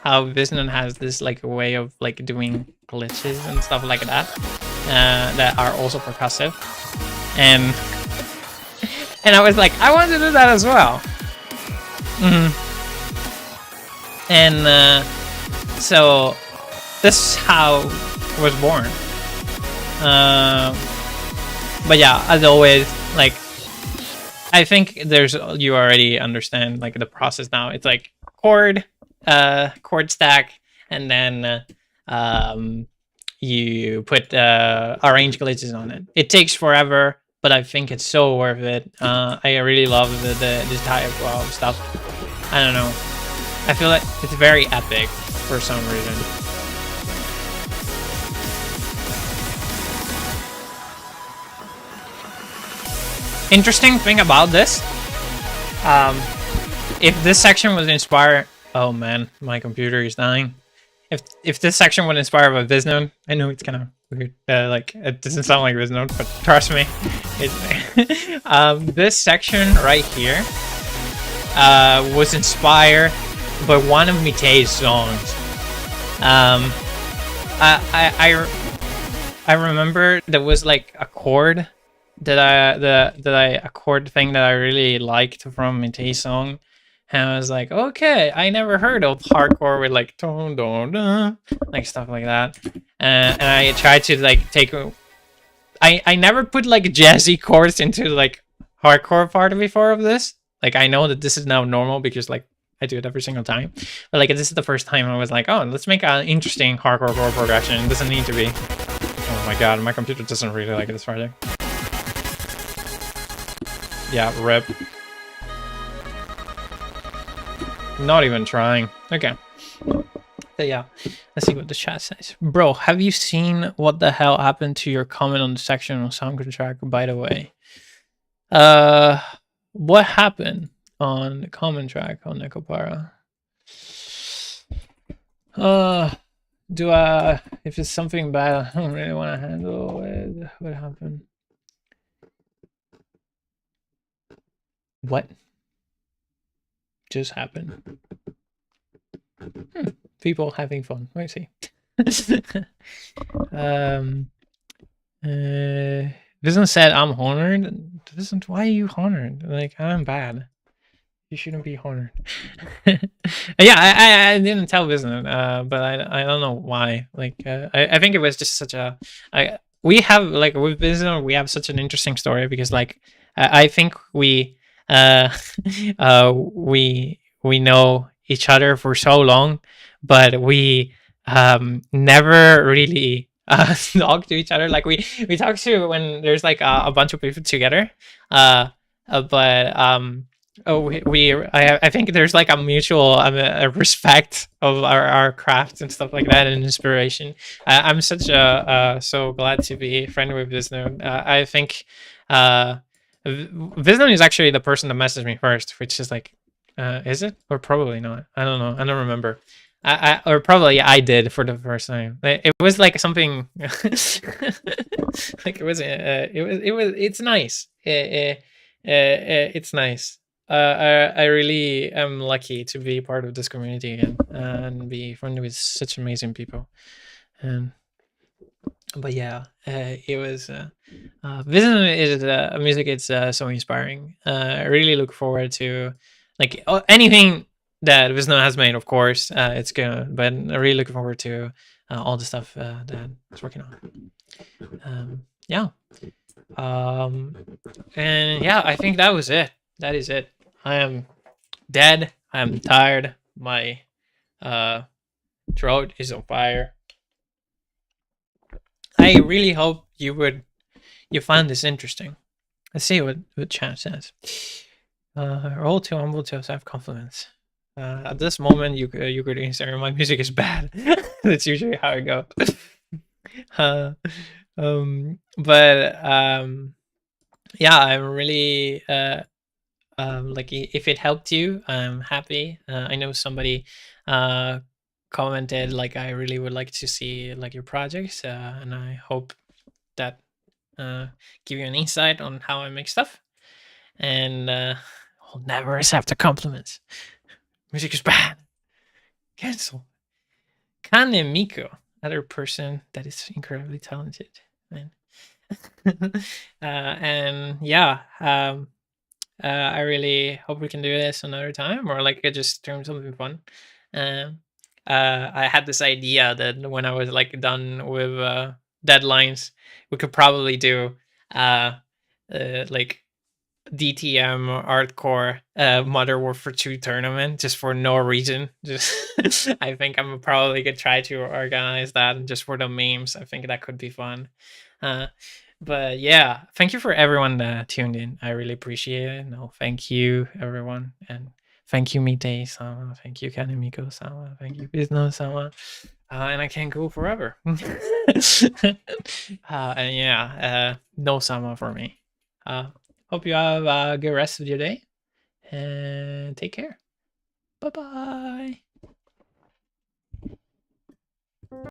how Visnon has this like way of like doing glitches and stuff like that that are also percussive, and I was like, I want to do that as well. And so this is how it was born. But yeah, as always, like I think you already understand like the process now. It's like chord stack, and then you put arrange glitches on it. It takes forever, but I think it's so worth it. I really love this type of stuff. I don't know. I feel like it's very epic for some reason. Interesting thing about this, if this section was inspired, oh man, my computer is dying. If this section was inspired by Visnode, I know it's kind of weird, like it doesn't sound like Visnode, but trust me, this section right here was inspired by one of Mitei's songs. I remember there was like a chord a chord thing that I really liked from Mitei's song, and I was like, okay, I never heard of hardcore with like don don don, like stuff like that, and I tried to like take. I never put like jazzy chords into like hardcore part before of this. Like I know that this is now normal because like I do it every single time, but like this is the first time I was like, oh, let's make an interesting hardcore chord progression. It doesn't need to be. Oh my god, my computer doesn't really like this project. Yeah, rip. Not even trying. Okay. So yeah, let's see what the chat says. Bro, have you seen what the hell happened to your comment on the section on soundtrack, by the way? What happened on the comment track on Necopara? If it's something bad, I don't really want to handle it. What happened? What just happened? People having fun. I see. Doesn't said I'm honored. Doesn't why are you honored? Like I'm bad. You shouldn't be honored. Yeah, I didn't tell Visnon, but I don't know why. Like I think it was just such a we have like with Visnon we have such an interesting story because like I think we we know each other for so long, but we never really talk to each other. Like we talk to when there's like a bunch of people together, but I think there's like a mutual a respect of our craft and stuff like that, and inspiration. I'm such a so glad to be friendly with Visnon. I think Visnon is actually the person that messaged me first, which is like, is it or probably not? I don't know. I don't remember. Or probably I did for the first time. It was like something like it's nice. It's nice. I really am lucky to be part of this community again and be friendly with such amazing people. But yeah, it was Visnon is music. It's so inspiring. I really look forward to like anything that Visnon has made. Of course, it's good, but I really look forward to all the stuff that it's working on. Yeah, and yeah, I think that was it. That is it. I am dead. I am tired. My throat is on fire. I really hope you find this interesting. Let's see what chat says. All too humble to accept compliments. At this moment, you could answer, my music is bad. That's usually how it goes. Yeah, I'm really like if it helped you, I'm happy. I know somebody commented like I really would like to see like your projects, and I hope that give you an insight on how I make stuff. And I'll never accept the compliments. Music is bad. Cancel. Kanemiko, another person that is incredibly talented, man. And yeah, I really hope we can do this another time, or like just doing something fun. Um, I had this idea that when I was like done with deadlines, we could probably do like DTM hardcore Modern Warfare 2 tournament just for no reason. Just I think I'm probably gonna try to organize that just for the memes. I think that could be fun. Uh, but yeah, thank you for everyone that tuned in. I really appreciate it. No, thank you everyone, and thank you Mite sama, thank you Kanemiko sama, thank you Bizno sama. And I can go forever. And yeah, no sama for me. Hope you have a good rest of your day and take care. Bye bye.